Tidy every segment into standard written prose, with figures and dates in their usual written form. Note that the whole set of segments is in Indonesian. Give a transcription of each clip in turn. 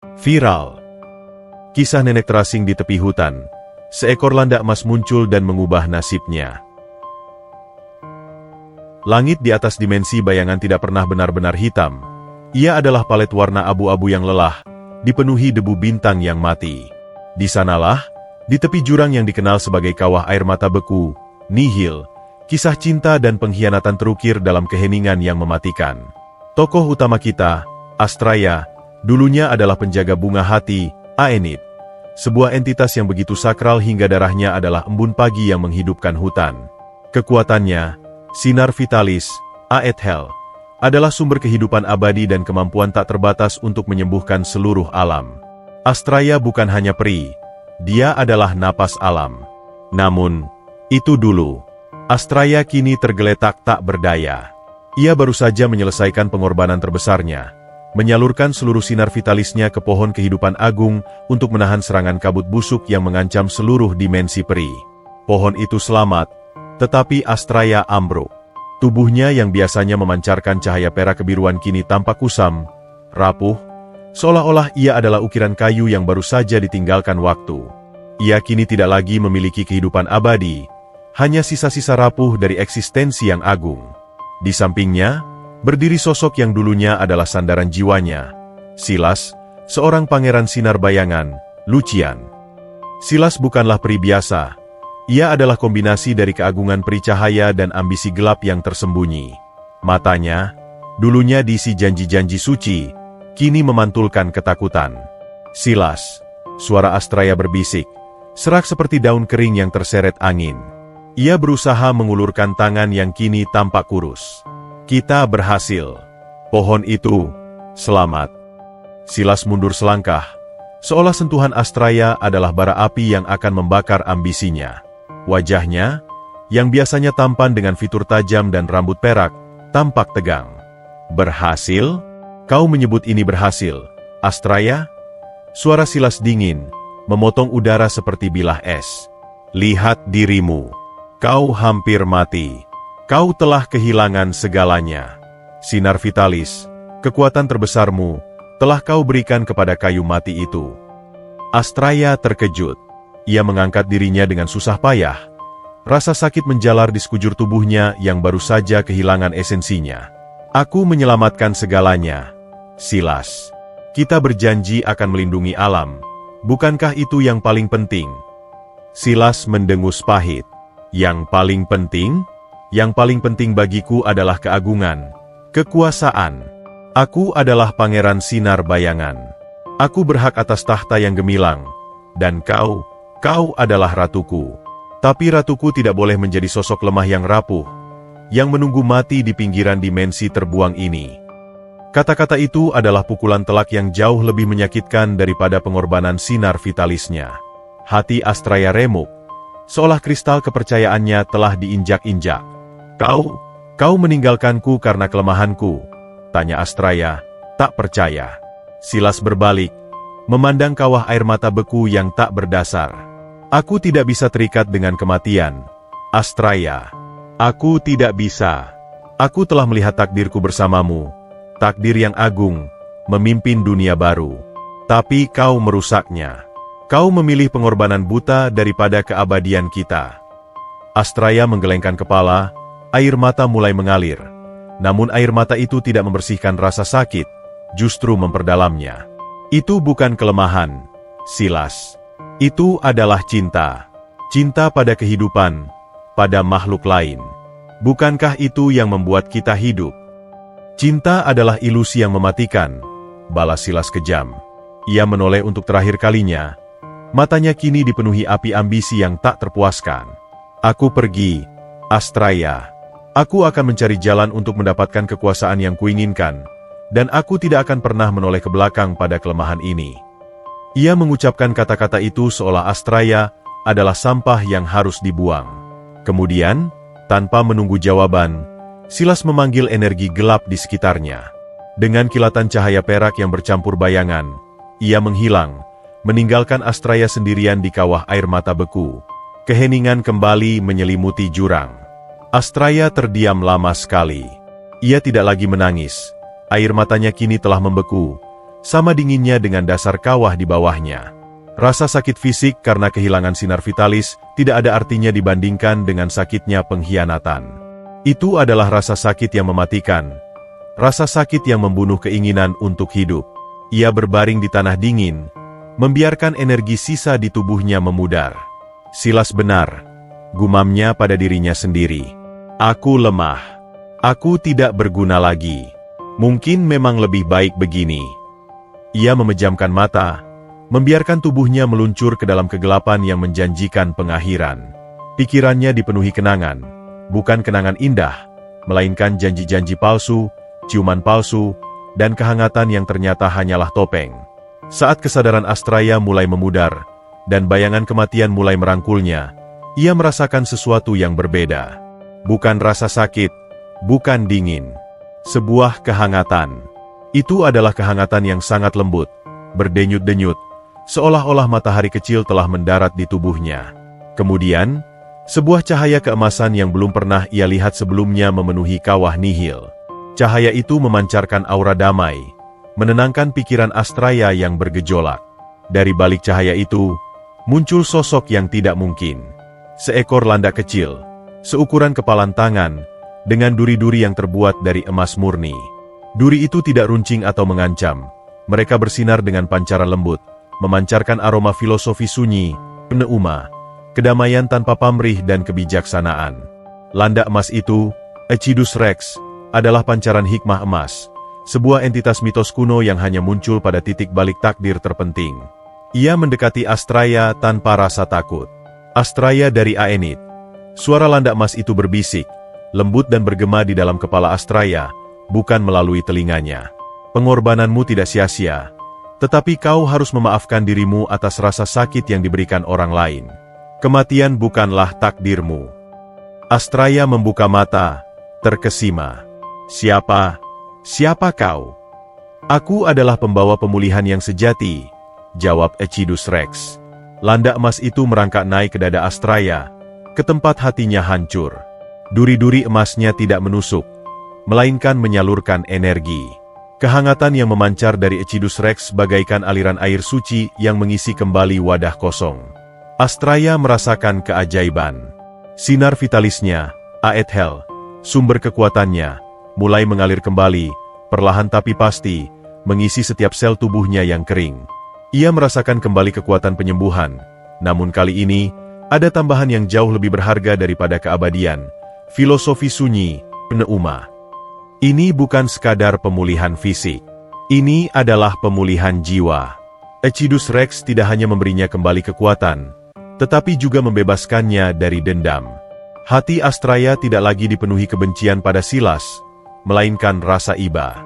Viral. Kisah nenek terasing di tepi hutan. Seekor landak emas muncul dan mengubah nasibnya. Langit di atas dimensi bayangan tidak pernah benar-benar hitam. Ia adalah palet warna abu-abu yang lelah, dipenuhi debu bintang yang mati. Di sanalah, di tepi jurang yang dikenal sebagai kawah air mata beku, nihil, kisah cinta dan pengkhianatan terukir dalam keheningan yang mematikan. Tokoh utama kita, Astraya, dulunya adalah penjaga bunga hati, Aenid. Sebuah entitas yang begitu sakral hingga darahnya adalah embun pagi yang menghidupkan hutan. Kekuatannya, sinar vitalis, Aethel, adalah sumber kehidupan abadi dan kemampuan tak terbatas untuk menyembuhkan seluruh alam. Astraya bukan hanya peri, dia adalah napas alam. Namun, itu dulu. Astraya kini tergeletak tak berdaya. Ia baru saja menyelesaikan pengorbanan terbesarnya, menyalurkan seluruh sinar vitalisnya ke pohon kehidupan agung untuk menahan serangan kabut busuk yang mengancam seluruh dimensi peri. Pohon itu selamat, tetapi Astraya ambruk. Tubuhnya yang biasanya memancarkan cahaya perak kebiruan kini tampak kusam, rapuh, seolah-olah ia adalah ukiran kayu yang baru saja ditinggalkan waktu. Ia kini tidak lagi memiliki kehidupan abadi, hanya sisa-sisa rapuh dari eksistensi yang agung. Di sampingnya, berdiri sosok yang dulunya adalah sandaran jiwanya, Silas, seorang pangeran sinar bayangan, Lucian. Silas bukanlah peri biasa. Ia adalah kombinasi dari keagungan peri cahaya dan ambisi gelap yang tersembunyi. Matanya, dulunya diisi janji-janji suci, kini memantulkan ketakutan. Silas, suara Astraya berbisik, serak seperti daun kering yang terseret angin. Ia berusaha mengulurkan tangan yang kini tampak kurus. Kita berhasil. Pohon itu, selamat. Silas mundur selangkah, seolah sentuhan Astraya adalah bara api yang akan membakar ambisinya. Wajahnya, yang biasanya tampan dengan fitur tajam dan rambut perak, tampak tegang. Berhasil? Kau menyebut ini berhasil, Astraya? Suara Silas dingin, memotong udara seperti bilah es. Lihat dirimu. Kau hampir mati. Kau telah kehilangan segalanya. Sinar vitalis, kekuatan terbesarmu, telah kau berikan kepada kayu mati itu. Astraya terkejut. Ia mengangkat dirinya dengan susah payah. Rasa sakit menjalar di sekujur tubuhnya yang baru saja kehilangan esensinya. Aku menyelamatkan segalanya, Silas. Kita berjanji akan melindungi alam. Bukankah itu yang paling penting? Silas mendengus pahit. Yang paling penting? Yang paling penting bagiku adalah keagungan, kekuasaan. Aku adalah pangeran sinar bayangan. Aku berhak atas tahta yang gemilang. Dan kau adalah ratuku. Tapi ratuku tidak boleh menjadi sosok lemah yang rapuh, yang menunggu mati di pinggiran dimensi terbuang ini. Kata-kata itu adalah pukulan telak yang jauh lebih menyakitkan daripada pengorbanan sinar vitalisnya. Hati Astraya remuk, seolah kristal kepercayaannya telah diinjak-injak. Kau meninggalkanku karena kelemahanku, tanya Astraya, tak percaya. Silas berbalik, memandang kawah air mata beku yang tak berdasar. Aku tidak bisa terikat dengan kematian, Astraya. Aku tidak bisa. Aku telah melihat takdirku bersamamu, takdir yang agung, memimpin dunia baru. Tapi kau merusaknya. Kau memilih pengorbanan buta daripada keabadian kita. Astraya menggelengkan kepala, air mata mulai mengalir. Namun air mata itu tidak membersihkan rasa sakit, justru memperdalamnya. Itu bukan kelemahan, Silas. Itu adalah cinta. Cinta pada kehidupan, pada makhluk lain. Bukankah itu yang membuat kita hidup? Cinta adalah ilusi yang mematikan, balas Silas kejam. Ia menoleh untuk terakhir kalinya. Matanya kini dipenuhi api ambisi yang tak terpuaskan. Aku pergi, Astraya. Aku akan mencari jalan untuk mendapatkan kekuasaan yang kuinginkan, dan aku tidak akan pernah menoleh ke belakang pada kelemahan ini. Ia mengucapkan kata-kata itu seolah Astraya adalah sampah yang harus dibuang. Kemudian, tanpa menunggu jawaban, Silas memanggil energi gelap di sekitarnya. Dengan kilatan cahaya perak yang bercampur bayangan, ia menghilang, meninggalkan Astraya sendirian di kawah air mata beku. Keheningan kembali menyelimuti jurang. Astraya terdiam lama sekali. Ia tidak lagi menangis. Air matanya kini telah membeku, sama dinginnya dengan dasar kawah di bawahnya. Rasa sakit fisik karena kehilangan sinar vitalis tidak ada artinya dibandingkan dengan sakitnya pengkhianatan. Itu adalah rasa sakit yang mematikan, rasa sakit yang membunuh keinginan untuk hidup. Ia berbaring di tanah dingin, membiarkan energi sisa di tubuhnya memudar. Silas benar, gumamnya pada dirinya sendiri. Aku lemah. Aku tidak berguna lagi. Mungkin memang lebih baik begini. Ia memejamkan mata, membiarkan tubuhnya meluncur ke dalam kegelapan yang menjanjikan pengakhiran. Pikirannya dipenuhi kenangan, bukan kenangan indah, melainkan janji-janji palsu, ciuman palsu, dan kehangatan yang ternyata hanyalah topeng. Saat kesadaran Astraya mulai memudar, dan bayangan kematian mulai merangkulnya, ia merasakan sesuatu yang berbeda. Bukan rasa sakit, bukan dingin. Sebuah kehangatan. Itu adalah kehangatan yang sangat lembut, berdenyut-denyut, seolah-olah matahari kecil telah mendarat di tubuhnya. Kemudian, sebuah cahaya keemasan yang belum pernah ia lihat sebelumnya memenuhi kawah nihil. Cahaya itu memancarkan aura damai, menenangkan pikiran Astraya yang bergejolak. Dari balik cahaya itu, muncul sosok yang tidak mungkin. Seekor landak kecil, seukuran kepalan tangan, dengan duri-duri yang terbuat dari emas murni. Duri itu tidak runcing atau mengancam, mereka bersinar dengan pancaran lembut, memancarkan aroma filosofi sunyi, pneuma, kedamaian tanpa pamrih dan kebijaksanaan. Landak emas itu, Ecidus Rex, adalah pancaran hikmah emas, sebuah entitas mitos kuno yang hanya muncul pada titik balik takdir terpenting. Ia mendekati Astraya tanpa rasa takut. Astraya dari Aenith. Suara landak emas itu berbisik, lembut dan bergema di dalam kepala Astraya, bukan melalui telinganya. Pengorbananmu tidak sia-sia. Tetapi kau harus memaafkan dirimu atas rasa sakit yang diberikan orang lain. Kematian bukanlah takdirmu. Astraya membuka mata, terkesima. Siapa kau? Aku adalah pembawa pemulihan yang sejati, jawab Ecidus Rex. Landak emas itu merangkak naik ke dada Astraya, ke tempat hatinya hancur. Duri-duri emasnya tidak menusuk, melainkan menyalurkan energi. Kehangatan yang memancar dari Ecidus Rex bagaikan aliran air suci yang mengisi kembali wadah kosong. Astraya merasakan keajaiban. Sinar vitalisnya, Aethel, sumber kekuatannya, mulai mengalir kembali, perlahan tapi pasti, mengisi setiap sel tubuhnya yang kering. Ia merasakan kembali kekuatan penyembuhan, namun kali ini, ada tambahan yang jauh lebih berharga daripada keabadian, filosofi sunyi, pneuma. Ini bukan sekadar pemulihan fisik. Ini adalah pemulihan jiwa. Ecidus Rex tidak hanya memberinya kembali kekuatan, tetapi juga membebaskannya dari dendam. Hati Astraya tidak lagi dipenuhi kebencian pada Silas, melainkan rasa iba.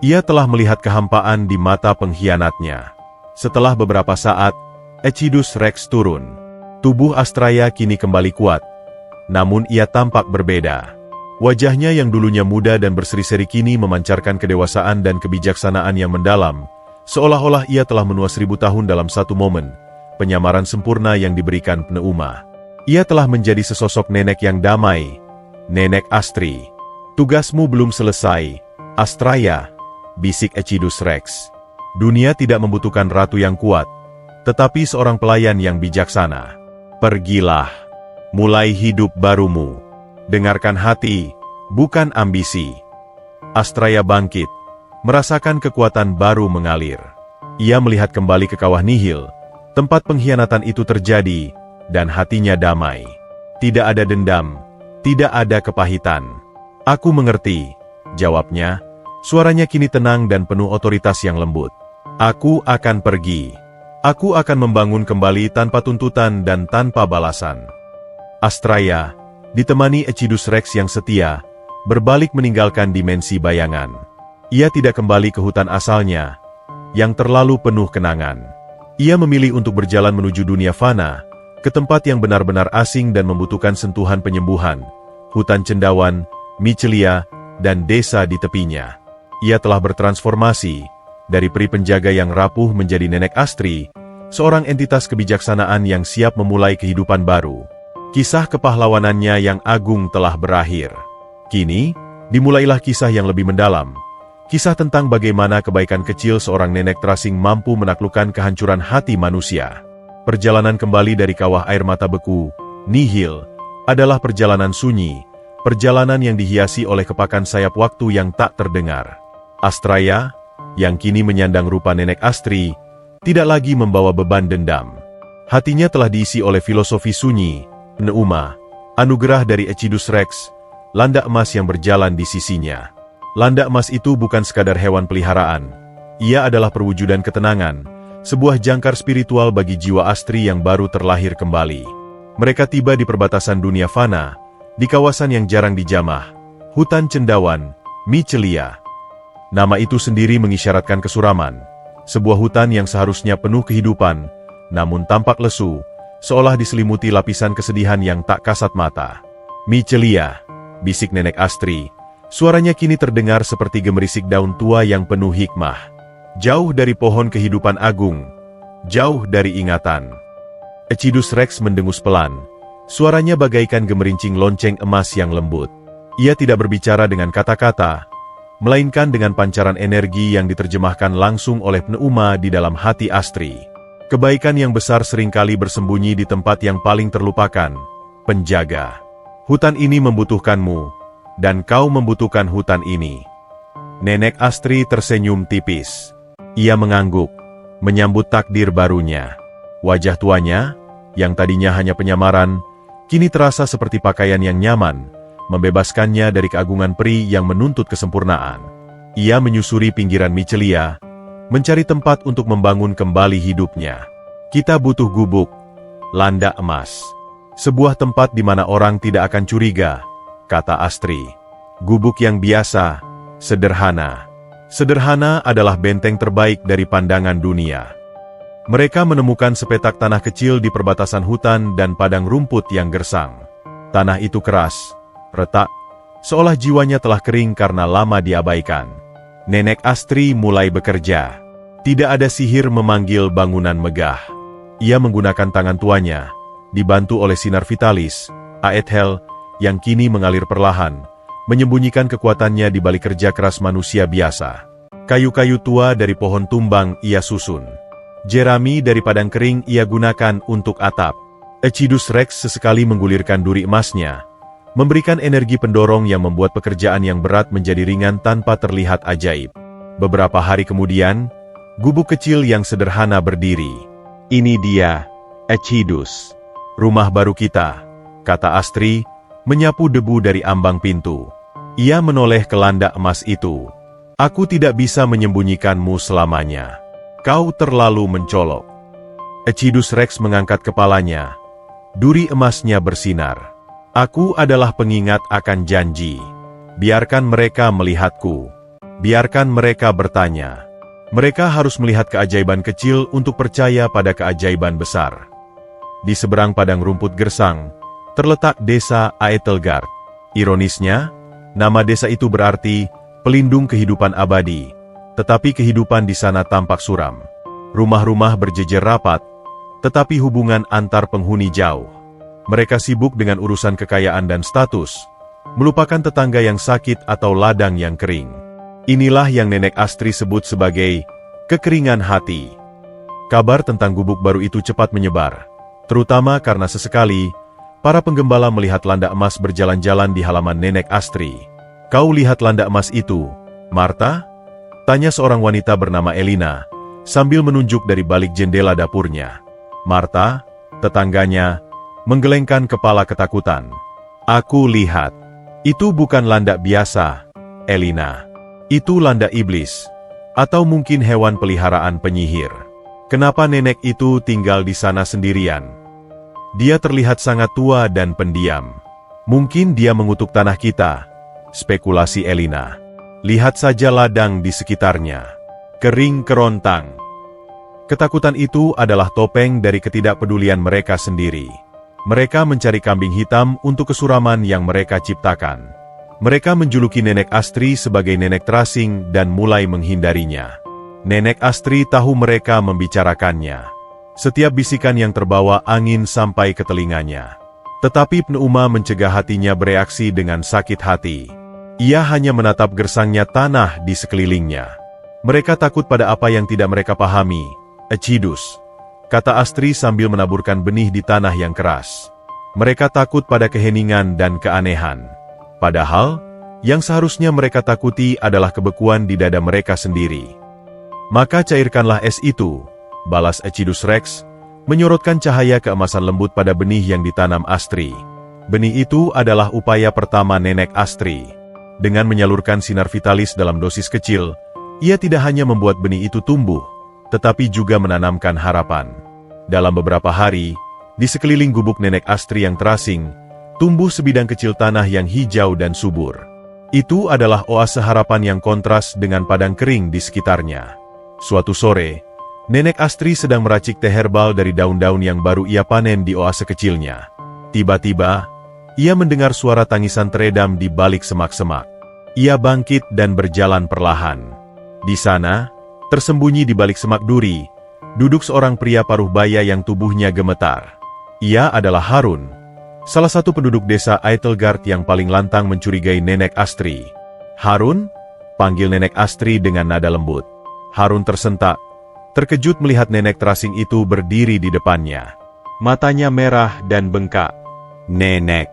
Ia telah melihat kehampaan di mata pengkhianatnya. Setelah beberapa saat, Ecidus Rex turun. Tubuh Astraya kini kembali kuat, namun ia tampak berbeda. Wajahnya yang dulunya muda dan berseri-seri kini memancarkan kedewasaan dan kebijaksanaan yang mendalam, seolah-olah ia telah menua 1000 tahun dalam satu momen, penyamaran sempurna yang diberikan pneuma. Ia telah menjadi sesosok nenek yang damai, Nenek Astri. Tugasmu belum selesai, Astraya, bisik Ecidus Rex. Dunia tidak membutuhkan ratu yang kuat, tetapi seorang pelayan yang bijaksana. Pergilah, mulai hidup barumu. Dengarkan hati, bukan ambisi. Astraya bangkit, merasakan kekuatan baru mengalir. Ia melihat kembali ke kawah nihil, tempat pengkhianatan itu terjadi, dan hatinya damai. Tidak ada dendam, tidak ada kepahitan. Aku mengerti, jawabnya. Suaranya kini tenang dan penuh otoritas yang lembut. Aku akan pergi. Aku akan membangun kembali tanpa tuntutan dan tanpa balasan. Astraya, ditemani Ecidus Rex yang setia, berbalik meninggalkan dimensi bayangan. Ia tidak kembali ke hutan asalnya, yang terlalu penuh kenangan. Ia memilih untuk berjalan menuju dunia fana, ke tempat yang benar-benar asing dan membutuhkan sentuhan penyembuhan, hutan cendawan, Michelia, dan desa di tepinya. Ia telah bertransformasi, dari peri penjaga yang rapuh menjadi Nenek Astri, seorang entitas kebijaksanaan yang siap memulai kehidupan baru. Kisah kepahlawanannya yang agung telah berakhir. Kini, dimulailah kisah yang lebih mendalam, Kisah tentang bagaimana kebaikan kecil seorang nenek terasing mampu menaklukkan kehancuran hati manusia. Perjalanan kembali dari kawah air mata beku, nihil, adalah perjalanan sunyi, perjalanan yang dihiasi oleh kepakan sayap waktu yang tak terdengar. Astraya, yang kini menyandang rupa nenek Astri, tidak lagi membawa beban dendam. Hatinya telah diisi oleh filosofi sunyi, pneuma, anugerah dari Ecidus Rex, landak emas yang berjalan di sisinya. Landak emas itu bukan sekadar hewan peliharaan. Ia adalah perwujudan ketenangan, sebuah jangkar spiritual bagi jiwa Astri yang baru terlahir kembali. Mereka tiba di perbatasan dunia fana, di kawasan yang jarang dijamah, hutan cendawan, Michelia. Nama itu sendiri mengisyaratkan kesuraman, sebuah hutan yang seharusnya penuh kehidupan, namun tampak lesu, seolah diselimuti lapisan kesedihan yang tak kasat mata. Michelia, bisik nenek Astri. Suaranya kini terdengar seperti gemerisik daun tua yang penuh hikmah. Jauh dari pohon kehidupan agung, jauh dari ingatan. Ecidus Rex mendengus pelan. Suaranya bagaikan gemerincing lonceng emas yang lembut. Ia tidak berbicara dengan kata-kata, melainkan dengan pancaran energi yang diterjemahkan langsung oleh pneuma di dalam hati Astri. Kebaikan yang besar seringkali bersembunyi di tempat yang paling terlupakan, penjaga. Hutan ini membutuhkanmu, dan kau membutuhkan hutan ini. Nenek Astri tersenyum tipis. Ia mengangguk, menyambut takdir barunya. Wajah tuanya, yang tadinya hanya penyamaran, kini terasa seperti pakaian yang nyaman, membebaskannya dari keagungan peri yang menuntut kesempurnaan. Ia menyusuri pinggiran Michelia, mencari tempat untuk membangun kembali hidupnya. Kita butuh gubuk, landak emas. Sebuah tempat di mana orang tidak akan curiga, kata Astri. Gubuk yang biasa, sederhana. Sederhana adalah benteng terbaik dari pandangan dunia. Mereka menemukan sepetak tanah kecil di perbatasan hutan dan padang rumput yang gersang. Tanah itu keras, retak, seolah jiwanya telah kering karena lama diabaikan. Nenek Astri mulai bekerja. Tidak ada sihir memanggil bangunan megah. Ia menggunakan tangan tuanya, dibantu oleh sinar vitalis, Aethel, yang kini mengalir perlahan, menyembunyikan kekuatannya di balik kerja keras manusia biasa. Kayu-kayu tua dari pohon tumbang ia susun. Jerami dari padang kering ia gunakan untuk atap. Ecidus Rex sesekali menggulirkan duri emasnya, memberikan energi pendorong yang membuat pekerjaan yang berat menjadi ringan tanpa terlihat ajaib. Beberapa hari kemudian, gubuk kecil yang sederhana berdiri. Ini dia, Ecidus. Rumah baru kita, kata Astri, menyapu debu dari ambang pintu. Ia menoleh ke landak emas itu. Aku tidak bisa menyembunyikanmu selamanya. Kau terlalu mencolok. Ecidus Rex mengangkat kepalanya. Duri emasnya bersinar. Aku adalah pengingat akan janji. Biarkan mereka melihatku. Biarkan mereka bertanya. Mereka harus melihat keajaiban kecil untuk percaya pada keajaiban besar. Di seberang padang rumput gersang, terletak desa Aethelgard. Ironisnya, nama desa itu berarti pelindung kehidupan abadi, tetapi kehidupan di sana tampak suram. Rumah-rumah berjejer rapat, tetapi hubungan antar penghuni jauh. Mereka sibuk dengan urusan kekayaan dan status, melupakan tetangga yang sakit atau ladang yang kering. Inilah yang nenek Astri sebut sebagai kekeringan hati. Kabar tentang gubuk baru itu cepat menyebar, terutama karena sesekali para penggembala melihat landak emas berjalan-jalan di halaman nenek Astri. Kau lihat landak emas itu, Martha? Tanya seorang wanita bernama Elina, sambil menunjuk dari balik jendela dapurnya. Martha, tetangganya, menggelengkan kepala ketakutan. Aku lihat. Itu bukan landak biasa, Elina. Itu landak iblis. Atau mungkin hewan peliharaan penyihir. Kenapa nenek itu tinggal di sana sendirian? Dia terlihat sangat tua dan pendiam. Mungkin dia mengutuk tanah kita, spekulasi Elina. Lihat saja ladang di sekitarnya. Kering kerontang. Ketakutan itu adalah topeng dari ketidakpedulian mereka sendiri. Mereka mencari kambing hitam untuk kesuraman yang mereka ciptakan. Mereka menjuluki nenek Astri sebagai nenek terasing dan mulai menghindarinya. Nenek Astri tahu mereka membicarakannya. Setiap bisikan yang terbawa angin sampai ke telinganya. Tetapi pneuma mencegah hatinya bereaksi dengan sakit hati. Ia hanya menatap gersangnya tanah di sekelilingnya. Mereka takut pada apa yang tidak mereka pahami, Ecidus, kata Astri sambil menaburkan benih di tanah yang keras. Mereka takut pada keheningan dan keanehan. Padahal, yang seharusnya mereka takuti adalah kebekuan di dada mereka sendiri. Maka cairkanlah es itu, balas Ecidus Rex, menyorotkan cahaya keemasan lembut pada benih yang ditanam Astri. Benih itu adalah upaya pertama Nenek Astri. Dengan menyalurkan sinar vitalis dalam dosis kecil, ia tidak hanya membuat benih itu tumbuh, tetapi juga menanamkan harapan. Dalam beberapa hari, di sekeliling gubuk Nenek Astri yang terasing, tumbuh sebidang kecil tanah yang hijau dan subur. Itu adalah oase harapan yang kontras dengan padang kering di sekitarnya. Suatu sore, Nenek Astri sedang meracik teh herbal dari daun-daun yang baru ia panen di oase kecilnya. Tiba-tiba, ia mendengar suara tangisan teredam di balik semak-semak. Ia bangkit dan berjalan perlahan. Di sana, tersembunyi di balik semak duri, duduk seorang pria paruh baya yang tubuhnya gemetar. Ia adalah Harun, salah satu penduduk desa Eitelgard yang paling lantang mencurigai Nenek Astri. "Harun?" panggil Nenek Astri dengan nada lembut. Harun tersentak, terkejut melihat nenek terasing itu berdiri di depannya. Matanya merah dan bengkak. "Nenek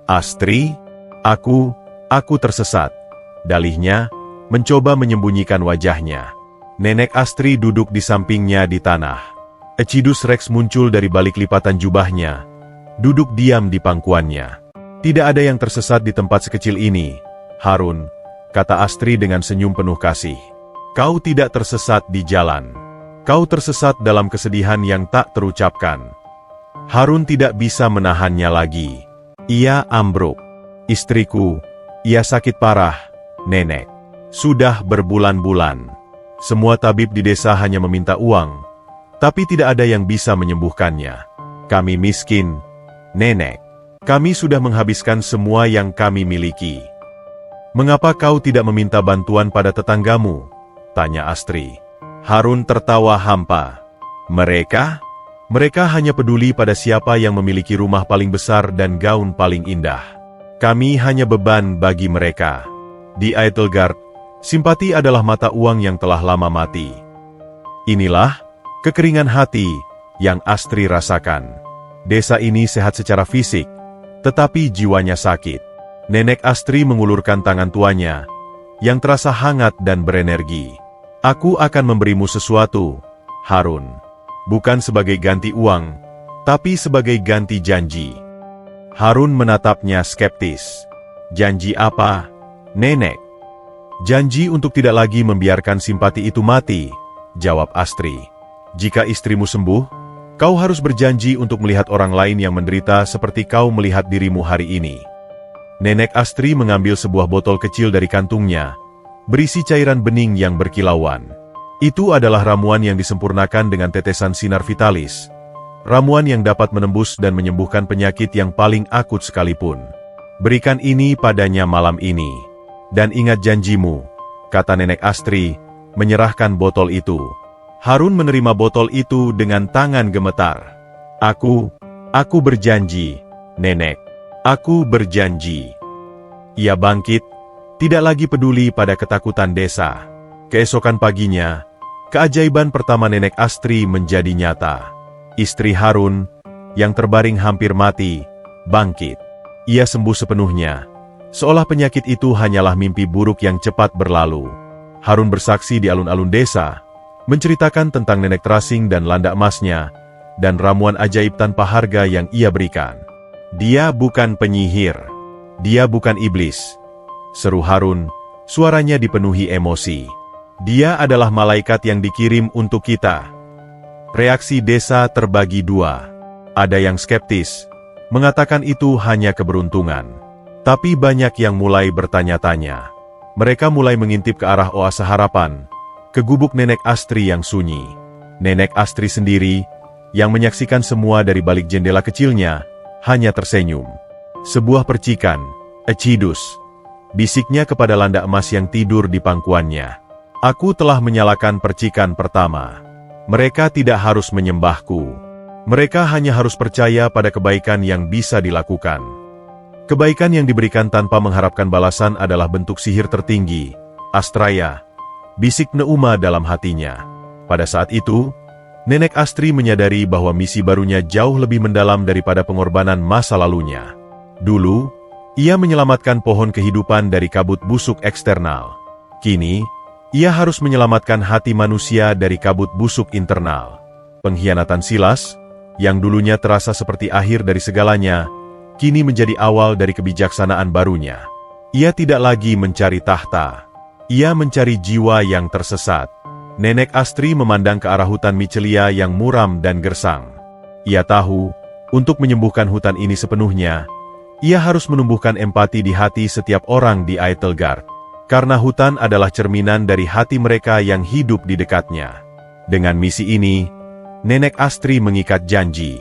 Astri? Aku tersesat," dalihnya, mencoba menyembunyikan wajahnya. Nenek Astri duduk di sampingnya di tanah. Ecidus Rex muncul dari balik lipatan jubahnya, duduk diam di pangkuannya. "Tidak ada yang tersesat di tempat sekecil ini, Harun," kata Astri dengan senyum penuh kasih. "Kau tidak tersesat di jalan. Kau tersesat dalam kesedihan yang tak terucapkan." Harun tidak bisa menahannya lagi. Ia ambruk. "Istriku, ia sakit parah, Nenek. Sudah berbulan-bulan. Semua tabib di desa hanya meminta uang, tapi tidak ada yang bisa menyembuhkannya. Kami miskin, Nenek. Kami sudah menghabiskan semua yang kami miliki." "Mengapa kau tidak meminta bantuan pada tetanggamu?" tanya Astri. Harun tertawa hampa. Mereka hanya peduli pada siapa yang memiliki rumah paling besar dan gaun paling indah. Kami hanya beban bagi mereka. Di Eitelgard, simpati adalah mata uang yang telah lama mati." Inilah kekeringan hati yang Astri rasakan. Desa ini sehat secara fisik, tetapi jiwanya sakit. Nenek Astri mengulurkan tangan tuanya, yang terasa hangat dan berenergi. "Aku akan memberimu sesuatu, Harun. Bukan sebagai ganti uang, tapi sebagai ganti janji." Harun menatapnya skeptis. "Janji apa, Nenek?" "Janji untuk tidak lagi membiarkan simpati itu mati," jawab Astri. "Jika istrimu sembuh, kau harus berjanji untuk melihat orang lain yang menderita seperti kau melihat dirimu hari ini." Nenek Astri mengambil sebuah botol kecil dari kantungnya, berisi cairan bening yang berkilauan. Itu adalah ramuan yang disempurnakan dengan tetesan sinar vitalis. Ramuan yang dapat menembus dan menyembuhkan penyakit yang paling akut sekalipun. "Berikan ini padanya malam ini. Dan ingat janjimu," kata Nenek Astri, menyerahkan botol itu. Harun menerima botol itu dengan tangan gemetar. Aku berjanji, Nenek. Aku berjanji." Ia bangkit, tidak lagi peduli pada ketakutan desa. Keesokan paginya, keajaiban pertama Nenek Astri menjadi nyata. Istri Harun, yang terbaring hampir mati, bangkit. Ia sembuh sepenuhnya, seolah penyakit itu hanyalah mimpi buruk yang cepat berlalu. Harun bersaksi di alun-alun desa, menceritakan tentang nenek terasing dan landak emasnya, dan ramuan ajaib tanpa harga yang ia berikan. "Dia bukan penyihir. Dia bukan iblis," seru Harun, suaranya dipenuhi emosi. "Dia adalah malaikat yang dikirim untuk kita." Reaksi desa terbagi dua. Ada yang skeptis, mengatakan itu hanya keberuntungan. Tapi banyak yang mulai bertanya-tanya. Mereka mulai mengintip ke arah oase harapan, ke gubuk Nenek Astri yang sunyi. Nenek Astri sendiri, yang menyaksikan semua dari balik jendela kecilnya, hanya tersenyum. "Sebuah percikan, Ecidus," bisiknya kepada landak emas yang tidur di pangkuannya. "Aku telah menyalakan percikan pertama. Mereka tidak harus menyembahku. Mereka hanya harus percaya pada kebaikan yang bisa dilakukan." Kebaikan yang diberikan tanpa mengharapkan balasan adalah bentuk sihir tertinggi, Astraya, bisik Neuma dalam hatinya. Pada saat itu, Nenek Astri menyadari bahwa misi barunya jauh lebih mendalam daripada pengorbanan masa lalunya. Dulu, ia menyelamatkan pohon kehidupan dari kabut busuk eksternal. Kini, ia harus menyelamatkan hati manusia dari kabut busuk internal. Pengkhianatan Silas, yang dulunya terasa seperti akhir dari segalanya, kini menjadi awal dari kebijaksanaan barunya. Ia tidak lagi mencari tahta. Ia mencari jiwa yang tersesat. Nenek Astri memandang ke arah hutan Michelia yang muram dan gersang. Ia tahu, untuk menyembuhkan hutan ini sepenuhnya, ia harus menumbuhkan empati di hati setiap orang di Eitelgard. Karena hutan adalah cerminan dari hati mereka yang hidup di dekatnya. Dengan misi ini, Nenek Astri mengikat janji.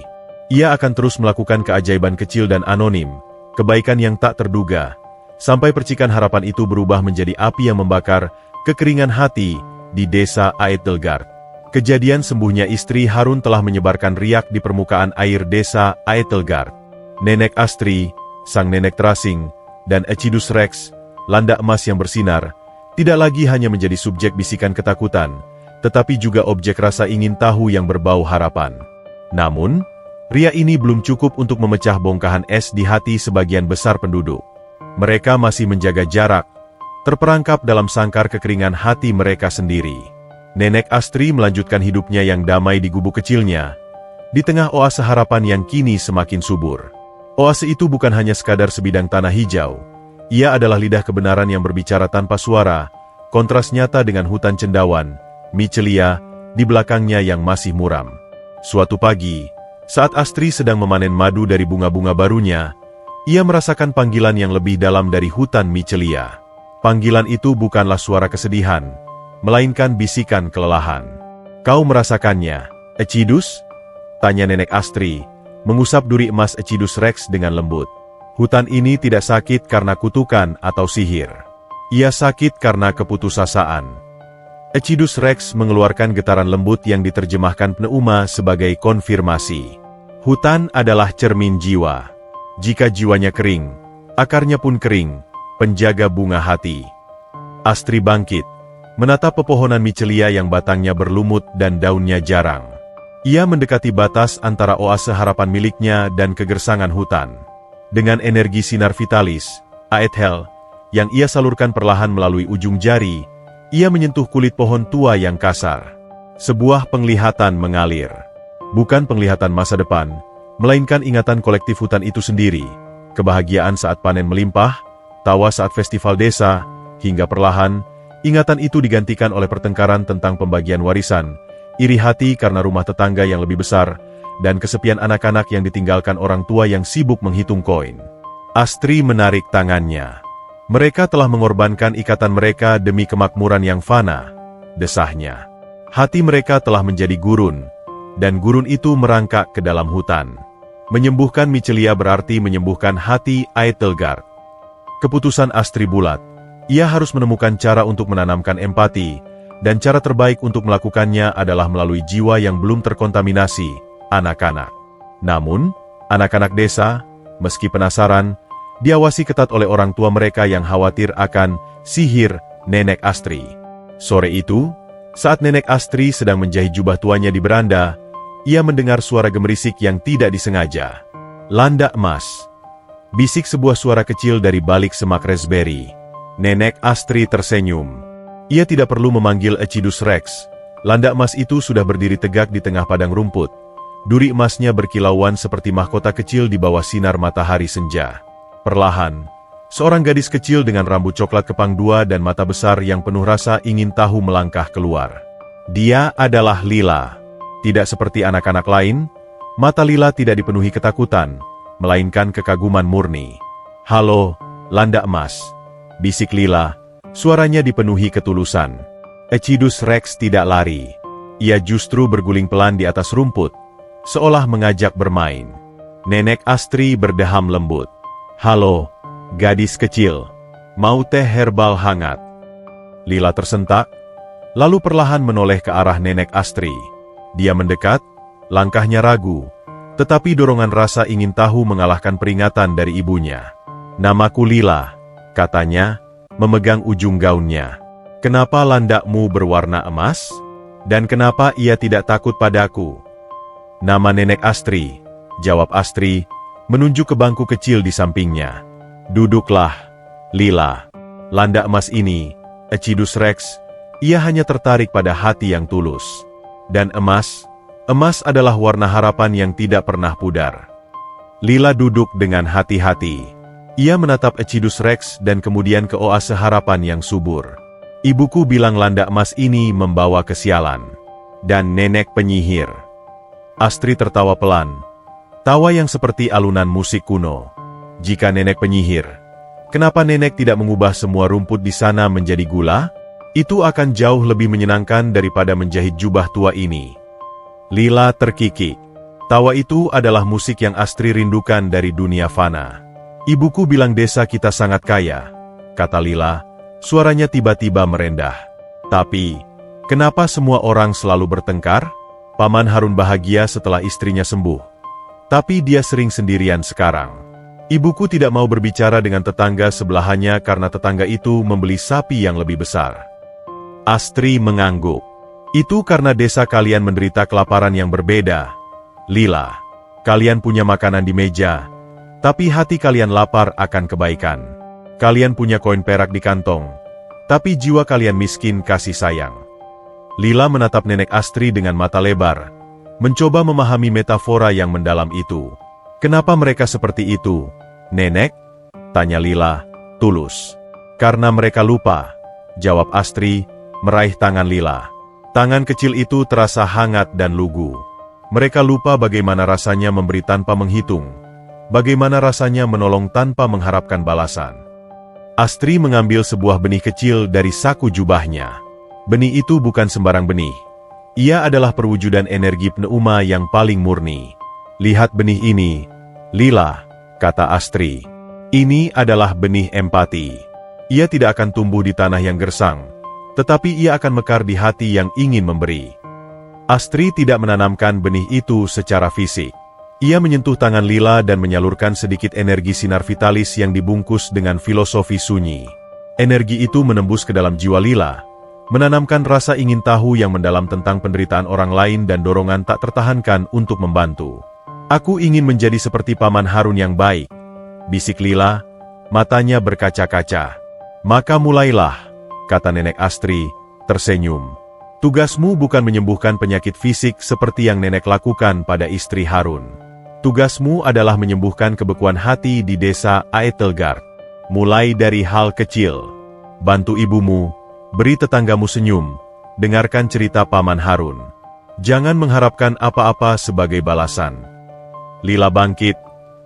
Ia akan terus melakukan keajaiban kecil dan anonim, kebaikan yang tak terduga, sampai percikan harapan itu berubah menjadi api yang membakar kekeringan hati di desa Eitelgard. Kejadian sembuhnya istri Harun telah menyebarkan riak di permukaan air desa Eitelgard. Nenek Astri, sang nenek terasing, dan Ecidus Rex, landa emas yang bersinar, tidak lagi hanya menjadi subjek bisikan ketakutan, tetapi juga objek rasa ingin tahu yang berbau harapan. Namun, ria ini belum cukup untuk memecah bongkahan es di hati sebagian besar penduduk. Mereka masih menjaga jarak, terperangkap dalam sangkar kekeringan hati mereka sendiri. Nenek Astri melanjutkan hidupnya yang damai di gubuk kecilnya, di tengah oase harapan yang kini semakin subur. Oase itu bukan hanya sekadar sebidang tanah hijau, ia adalah lidah kebenaran yang berbicara tanpa suara, kontras nyata dengan hutan cendawan, Michelia, di belakangnya yang masih muram. Suatu pagi, saat Astri sedang memanen madu dari bunga-bunga barunya, ia merasakan panggilan yang lebih dalam dari hutan Michelia. Panggilan itu bukanlah suara kesedihan, melainkan bisikan kelelahan. "Kau merasakannya, Ecidus?" tanya Nenek Astri, mengusap duri emas Ecidus Rex dengan lembut. Hutan ini tidak sakit karena kutukan atau sihir. Ia sakit karena keputusasaan. Ecidus Rex mengeluarkan getaran lembut yang diterjemahkan pneuma sebagai konfirmasi. Hutan adalah cermin jiwa. Jika jiwanya kering, akarnya pun kering, penjaga bunga hati. Astri bangkit, menatap pepohonan Michelia yang batangnya berlumut dan daunnya jarang. Ia mendekati batas antara oase harapan miliknya dan kegersangan hutan. Dengan energi sinar vitalis, Aethel, yang ia salurkan perlahan melalui ujung jari, ia menyentuh kulit pohon tua yang kasar. Sebuah penglihatan mengalir. Bukan penglihatan masa depan, melainkan ingatan kolektif hutan itu sendiri. Kebahagiaan saat panen melimpah, tawa saat festival desa, hingga perlahan, ingatan itu digantikan oleh pertengkaran tentang pembagian warisan, iri hati karena rumah tetangga yang lebih besar, dan kesepian anak-anak yang ditinggalkan orang tua yang sibuk menghitung koin. Astri menarik tangannya. Mereka telah mengorbankan ikatan mereka demi kemakmuran yang fana, desahnya. Hati mereka telah menjadi gurun, dan gurun itu merangkak ke dalam hutan. Menyembuhkan Michelia berarti menyembuhkan hati Eitelgard. Keputusan Astri bulat. Ia harus menemukan cara untuk menanamkan empati, dan cara terbaik untuk melakukannya adalah melalui jiwa yang belum terkontaminasi, anak-anak. Namun, anak-anak desa, meski penasaran, diawasi ketat oleh orang tua mereka yang khawatir akan sihir Nenek Astri. Sore itu, saat Nenek Astri sedang menjahit jubah tuanya di beranda, ia mendengar suara gemerisik yang tidak disengaja. "Landa emas," bisik sebuah suara kecil dari balik semak raspberry. Nenek Astri tersenyum. Ia tidak perlu memanggil Ecidus Rex. Landa emas itu sudah berdiri tegak di tengah padang rumput. Duri emasnya berkilauan seperti mahkota kecil di bawah sinar matahari senja. Perlahan, seorang gadis kecil dengan rambut coklat kepang dua dan mata besar yang penuh rasa ingin tahu melangkah keluar. Dia adalah Lila. Tidak seperti anak-anak lain, mata Lila tidak dipenuhi ketakutan, melainkan kekaguman murni. "Halo, Landa emas," bisik Lila, suaranya dipenuhi ketulusan. Ecidus Rex tidak lari. Ia justru berguling pelan di atas rumput, seolah mengajak bermain. Nenek Astri berdeham lembut. "Halo, gadis kecil, mau teh herbal hangat?" Lila tersentak, lalu perlahan menoleh ke arah Nenek Astri. Dia mendekat, langkahnya ragu, tetapi dorongan rasa ingin tahu mengalahkan peringatan dari ibunya. Namaku Lila, katanya, memegang ujung gaunnya. Kenapa landakmu berwarna emas? Dan kenapa ia tidak takut padaku? Nama Nenek Astri, jawab Astri, menunjuk ke bangku kecil di sampingnya. Duduklah, Lila. Landak emas ini, Ecidus Rex, ia hanya tertarik pada hati yang tulus. Dan emas adalah warna harapan yang tidak pernah pudar. Lila duduk dengan hati-hati. Ia menatap Ecidus Rex dan kemudian ke oase harapan yang subur. Ibuku bilang landak emas ini membawa kesialan. Dan nenek penyihir. Astri tertawa pelan. Tawa yang seperti alunan musik kuno. Jika nenek penyihir, kenapa nenek tidak mengubah semua rumput di sana menjadi gula? Itu akan jauh lebih menyenangkan daripada menjahit jubah tua ini. Lila terkikik. Tawa itu adalah musik yang Astri rindukan dari dunia fana. Ibuku bilang desa kita sangat kaya, kata Lila. Suaranya tiba-tiba merendah. Tapi, kenapa semua orang selalu bertengkar? Paman Harun bahagia setelah istrinya sembuh. Tapi dia sering sendirian sekarang. Ibuku tidak mau berbicara dengan tetangga sebelahannya karena tetangga itu membeli sapi yang lebih besar. Astri mengangguk. Itu karena desa kalian menderita kelaparan yang berbeda. Lila, kalian punya makanan di meja, tapi hati kalian lapar akan kebaikan. Kalian punya koin perak di kantong, tapi jiwa kalian miskin kasih sayang. Lila menatap nenek Astri dengan mata lebar, mencoba memahami metafora yang mendalam itu. Kenapa mereka seperti itu, nenek? Tanya Lila, tulus. Karena mereka lupa, jawab Astri, meraih tangan Lila. Tangan kecil itu terasa hangat dan lugu. Mereka lupa bagaimana rasanya memberi tanpa menghitung, bagaimana rasanya menolong tanpa mengharapkan balasan. Astri mengambil sebuah benih kecil dari saku jubahnya. Benih itu bukan sembarang benih. Ia adalah perwujudan energi pneuma yang paling murni. Lihat benih ini, Lila, kata Astri. Ini adalah benih empati. Ia tidak akan tumbuh di tanah yang gersang, tetapi ia akan mekar di hati yang ingin memberi. Astri tidak menanamkan benih itu secara fisik. Ia menyentuh tangan Lila dan menyalurkan sedikit energi sinar vitalis yang dibungkus dengan filosofi sunyi. Energi itu menembus ke dalam jiwa Lila, menanamkan rasa ingin tahu yang mendalam tentang penderitaan orang lain dan dorongan tak tertahankan untuk membantu. Aku ingin menjadi seperti Paman Harun yang baik, bisik Lila, matanya berkaca-kaca. Maka mulailah, kata nenek Astri, tersenyum. Tugasmu bukan menyembuhkan penyakit fisik seperti yang nenek lakukan pada istri Harun. Tugasmu adalah menyembuhkan kebekuan hati di desa Aethelgard. Mulai dari hal kecil. Bantu ibumu, beri tetanggamu senyum, dengarkan cerita Paman Harun. Jangan mengharapkan apa-apa sebagai balasan. Lila bangkit,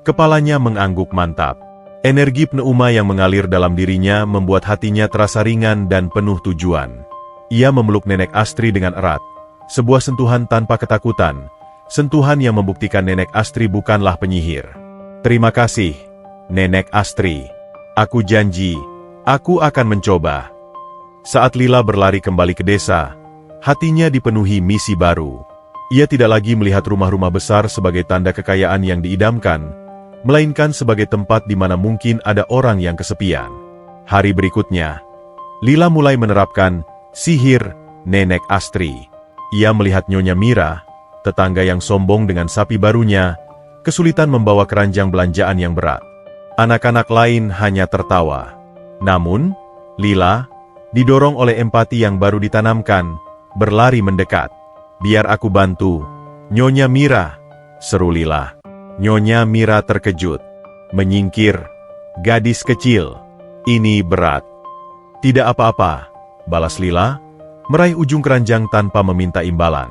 kepalanya mengangguk mantap. Energi pneuma yang mengalir dalam dirinya membuat hatinya terasa ringan dan penuh tujuan. Ia memeluk nenek Astri dengan erat. Sebuah sentuhan tanpa ketakutan. Sentuhan yang membuktikan nenek Astri bukanlah penyihir. Terima kasih, nenek Astri. Aku janji, aku akan mencoba. Saat Lila berlari kembali ke desa, hatinya dipenuhi misi baru. Ia tidak lagi melihat rumah-rumah besar sebagai tanda kekayaan yang diidamkan, melainkan sebagai tempat di mana mungkin ada orang yang kesepian. Hari berikutnya, Lila mulai menerapkan sihir nenek Astri. Ia melihat Nyonya Mira, tetangga yang sombong dengan sapi barunya, kesulitan membawa keranjang belanjaan yang berat. Anak-anak lain hanya tertawa. Namun, Lila, didorong oleh empati yang baru ditanamkan, berlari mendekat. Biar aku bantu, Nyonya Mira, seru Lila. Nyonya Mira terkejut. Menyingkir. Gadis kecil. Ini berat. Tidak apa-apa, balas Lila, meraih ujung keranjang tanpa meminta imbalan.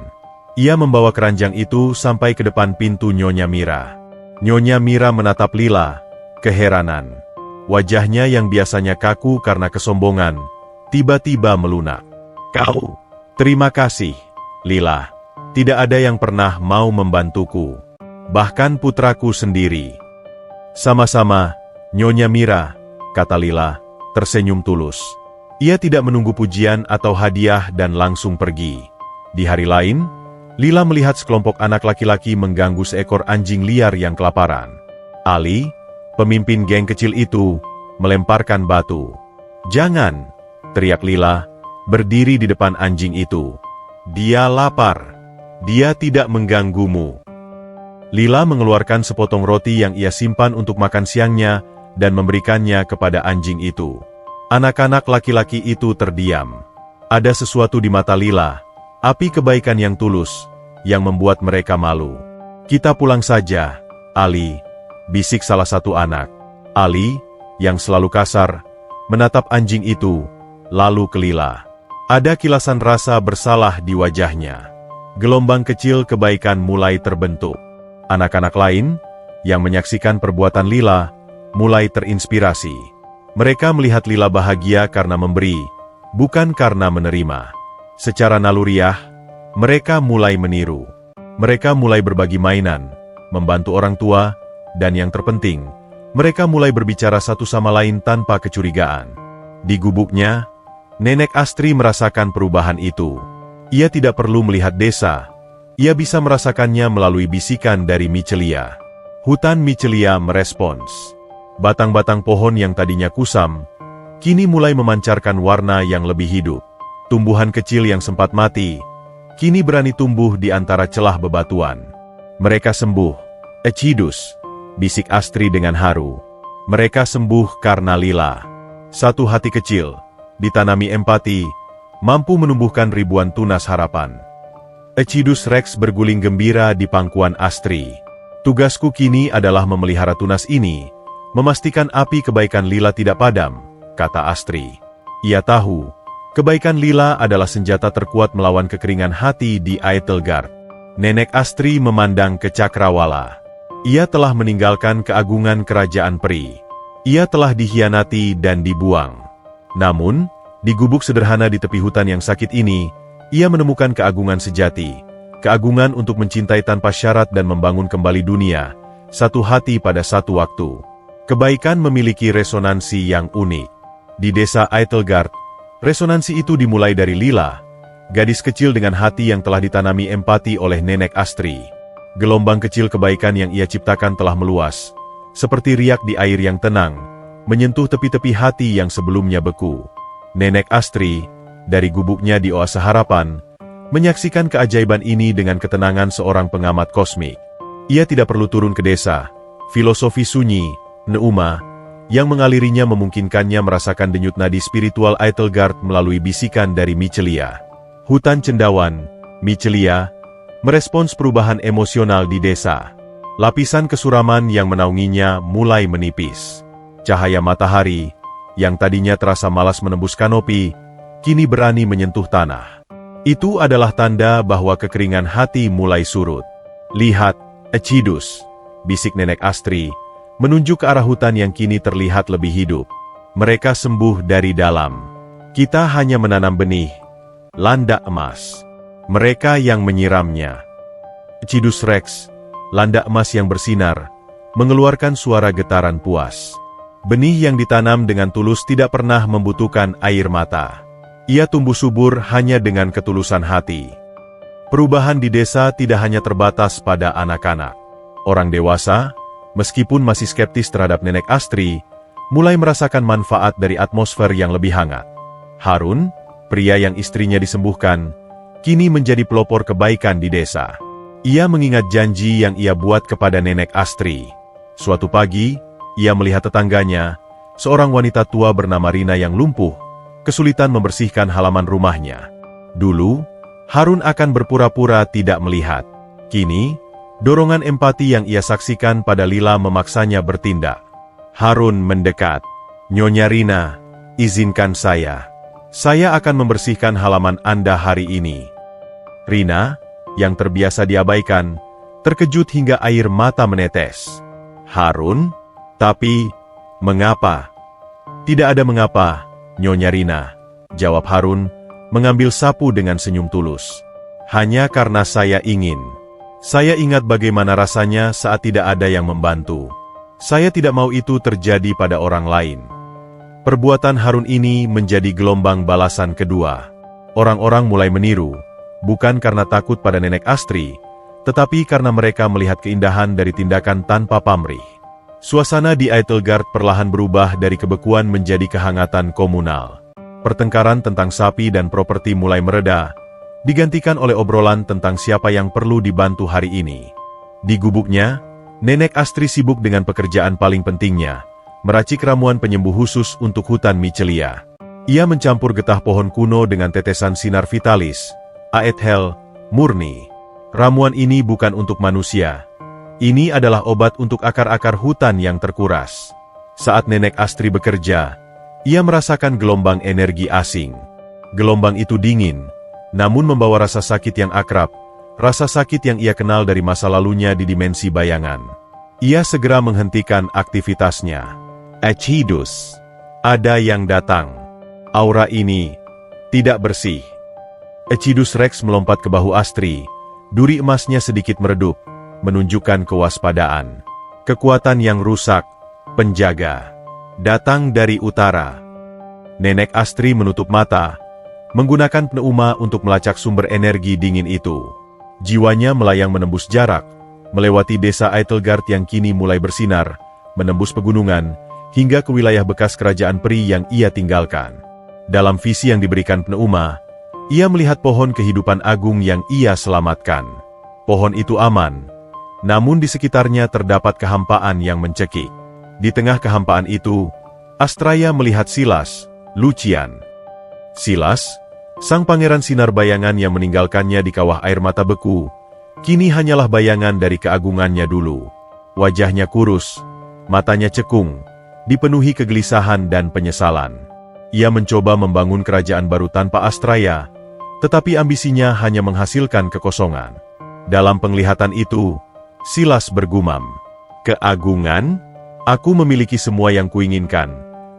Ia membawa keranjang itu sampai ke depan pintu Nyonya Mira. Nyonya Mira menatap Lila, keheranan. Wajahnya yang biasanya kaku karena kesombongan, tiba-tiba melunak. Kau, terima kasih, Lila. Tidak ada yang pernah mau membantuku. Bahkan putraku sendiri. Sama-sama, Nyonya Mira, kata Lila, tersenyum tulus. Ia tidak menunggu pujian atau hadiah dan langsung pergi. Di hari lain, Lila melihat sekelompok anak laki-laki mengganggu seekor anjing liar yang kelaparan. Ali, Pemimpin geng kecil itu melemparkan batu. "Jangan!" teriak Lila, berdiri di depan anjing itu. "Dia lapar. Dia tidak mengganggumu." Lila mengeluarkan sepotong roti yang ia simpan untuk makan siangnya dan memberikannya kepada anjing itu. Anak-anak laki-laki itu terdiam. Ada sesuatu di mata Lila, api kebaikan yang tulus, yang membuat mereka malu. "Kita pulang saja, Ali," bisik salah satu anak. Ali, yang selalu kasar, menatap anjing itu, lalu ke Lila. Ada kilasan rasa bersalah di wajahnya. Gelombang kecil kebaikan mulai terbentuk. Anak-anak lain, yang menyaksikan perbuatan Lila, mulai terinspirasi. Mereka melihat Lila bahagia karena memberi, bukan karena menerima. Secara naluriah, mereka mulai meniru. Mereka mulai berbagi mainan, membantu orang tua, dan yang terpenting, mereka mulai berbicara satu sama lain tanpa kecurigaan. Di gubuknya, Nenek Astri merasakan perubahan itu. Ia tidak perlu melihat desa. Ia bisa merasakannya melalui bisikan dari Michelia. Hutan Michelia merespons. Batang-batang pohon yang tadinya kusam, kini mulai memancarkan warna yang lebih hidup. Tumbuhan kecil yang sempat mati, kini berani tumbuh di antara celah bebatuan. "Mereka sembuh, Ecidus," bisik Astri dengan haru. "Mereka sembuh karena Lila." Satu hati kecil, ditanami empati, mampu menumbuhkan ribuan tunas harapan. Ecidus Rex berguling gembira di pangkuan Astri. "Tugasku kini adalah memelihara tunas ini, memastikan api kebaikan Lila tidak padam," kata Astri. Ia tahu, kebaikan Lila adalah senjata terkuat melawan kekeringan hati di Aethelgard. Nenek Astri memandang ke Cakrawala. Ia telah meninggalkan keagungan kerajaan peri. Ia telah dikhianati dan dibuang. Namun, di gubuk sederhana di tepi hutan yang sakit ini, ia menemukan keagungan sejati, keagungan untuk mencintai tanpa syarat dan membangun kembali dunia, satu hati pada satu waktu. Kebaikan memiliki resonansi yang unik. Di desa Aethelgard, resonansi itu dimulai dari Lila, gadis kecil dengan hati yang telah ditanami empati oleh Nenek Astri. Gelombang kecil kebaikan yang ia ciptakan telah meluas, seperti riak di air yang tenang, menyentuh tepi-tepi hati yang sebelumnya beku. Nenek Astri, dari gubuknya di Oase Harapan, menyaksikan keajaiban ini dengan ketenangan seorang pengamat kosmik. Ia tidak perlu turun ke desa. Filosofi sunyi, Neuma, yang mengalirinya memungkinkannya merasakan denyut nadi spiritual Aethelgard melalui bisikan dari Michelia. Hutan cendawan, Michelia, merespons perubahan emosional di desa. Lapisan kesuraman yang menaunginya mulai menipis. Cahaya matahari, yang tadinya terasa malas menembus kanopi, kini berani menyentuh tanah. Itu adalah tanda bahwa kekeringan hati mulai surut. "Lihat, Ecidus," bisik Nenek Astri, menunjuk ke arah hutan yang kini terlihat lebih hidup. "Mereka sembuh dari dalam. Kita hanya menanam benih, landak emas. Mereka yang menyiramnya." Ecidus Rex, landak emas yang bersinar, mengeluarkan suara getaran puas. Benih yang ditanam dengan tulus tidak pernah membutuhkan air mata. Ia tumbuh subur hanya dengan ketulusan hati. Perubahan di desa tidak hanya terbatas pada anak-anak. Orang dewasa, meskipun masih skeptis terhadap Nenek Astri, mulai merasakan manfaat dari atmosfer yang lebih hangat. Harun, pria yang istrinya disembuhkan, kini menjadi pelopor kebaikan di desa. Ia mengingat janji yang ia buat kepada Nenek Astri. Suatu pagi, ia melihat tetangganya, seorang wanita tua bernama Rina yang lumpuh, kesulitan membersihkan halaman rumahnya. Dulu, Harun akan berpura-pura tidak melihat. Kini, dorongan empati yang ia saksikan pada Lila memaksanya bertindak. Harun mendekat. "Nyonya Rina, izinkan saya. Saya akan membersihkan halaman Anda hari ini." Rina, yang terbiasa diabaikan, terkejut hingga air mata menetes. "Harun? Tapi, mengapa?" "Tidak ada mengapa, Nyonya Rina," jawab Harun, mengambil sapu dengan senyum tulus. "Hanya karena saya ingin. Saya ingat bagaimana rasanya saat tidak ada yang membantu. Saya tidak mau itu terjadi pada orang lain." Perbuatan Harun ini menjadi gelombang balasan kedua. Orang-orang mulai meniru, bukan karena takut pada Nenek Astri, tetapi karena mereka melihat keindahan dari tindakan tanpa pamrih. Suasana di Eitelgard perlahan berubah dari kebekuan menjadi kehangatan komunal. Pertengkaran tentang sapi dan properti mulai mereda, digantikan oleh obrolan tentang siapa yang perlu dibantu hari ini. Di gubuknya, Nenek Astri sibuk dengan pekerjaan paling pentingnya, meracik ramuan penyembuh khusus untuk hutan Michelia. Ia mencampur getah pohon kuno dengan tetesan sinar vitalis, Aethel, murni. Ramuan ini bukan untuk manusia. Ini adalah obat untuk akar-akar hutan yang terkuras. Saat Nenek Astri bekerja, ia merasakan gelombang energi asing. Gelombang itu dingin, namun membawa rasa sakit yang akrab, rasa sakit yang ia kenal dari masa lalunya di dimensi bayangan. Ia segera menghentikan aktivitasnya. Echidus, ada yang datang. Aura ini tidak bersih. Echidus Rex melompat ke bahu Astri, duri emasnya sedikit meredup, menunjukkan kewaspadaan. Kekuatan yang rusak, penjaga, datang dari utara. Nenek Astri menutup mata, menggunakan pneuma untuk melacak sumber energi dingin itu. Jiwanya melayang menembus jarak, melewati desa Eitelgard yang kini mulai bersinar, menembus pegunungan, hingga ke wilayah bekas kerajaan peri yang ia tinggalkan. Dalam visi yang diberikan pneuma, ia melihat pohon kehidupan agung yang ia selamatkan. Pohon itu aman, namun di sekitarnya terdapat kehampaan yang mencekik. Di tengah kehampaan itu, Astraya melihat Silas, Lucian. Silas, sang pangeran sinar bayangan yang meninggalkannya di kawah air mata beku, kini hanyalah bayangan dari keagungannya dulu. Wajahnya kurus, matanya cekung, dipenuhi kegelisahan dan penyesalan. Ia mencoba membangun kerajaan baru tanpa Astraya, tetapi ambisinya hanya menghasilkan kekosongan. Dalam penglihatan itu, Silas bergumam, "Keagungan? Aku memiliki semua yang kuinginkan,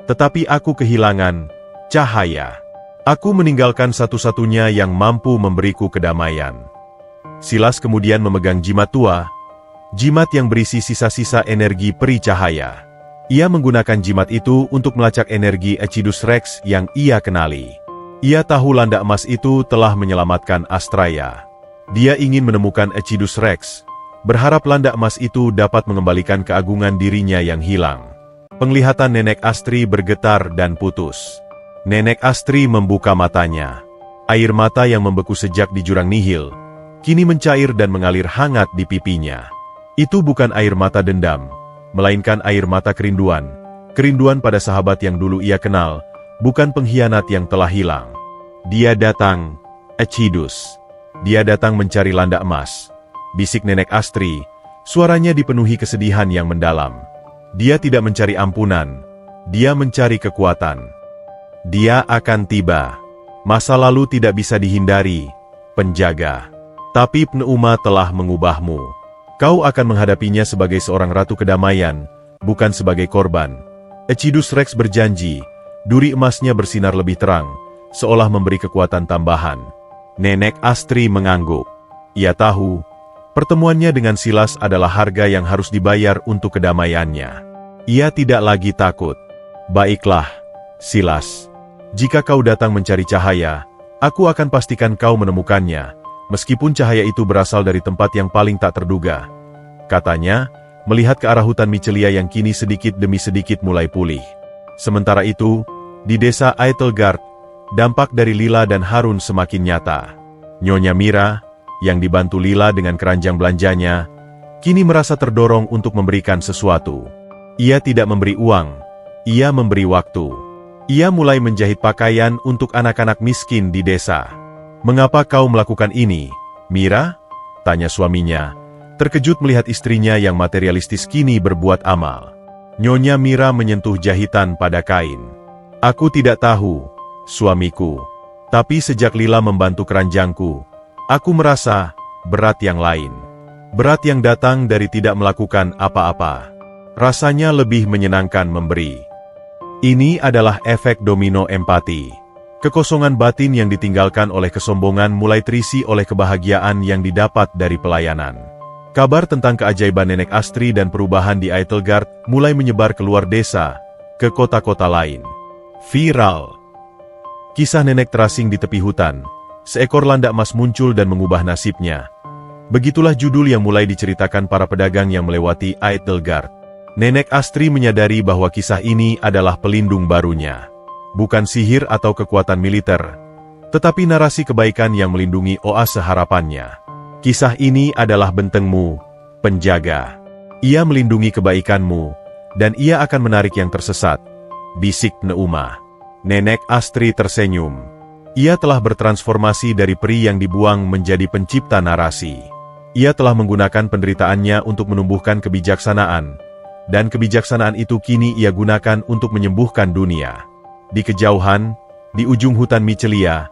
tetapi aku kehilangan cahaya. Aku meninggalkan satu-satunya yang mampu memberiku kedamaian." Silas kemudian memegang jimat tua, jimat yang berisi sisa-sisa energi peri cahaya. Ia menggunakan jimat itu untuk melacak energi Echidus Rex yang ia kenali. Ia tahu landak emas itu telah menyelamatkan Astraya. Dia ingin menemukan Echidus Rex, berharap landak emas itu dapat mengembalikan keagungan dirinya yang hilang. Penglihatan Nenek Astri bergetar dan putus. Nenek Astri membuka matanya. Air mata yang membeku sejak di jurang nihil, kini mencair dan mengalir hangat di pipinya. Itu bukan air mata dendam, melainkan air mata kerinduan. Kerinduan pada sahabat yang dulu ia kenal, bukan pengkhianat yang telah hilang. Dia datang, Echidus. Dia datang mencari landak emas. Bisik Nenek Astri, suaranya dipenuhi kesedihan yang mendalam. Dia tidak mencari ampunan, dia mencari kekuatan. Dia akan tiba. Masa lalu tidak bisa dihindari, penjaga. Tapi pneuma telah mengubahmu. Kau akan menghadapinya sebagai seorang ratu kedamaian, bukan sebagai korban. Echidus Rex berjanji, duri emasnya bersinar lebih terang, seolah memberi kekuatan tambahan. Nenek Astri mengangguk. Ia tahu, pertemuannya dengan Silas adalah harga yang harus dibayar untuk kedamaiannya. Ia tidak lagi takut. Baiklah, Silas. Jika kau datang mencari cahaya, aku akan pastikan kau menemukannya, meskipun cahaya itu berasal dari tempat yang paling tak terduga. Katanya, melihat ke arah hutan Michelia yang kini sedikit demi sedikit mulai pulih. Sementara itu, di desa Eitelgard, dampak dari Lila dan Harun semakin nyata. Nyonya Mira, yang dibantu Lila dengan keranjang belanjanya, kini merasa terdorong untuk memberikan sesuatu. Ia tidak memberi uang, ia memberi waktu. Ia mulai menjahit pakaian untuk anak-anak miskin di desa. "Mengapa kau melakukan ini, Mira?" tanya suaminya, terkejut melihat istrinya yang materialistis kini berbuat amal. Nyonya Mira menyentuh jahitan pada kain. "Aku tidak tahu, suamiku. Tapi sejak Lila membantu keranjangku, aku merasa berat yang lain. Berat yang datang dari tidak melakukan apa-apa. Rasanya lebih menyenangkan memberi." Ini adalah efek domino empati. Kekosongan batin yang ditinggalkan oleh kesombongan mulai terisi oleh kebahagiaan yang didapat dari pelayanan. Kabar tentang keajaiban Nenek Astri dan perubahan di Eitelgard mulai menyebar keluar desa, ke kota-kota lain. Viral. Kisah nenek terasing di tepi hutan. Seekor landak emas muncul dan mengubah nasibnya. Begitulah judul yang mulai diceritakan para pedagang yang melewati Eitelgard. Nenek Astri menyadari bahwa kisah ini adalah pelindung barunya. Bukan sihir atau kekuatan militer, tetapi narasi kebaikan yang melindungi oase harapannya. Kisah ini adalah bentengmu, penjaga. Ia melindungi kebaikanmu, dan ia akan menarik yang tersesat, bisik Neuma. Nenek Astri tersenyum. Ia telah bertransformasi dari peri yang dibuang menjadi pencipta narasi. Ia telah menggunakan penderitaannya untuk menumbuhkan kebijaksanaan, dan kebijaksanaan itu kini ia gunakan untuk menyembuhkan dunia. Di kejauhan, di ujung hutan Michelia,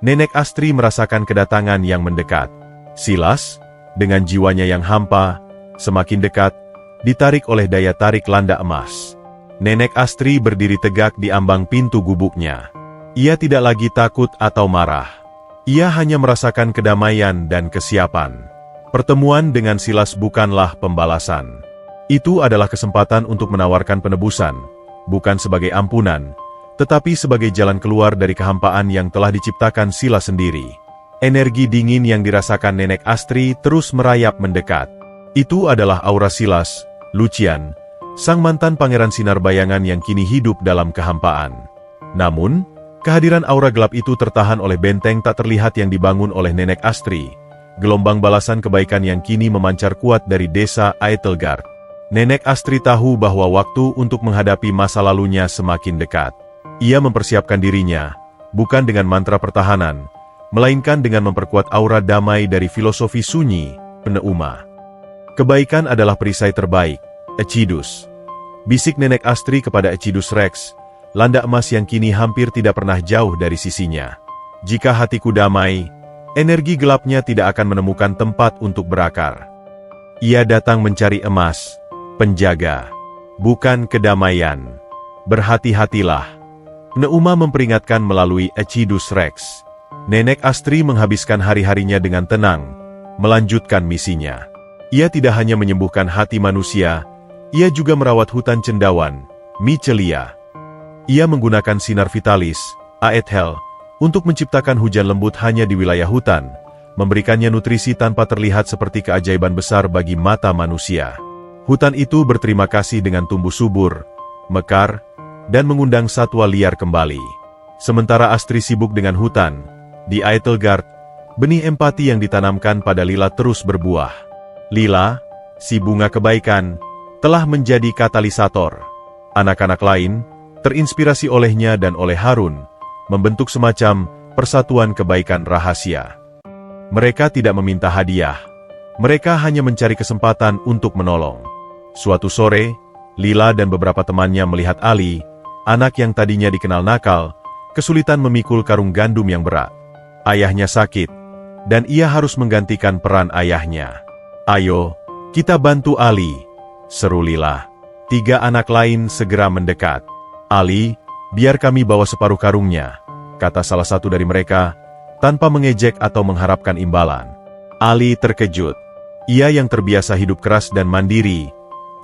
Nenek Astri merasakan kedatangan yang mendekat. Silas, dengan jiwanya yang hampa, semakin dekat, ditarik oleh daya tarik landa emas. Nenek Astri berdiri tegak di ambang pintu gubuknya. Ia tidak lagi takut atau marah. Ia hanya merasakan kedamaian dan kesiapan. Pertemuan dengan Silas bukanlah pembalasan. Itu adalah kesempatan untuk menawarkan penebusan, bukan sebagai ampunan, tetapi sebagai jalan keluar dari kehampaan yang telah diciptakan Silas sendiri. Energi dingin yang dirasakan Nenek Astri terus merayap mendekat. Itu adalah aura Silas, Lucian, sang mantan pangeran sinar bayangan yang kini hidup dalam kehampaan. Namun, kehadiran aura gelap itu tertahan oleh benteng tak terlihat yang dibangun oleh Nenek Astri, gelombang balasan kebaikan yang kini memancar kuat dari desa Aethelgard. Nenek Astri tahu bahwa waktu untuk menghadapi masa lalunya semakin dekat. Ia mempersiapkan dirinya, bukan dengan mantra pertahanan, melainkan dengan memperkuat aura damai dari filosofi sunyi, Neuma. Kebaikan adalah perisai terbaik, Ecidus. Bisik Nenek Astri kepada Ecidus Rex, landa emas yang kini hampir tidak pernah jauh dari sisinya. Jika hatiku damai, energi gelapnya tidak akan menemukan tempat untuk berakar. Ia datang mencari emas, penjaga, bukan kedamaian. Berhati-hatilah. Neuma memperingatkan melalui Ecidus Rex. Nenek Astri menghabiskan hari-harinya dengan tenang, melanjutkan misinya. Ia tidak hanya menyembuhkan hati manusia, ia juga merawat hutan cendawan, Michelia. Ia menggunakan sinar vitalis, Aethel, untuk menciptakan hujan lembut hanya di wilayah hutan, memberikannya nutrisi tanpa terlihat seperti keajaiban besar bagi mata manusia. Hutan itu berterima kasih dengan tumbuh subur, mekar, dan mengundang satwa liar kembali. Sementara Astri sibuk dengan hutan, di Aethelgard, benih empati yang ditanamkan pada Lila terus berbuah. Lila, si bunga kebaikan, telah menjadi katalisator. Anak-anak lain, terinspirasi olehnya dan oleh Harun, membentuk semacam persatuan kebaikan rahasia. Mereka tidak meminta hadiah. Mereka hanya mencari kesempatan untuk menolong. Suatu sore, Lila dan beberapa temannya melihat Ali, anak yang tadinya dikenal nakal, kesulitan memikul karung gandum yang berat. Ayahnya sakit, dan ia harus menggantikan peran ayahnya. "Ayo, kita bantu Ali," seru Lila. 3 anak lain segera mendekat. "Ali, biar kami bawa separuh karungnya," kata salah satu dari mereka, tanpa mengejek atau mengharapkan imbalan. Ali terkejut. Ia yang terbiasa hidup keras dan mandiri,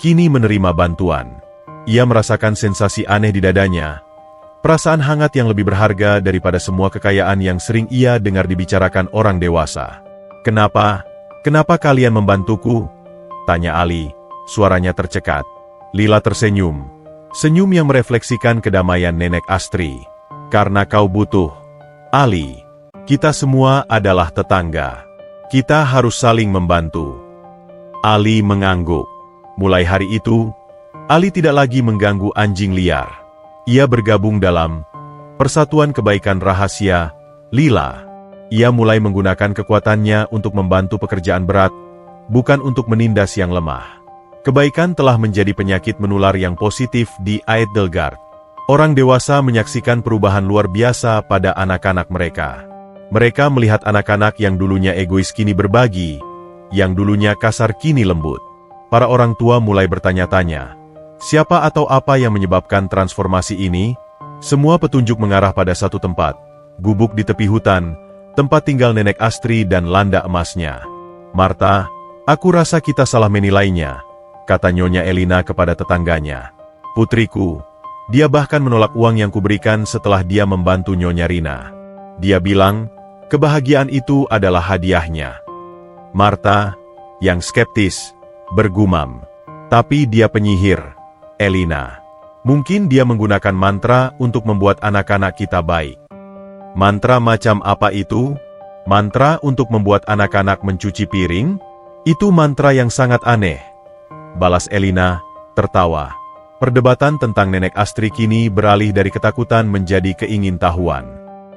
kini menerima bantuan. Ia merasakan sensasi aneh di dadanya, perasaan hangat yang lebih berharga daripada semua kekayaan yang sering ia dengar dibicarakan orang dewasa. "Kenapa? Kenapa kalian membantuku?" tanya Ali, suaranya tercekat. Lila tersenyum, senyum yang merefleksikan kedamaian Nenek Astri. "Karena kau butuh, Ali. Kita semua adalah tetangga. Kita harus saling membantu." Ali mengangguk. Mulai hari itu, Ali tidak lagi mengganggu anjing liar. Ia bergabung dalam Persatuan Kebaikan Rahasia, Lila. Ia mulai menggunakan kekuatannya untuk membantu pekerjaan berat, bukan untuk menindas yang lemah. Kebaikan telah menjadi penyakit menular yang positif di Aethelgard. Orang dewasa menyaksikan perubahan luar biasa pada anak-anak mereka. Mereka melihat anak-anak yang dulunya egois kini berbagi, yang dulunya kasar kini lembut. Para orang tua mulai bertanya-tanya, siapa atau apa yang menyebabkan transformasi ini? Semua petunjuk mengarah pada satu tempat, gubuk di tepi hutan, tempat tinggal Nenek Astri dan landa emasnya. "Marta, aku rasa kita salah menilainya," kata Nyonya Elina kepada tetangganya. "Putriku, dia bahkan menolak uang yang kuberikan setelah dia membantu Nyonya Rina. Dia bilang, kebahagiaan itu adalah hadiahnya." Marta, yang skeptis, bergumam, Tapi dia penyihir, Elina. Mungkin dia menggunakan mantra untuk membuat anak-anak kita baik. Mantra macam apa itu? Mantra untuk membuat anak-anak mencuci piring? Itu mantra yang sangat aneh. Balas Elina, tertawa. Perdebatan tentang Nenek Astri kini beralih dari ketakutan menjadi keingintahuan.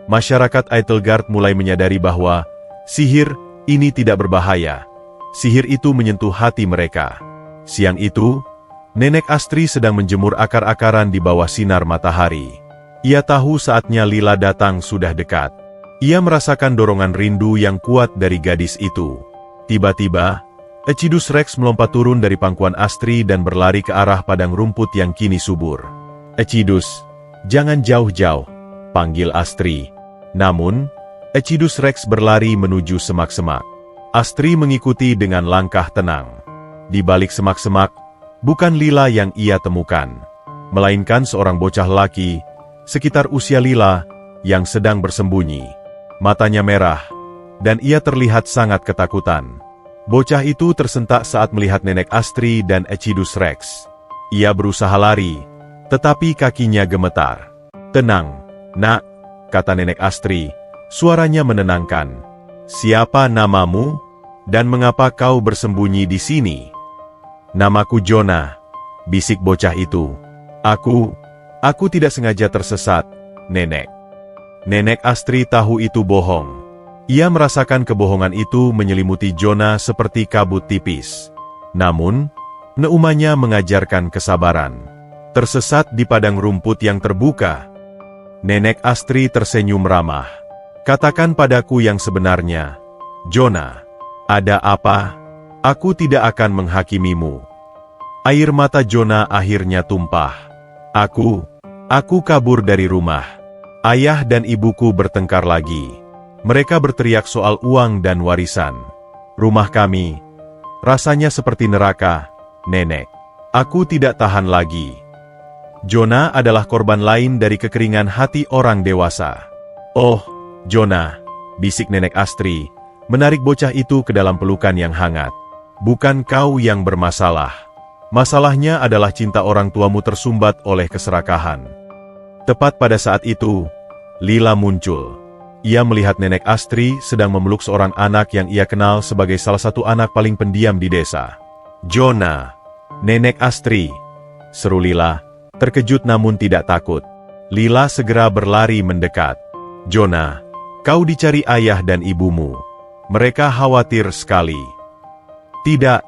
Masyarakat Eitelgard mulai menyadari bahwa sihir ini tidak berbahaya. Sihir itu menyentuh hati mereka. Siang itu, Nenek Astri sedang menjemur akar-akaran di bawah sinar matahari. Ia tahu saatnya Lila datang sudah dekat. Ia merasakan dorongan rindu yang kuat dari gadis itu. Tiba-tiba, Ecidus Rex melompat turun dari pangkuan Astri dan berlari ke arah padang rumput yang kini subur. "Ecidus, jangan jauh-jauh," panggil Astri. Namun, Ecidus Rex berlari menuju semak-semak. Astri mengikuti dengan langkah tenang. Di balik semak-semak, bukan Lila yang ia temukan, melainkan seorang bocah laki, sekitar usia Lila, yang sedang bersembunyi. Matanya merah, dan ia terlihat sangat ketakutan. Bocah itu tersentak saat melihat Nenek Astri dan Ecidus Rex. Ia berusaha lari, tetapi kakinya gemetar. "Tenang, nak," kata Nenek Astri, suaranya menenangkan. "Siapa namamu? Dan mengapa kau bersembunyi di sini?" "Namaku Jonah," bisik bocah itu. Aku tidak sengaja tersesat, Nenek." Nenek Astri tahu itu bohong. Ia merasakan kebohongan itu menyelimuti Jonah seperti kabut tipis. Namun, neumanya mengajarkan kesabaran. Tersesat di padang rumput yang terbuka. Nenek Astri tersenyum ramah. "Katakan padaku yang sebenarnya, Jonah. Ada apa? Aku tidak akan menghakimimu." Air mata Jonah akhirnya tumpah. Aku kabur dari rumah. Ayah dan ibuku bertengkar lagi. Mereka berteriak soal uang dan warisan. Rumah kami, rasanya seperti neraka, Nenek. Aku tidak tahan lagi. Jonah adalah korban lain dari kekeringan hati orang dewasa. "Oh, Jonah," bisik Nenek Astri, menarik bocah itu ke dalam pelukan yang hangat. "Bukan kau yang bermasalah. Masalahnya adalah cinta orang tuamu tersumbat oleh keserakahan." Tepat pada saat itu, Lila muncul. Ia melihat Nenek Astri sedang memeluk seorang anak yang ia kenal sebagai salah satu anak paling pendiam di desa. "Jonah, Nenek Astri," seru Lila, terkejut namun tidak takut. Lila segera berlari mendekat. "Jonah, kau dicari ayah dan ibumu. Mereka khawatir sekali." "Tidak,"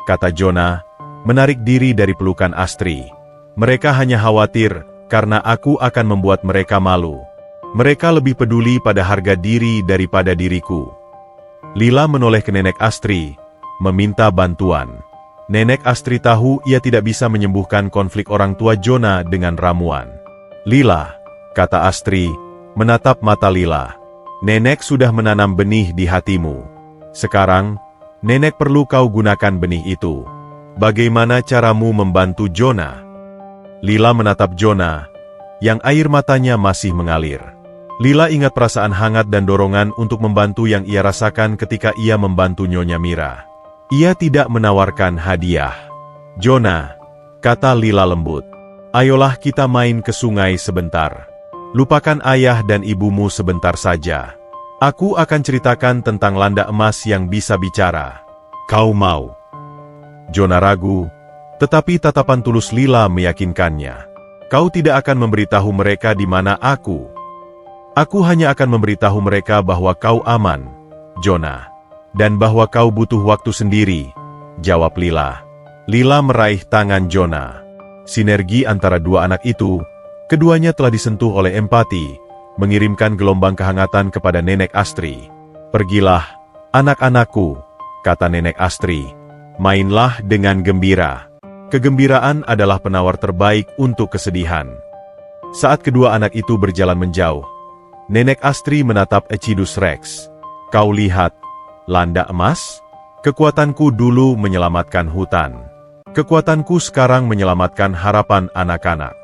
kata Jonah, menarik diri dari pelukan Astri. "Mereka hanya khawatir karena aku akan membuat mereka malu. Mereka lebih peduli pada harga diri daripada diriku." Lila menoleh ke Nenek Astri, meminta bantuan. Nenek Astri tahu ia tidak bisa menyembuhkan konflik orang tua Jonah dengan ramuan. "Lila," kata Astri, menatap mata Lila. "Nenek sudah menanam benih di hatimu. Sekarang, Nenek perlu kau gunakan benih itu. Bagaimana caramu membantu Jonah?" Lila menatap Jonah, yang air matanya masih mengalir. Lila ingat perasaan hangat dan dorongan untuk membantu yang ia rasakan ketika ia membantu Nyonya Mira. Ia tidak menawarkan hadiah. "Jonah," kata Lila lembut, "ayolah kita main ke sungai sebentar. Lupakan ayah dan ibumu sebentar saja. Aku akan ceritakan tentang landa emas yang bisa bicara. Kau mau?" Jonah ragu, tetapi tatapan tulus Lila meyakinkannya. "Kau tidak akan memberitahu mereka di mana aku. Aku hanya akan memberitahu mereka bahwa kau aman, Jonah. Dan bahwa kau butuh waktu sendiri," jawab Lila. Lila meraih tangan Jonah. Sinergi antara dua anak itu, keduanya telah disentuh oleh empati, mengirimkan gelombang kehangatan kepada Nenek Astri. "Pergilah, anak-anakku," kata Nenek Astri. "Mainlah dengan gembira. Kegembiraan adalah penawar terbaik untuk kesedihan." Saat kedua anak itu berjalan menjauh, Nenek Astri menatap Ecidus Rex. "Kau lihat, landa emas? Kekuatanku dulu menyelamatkan hutan. Kekuatanku sekarang menyelamatkan harapan anak-anak."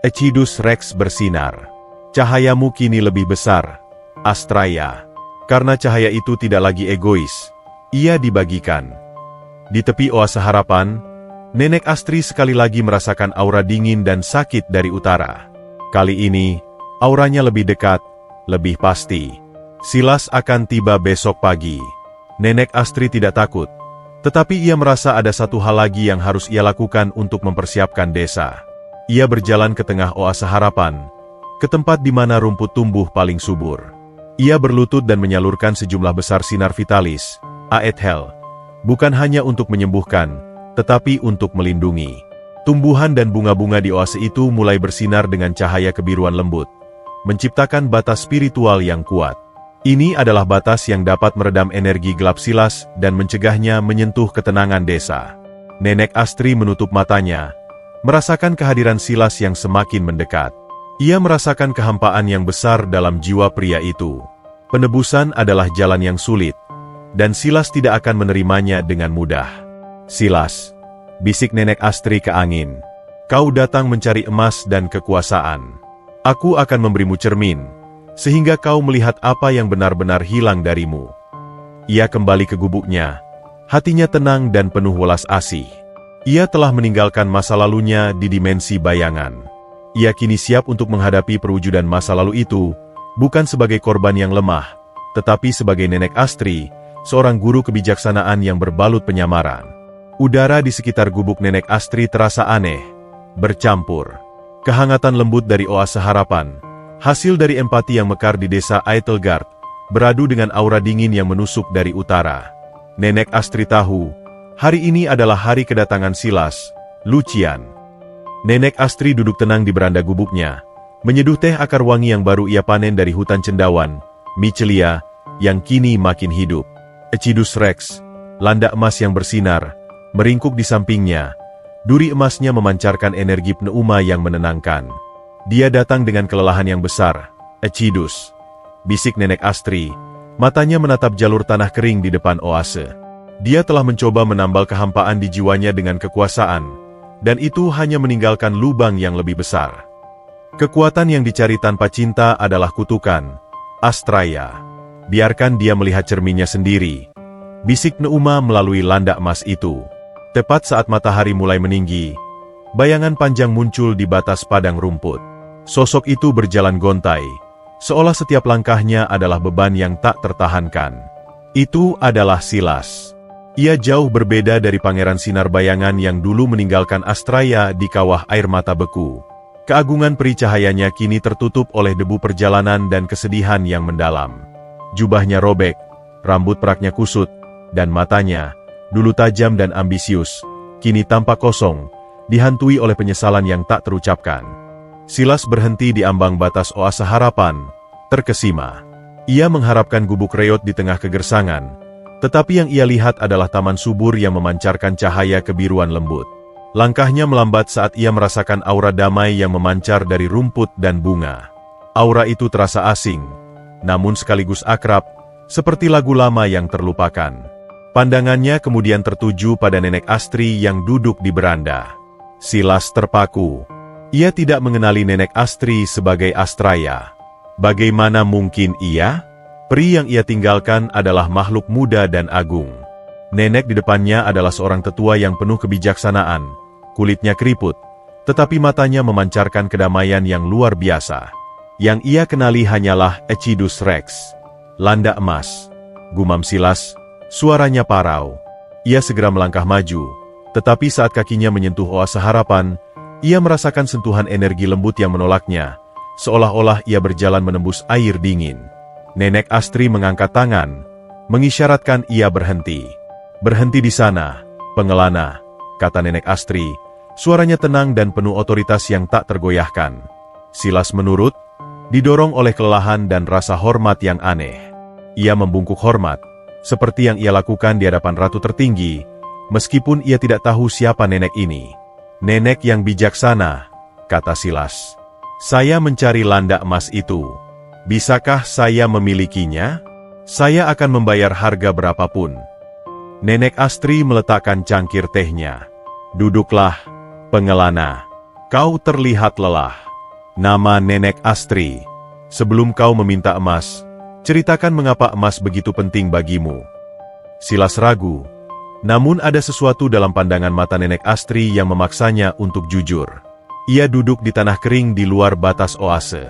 Ecidus Rex bersinar. "Cahayamu kini lebih besar, Astraya. Karena cahaya itu tidak lagi egois. Ia dibagikan." Di tepi oase harapan, Nenek Astri sekali lagi merasakan aura dingin dan sakit dari utara. Kali ini, auranya lebih dekat, lebih pasti. Silas akan tiba besok pagi. Nenek Astri tidak takut. Tetapi ia merasa ada satu hal lagi yang harus ia lakukan untuk mempersiapkan desa. Ia berjalan ke tengah oase harapan, ke tempat di mana rumput tumbuh paling subur. Ia berlutut dan menyalurkan sejumlah besar sinar vitalis, Aethel, bukan hanya untuk menyembuhkan, tetapi untuk melindungi. Tumbuhan dan bunga-bunga di oase itu mulai bersinar dengan cahaya kebiruan lembut, menciptakan batas spiritual yang kuat. Ini adalah batas yang dapat meredam energi gelap Silas dan mencegahnya menyentuh ketenangan desa. Nenek Astri menutup matanya, merasakan kehadiran Silas yang semakin mendekat. Ia merasakan kehampaan yang besar dalam jiwa pria itu. Penebusan adalah jalan yang sulit, dan Silas tidak akan menerimanya dengan mudah. Silas, bisik Nenek Astri ke angin. Kau datang mencari emas dan kekuasaan. Aku akan memberimu cermin, sehingga kau melihat apa yang benar-benar hilang darimu. Ia kembali ke gubuknya, hatinya tenang dan penuh welas asih. Ia telah meninggalkan masa lalunya di dimensi bayangan. Ia kini siap untuk menghadapi perwujudan masa lalu itu, bukan sebagai korban yang lemah, tetapi sebagai Nenek Astri, seorang guru kebijaksanaan yang berbalut penyamaran. Udara di sekitar gubuk Nenek Astri terasa aneh, bercampur. Kehangatan lembut dari oase harapan, hasil dari empati yang mekar di desa Aethelgard, beradu dengan aura dingin yang menusuk dari utara. Nenek Astri tahu, hari ini adalah hari kedatangan Silas, Lucian. Nenek Astri duduk tenang di beranda gubuknya, menyeduh teh akar wangi yang baru ia panen dari hutan cendawan, Michelia, yang kini makin hidup. Ecidus Rex, landak emas yang bersinar, meringkuk di sampingnya. Duri emasnya memancarkan energi pneuma yang menenangkan. Dia datang dengan kelelahan yang besar. Ecidus, bisik Nenek Astri, matanya menatap jalur tanah kering di depan oase. Dia telah mencoba menambal kehampaan di jiwanya dengan kekuasaan, dan itu hanya meninggalkan lubang yang lebih besar. Kekuatan yang dicari tanpa cinta adalah kutukan. Astraya, biarkan dia melihat cerminnya sendiri, bisik pneuma melalui landak emas itu. Tepat saat matahari mulai meninggi, bayangan panjang muncul di batas padang rumput. Sosok itu berjalan gontai, seolah setiap langkahnya adalah beban yang tak tertahankan. Itu adalah Silas. Ia jauh berbeda dari Pangeran Sinar Bayangan yang dulu meninggalkan Astraya di kawah air mata beku. Keagungan peri cahayanya kini tertutup oleh debu perjalanan dan kesedihan yang mendalam. Jubahnya robek, rambut peraknya kusut, dan matanya, dulu tajam dan ambisius, kini tampak kosong, dihantui oleh penyesalan yang tak terucapkan. Silas berhenti di ambang batas oase harapan, terkesima. Ia mengharapkan gubuk reot di tengah kegersangan, tetapi yang ia lihat adalah taman subur yang memancarkan cahaya kebiruan lembut. Langkahnya melambat saat ia merasakan aura damai yang memancar dari rumput dan bunga. Aura itu terasa asing, namun sekaligus akrab, seperti lagu lama yang terlupakan. Pandangannya kemudian tertuju pada Nenek Astri yang duduk di beranda. Silas terpaku. Ia tidak mengenali Nenek Astri sebagai Astraya. Bagaimana mungkin ia? Peri yang ia tinggalkan adalah makhluk muda dan agung. Nenek di depannya adalah seorang tetua yang penuh kebijaksanaan, kulitnya keriput, tetapi matanya memancarkan kedamaian yang luar biasa. Yang ia kenali hanyalah Ecidus Rex, landak emas. Gumam Silas. Suaranya parau. Ia segera melangkah maju, tetapi saat kakinya menyentuh oase harapan, ia merasakan sentuhan energi lembut yang menolaknya, seolah-olah ia berjalan menembus air dingin. Nenek Astri mengangkat tangan, mengisyaratkan ia berhenti. Berhenti di sana, pengelana, kata Nenek Astri, suaranya tenang dan penuh otoritas yang tak tergoyahkan. Silas menurut, didorong oleh kelelahan dan rasa hormat yang aneh. Ia membungkuk hormat, seperti yang ia lakukan di hadapan ratu tertinggi, meskipun ia tidak tahu siapa nenek ini. Nenek yang bijaksana, kata Silas. Saya mencari landak emas itu. Bisakah saya memilikinya? Saya akan membayar harga berapapun. Nenek Astri meletakkan cangkir tehnya. Duduklah, pengelana. Kau terlihat lelah. Nama Nenek Astri. Sebelum kau meminta emas, ceritakan mengapa emas begitu penting bagimu. Silas ragu. Namun ada sesuatu dalam pandangan mata Nenek Astri yang memaksanya untuk jujur. Ia duduk di tanah kering di luar batas oase.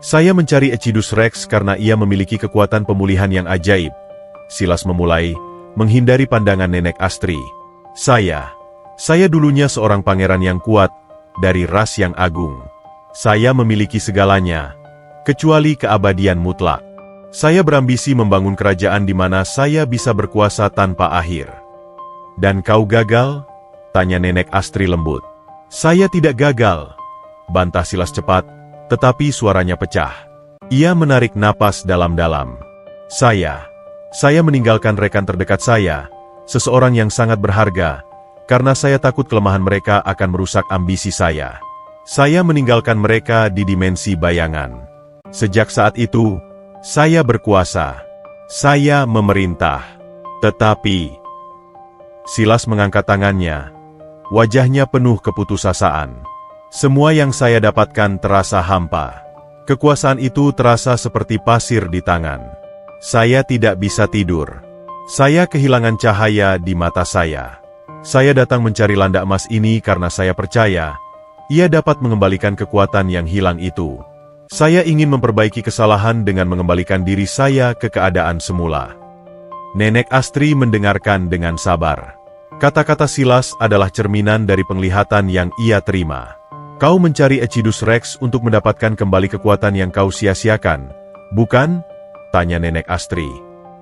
Saya mencari Ecidus Rex karena ia memiliki kekuatan pemulihan yang ajaib. Silas memulai, menghindari pandangan Nenek Astri. Saya dulunya seorang pangeran yang kuat, dari ras yang agung. Saya memiliki segalanya, kecuali keabadian mutlak. Saya berambisi membangun kerajaan di mana saya bisa berkuasa tanpa akhir. Dan kau gagal? Tanya Nenek Astri lembut. Saya tidak gagal, bantah Silas cepat, tetapi suaranya pecah. Ia menarik napas dalam-dalam. Saya meninggalkan rekan terdekat saya, seseorang yang sangat berharga, karena saya takut kelemahan mereka akan merusak ambisi saya. Saya meninggalkan mereka di dimensi bayangan. Sejak saat itu, saya berkuasa. Saya memerintah. Tetapi Silas mengangkat tangannya. Wajahnya penuh keputusasaan. Semua yang saya dapatkan terasa hampa. Kekuasaan itu terasa seperti pasir di tangan. Saya tidak bisa tidur. Saya kehilangan cahaya di mata saya. Saya datang mencari landak emas ini karena saya percaya ia dapat mengembalikan kekuatan yang hilang itu. Saya ingin memperbaiki kesalahan dengan mengembalikan diri saya ke keadaan semula. Nenek Astri mendengarkan dengan sabar. Kata-kata Silas adalah cerminan dari penglihatan yang ia terima. Kau mencari Ecidus Rex untuk mendapatkan kembali kekuatan yang kau sia-siakan, bukan? Tanya Nenek Astri.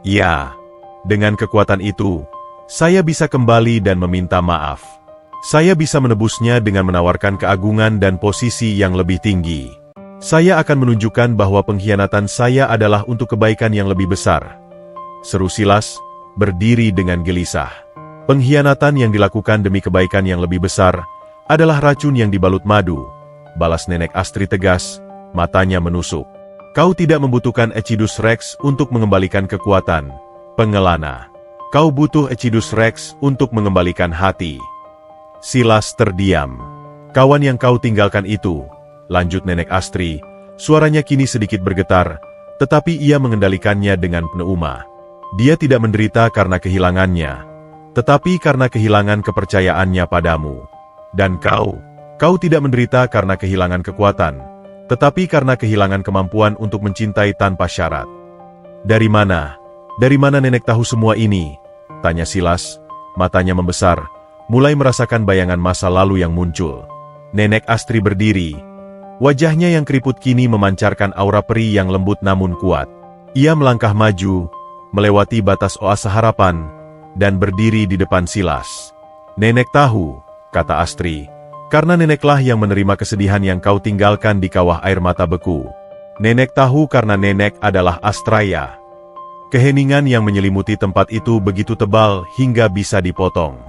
Ya, dengan kekuatan itu, saya bisa kembali dan meminta maaf. Saya bisa menebusnya dengan menawarkan keagungan dan posisi yang lebih tinggi. Saya akan menunjukkan bahwa pengkhianatan saya adalah untuk kebaikan yang lebih besar. Seru Silas, berdiri dengan gelisah. Pengkhianatan yang dilakukan demi kebaikan yang lebih besar adalah racun yang dibalut madu, balas Nenek Astri tegas, matanya menusuk. Kau tidak membutuhkan Ecidus Rex untuk mengembalikan kekuatan, pengelana. Kau butuh Ecidus Rex untuk mengembalikan hati. Silas terdiam. Kawan yang kau tinggalkan itu, lanjut Nenek Astri, suaranya kini sedikit bergetar, tetapi ia mengendalikannya dengan pneuma. Dia tidak menderita karena kehilangannya, tetapi karena kehilangan kepercayaannya padamu. Dan kau tidak menderita karena kehilangan kekuatan, tetapi karena kehilangan kemampuan untuk mencintai tanpa syarat. Dari mana Nenek tahu semua ini? Tanya Silas, matanya membesar, mulai merasakan bayangan masa lalu yang muncul. Nenek Astri berdiri. Wajahnya yang keriput kini memancarkan aura peri yang lembut namun kuat. Ia melangkah maju, melewati batas oase harapan, dan berdiri di depan Silas. Nenek tahu, kata Astri, karena neneklah yang menerima kesedihan yang kau tinggalkan di kawah air mata beku. Nenek tahu karena nenek adalah Astraya. Keheningan yang menyelimuti tempat itu begitu tebal hingga bisa dipotong.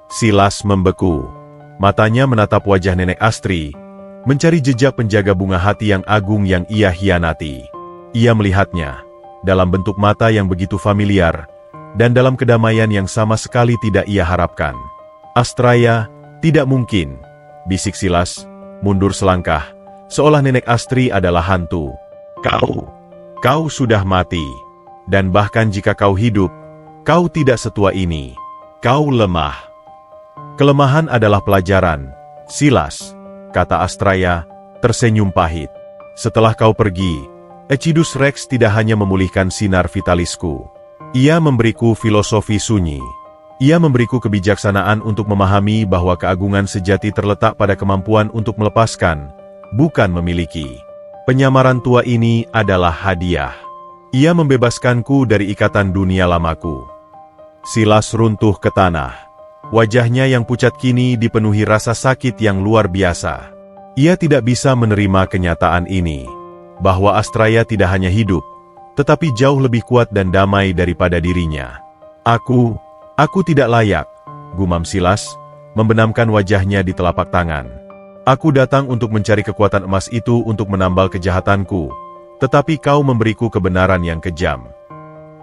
Silas membeku. Matanya menatap wajah Nenek Astri, mencari jejak penjaga bunga hati yang agung yang ia hianati. Ia melihatnya dalam bentuk mata yang begitu familiar, dan dalam kedamaian yang sama sekali tidak ia harapkan. Astraya, tidak mungkin, bisik Silas, mundur selangkah, seolah Nenek Astri adalah hantu. Kau sudah mati, dan bahkan jika kau hidup, kau tidak setua ini. Kau lemah. Kelemahan adalah pelajaran, Silas, kata Astraya, tersenyum pahit. Setelah kau pergi, Ecidus Rex tidak hanya memulihkan sinar vitalisku. Ia memberiku filosofi sunyi. Ia memberiku kebijaksanaan untuk memahami bahwa keagungan sejati terletak pada kemampuan untuk melepaskan, bukan memiliki. Penyamaran tua ini adalah hadiah. Ia membebaskanku dari ikatan dunia lamaku. Silas runtuh ke tanah. Wajahnya yang pucat kini dipenuhi rasa sakit yang luar biasa. Ia tidak bisa menerima kenyataan ini. Bahwa Astraya tidak hanya hidup, tetapi jauh lebih kuat dan damai daripada dirinya. Aku tidak layak, gumam Silas, membenamkan wajahnya di telapak tangan. Aku datang untuk mencari kekuatan emas itu untuk menambal kejahatanku, tetapi kau memberiku kebenaran yang kejam.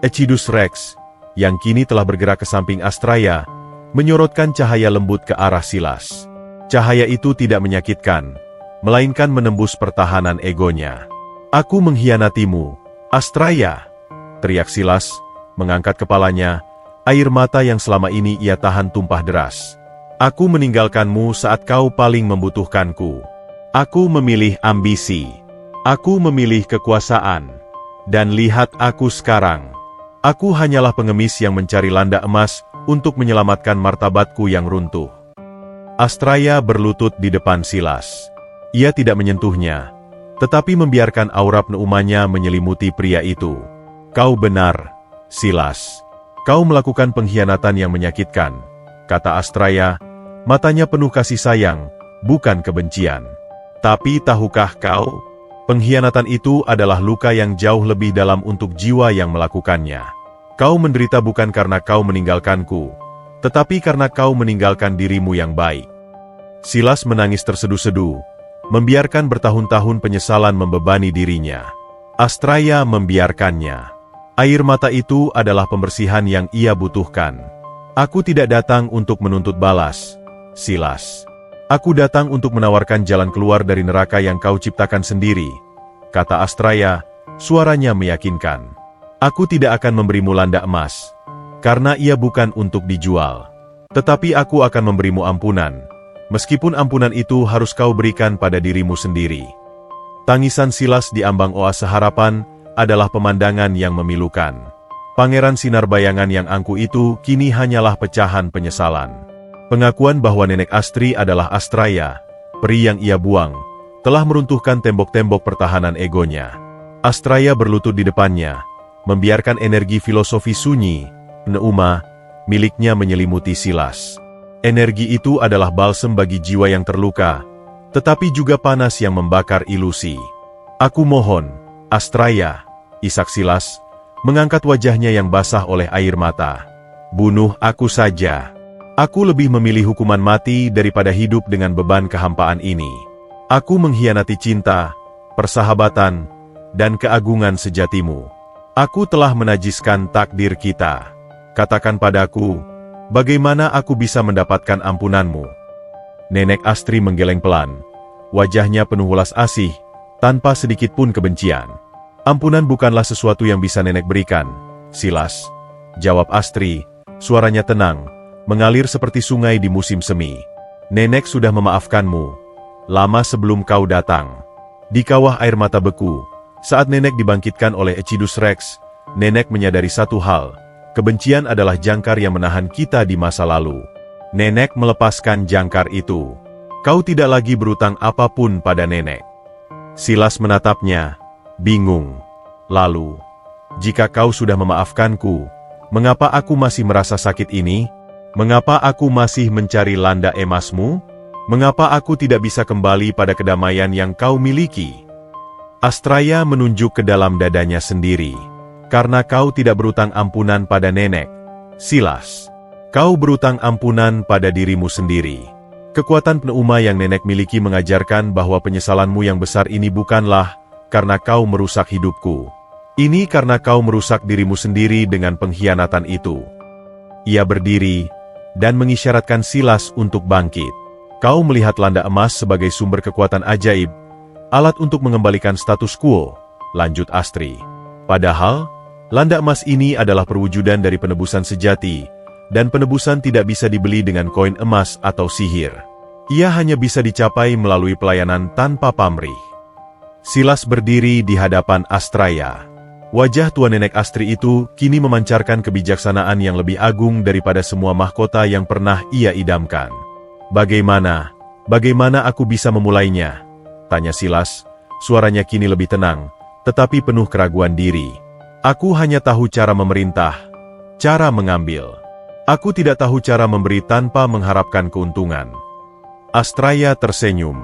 Ecidus Rex, yang kini telah bergerak ke samping Astraya, menyorotkan cahaya lembut ke arah Silas. Cahaya itu tidak menyakitkan, melainkan menembus pertahanan egonya. Aku mengkhianatimu, Astraya, teriak Silas, mengangkat kepalanya, Air mata yang selama ini ia tahan tumpah deras. Aku meninggalkanmu saat kau paling membutuhkanku. Aku memilih ambisi. Aku memilih kekuasaan. Dan lihat aku sekarang. Aku hanyalah pengemis yang mencari landa emas untuk menyelamatkan martabatku yang runtuh. Astraya berlutut di depan Silas. Ia tidak menyentuhnya, tetapi membiarkan aura pneumanya menyelimuti pria itu. Kau benar, Silas. Kau melakukan pengkhianatan yang menyakitkan, kata Astraya, matanya penuh kasih sayang, bukan kebencian. Tapi tahukah kau, pengkhianatan itu adalah luka yang jauh lebih dalam untuk jiwa yang melakukannya. Kau menderita bukan karena kau meninggalkanku, tetapi karena kau meninggalkan dirimu yang baik. Silas menangis terseduh-seduh, membiarkan bertahun-tahun penyesalan membebani dirinya. Astraya membiarkannya. Air mata itu adalah pembersihan yang ia butuhkan. Aku tidak datang untuk menuntut balas, Silas. Aku datang untuk menawarkan jalan keluar dari neraka yang kau ciptakan sendiri, kata Astraya, suaranya meyakinkan. Aku tidak akan memberimu landa emas, karena ia bukan untuk dijual. Tetapi aku akan memberimu ampunan, meskipun ampunan itu harus kau berikan pada dirimu sendiri. Tangisan Silas di ambang oase harapan adalah pemandangan yang memilukan. Pangeran sinar bayangan yang angkuh itu kini hanyalah pecahan penyesalan. Pengakuan bahwa Nenek Astri adalah Astraya, peri yang ia buang, telah meruntuhkan tembok-tembok pertahanan egonya. Astraya berlutut di depannya, membiarkan energi filosofi sunyi, pneuma, miliknya menyelimuti Silas. Energi itu adalah balsem bagi jiwa yang terluka, tetapi juga panas yang membakar ilusi. Aku mohon, Astraya, isak Silas, mengangkat wajahnya yang basah oleh air mata. Bunuh aku saja. Aku lebih memilih hukuman mati daripada hidup dengan beban kehampaan ini. Aku mengkhianati cinta, persahabatan, dan keagungan sejatimu. Aku telah menajiskan takdir kita. Katakan padaku, bagaimana aku bisa mendapatkan ampunanmu? Nenek Astri menggeleng pelan. Wajahnya penuh welas asih, tanpa sedikit pun kebencian. Ampunan bukanlah sesuatu yang bisa nenek berikan, Silas, jawab Astri, suaranya tenang, mengalir seperti sungai di musim semi. Nenek sudah memaafkanmu, lama sebelum kau datang. Di kawah air mata beku, saat nenek dibangkitkan oleh Ecidus Rex, nenek menyadari satu hal, kebencian adalah jangkar yang menahan kita di masa lalu. Nenek melepaskan jangkar itu. Kau tidak lagi berutang apapun pada nenek. Silas menatapnya, bingung. Lalu, jika kau sudah memaafkanku, mengapa aku masih merasa sakit ini? Mengapa aku masih mencari landa emasmu? Mengapa aku tidak bisa kembali pada kedamaian yang kau miliki? Astraya menunjuk ke dalam dadanya sendiri. Karena kau tidak berutang ampunan pada nenek, Silas. Kau berutang ampunan pada dirimu sendiri. Kekuatan pneuma yang nenek miliki mengajarkan bahwa penyesalanmu yang besar ini bukanlah karena kau merusak hidupku. Ini karena kau merusak dirimu sendiri dengan pengkhianatan itu. Ia berdiri dan mengisyaratkan Silas untuk bangkit. Kau melihat landa emas sebagai sumber kekuatan ajaib, alat untuk mengembalikan status quo, lanjut Astri. Padahal, landa emas ini adalah perwujudan dari penebusan sejati, dan penebusan tidak bisa dibeli dengan koin emas atau sihir. Ia hanya bisa dicapai melalui pelayanan tanpa pamrih. Silas berdiri di hadapan Astraya. Wajah tua nenek Astri itu kini memancarkan kebijaksanaan yang lebih agung daripada semua mahkota yang pernah ia idamkan. Bagaimana aku bisa memulainya? Tanya Silas, suaranya kini lebih tenang, tetapi penuh keraguan diri. Aku hanya tahu cara memerintah, cara mengambil. Aku tidak tahu cara memberi tanpa mengharapkan keuntungan. Astraya tersenyum.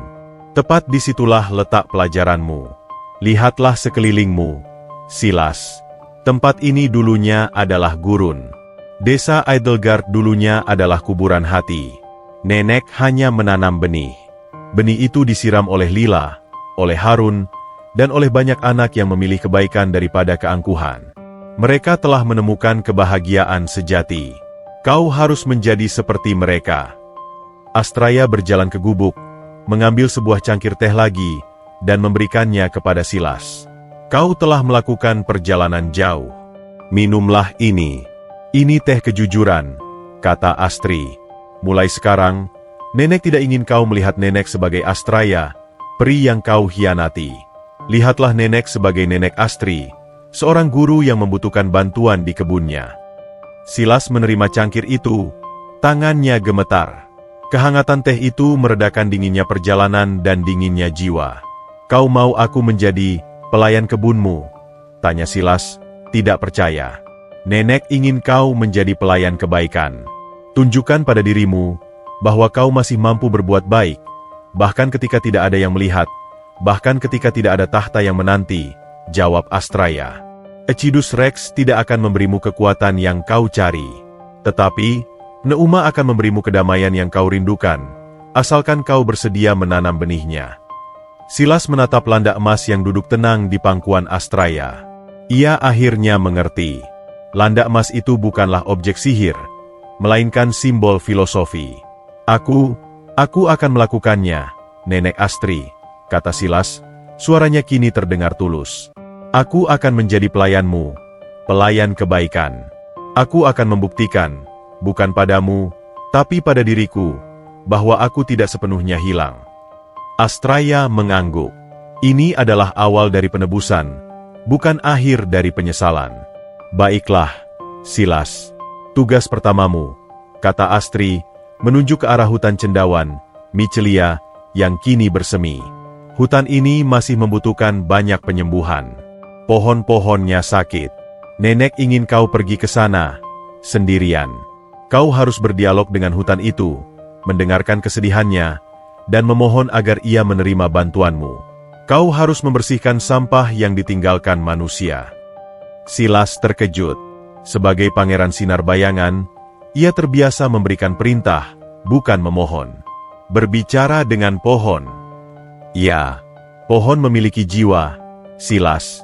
Tepat disitulah letak pelajaranmu. Lihatlah sekelilingmu, Silas. Tempat ini dulunya adalah gurun. Desa Edelgard dulunya adalah kuburan hati. Nenek hanya menanam benih. Benih itu disiram oleh Lila, oleh Harun, dan oleh banyak anak yang memilih kebaikan daripada keangkuhan. Mereka telah menemukan kebahagiaan sejati. Kau harus menjadi seperti mereka. Astraya berjalan ke gubuk, mengambil sebuah cangkir teh lagi, dan memberikannya kepada Silas. Kau telah melakukan perjalanan jauh. Minumlah ini. Ini teh kejujuran, kata Astri. Mulai sekarang, nenek tidak ingin kau melihat nenek sebagai Astraya, peri yang kau hianati. Lihatlah nenek sebagai nenek Astri, seorang guru yang membutuhkan bantuan di kebunnya. Silas menerima cangkir itu, tangannya gemetar. Kehangatan teh itu meredakan dinginnya perjalanan dan dinginnya jiwa. Kau mau aku menjadi pelayan kebunmu? Tanya Silas, tidak percaya. Nenek ingin kau menjadi pelayan kebaikan. Tunjukkan pada dirimu bahwa kau masih mampu berbuat baik, bahkan ketika tidak ada yang melihat, bahkan ketika tidak ada tahta yang menanti, jawab Astraya. Ecidus Rex tidak akan memberimu kekuatan yang kau cari. Tetapi, Neuma akan memberimu kedamaian yang kau rindukan, asalkan kau bersedia menanam benihnya. Silas menatap landak emas yang duduk tenang di pangkuan Astraya. Ia akhirnya mengerti. Landak emas itu bukanlah objek sihir, melainkan simbol filosofi. Aku akan melakukannya, Nenek Astri, kata Silas, suaranya kini terdengar tulus. Aku akan menjadi pelayanmu, pelayan kebaikan. Aku akan membuktikan, bukan padamu, tapi pada diriku, bahwa aku tidak sepenuhnya hilang. Astraya mengangguk. Ini adalah awal dari penebusan, bukan akhir dari penyesalan. Baiklah, Silas. Tugas pertamamu, kata Astri, menunjuk ke arah hutan cendawan, Michelia, yang kini bersemi. Hutan ini masih membutuhkan banyak penyembuhan. Pohon-pohonnya sakit. Nenek ingin kau pergi ke sana, sendirian. Kau harus berdialog dengan hutan itu, mendengarkan kesedihannya, dan memohon agar ia menerima bantuanmu. Kau harus membersihkan sampah yang ditinggalkan manusia. Silas terkejut. Sebagai pangeran sinar bayangan, ia terbiasa memberikan perintah, bukan memohon. Berbicara dengan pohon. Ya, pohon memiliki jiwa, Silas,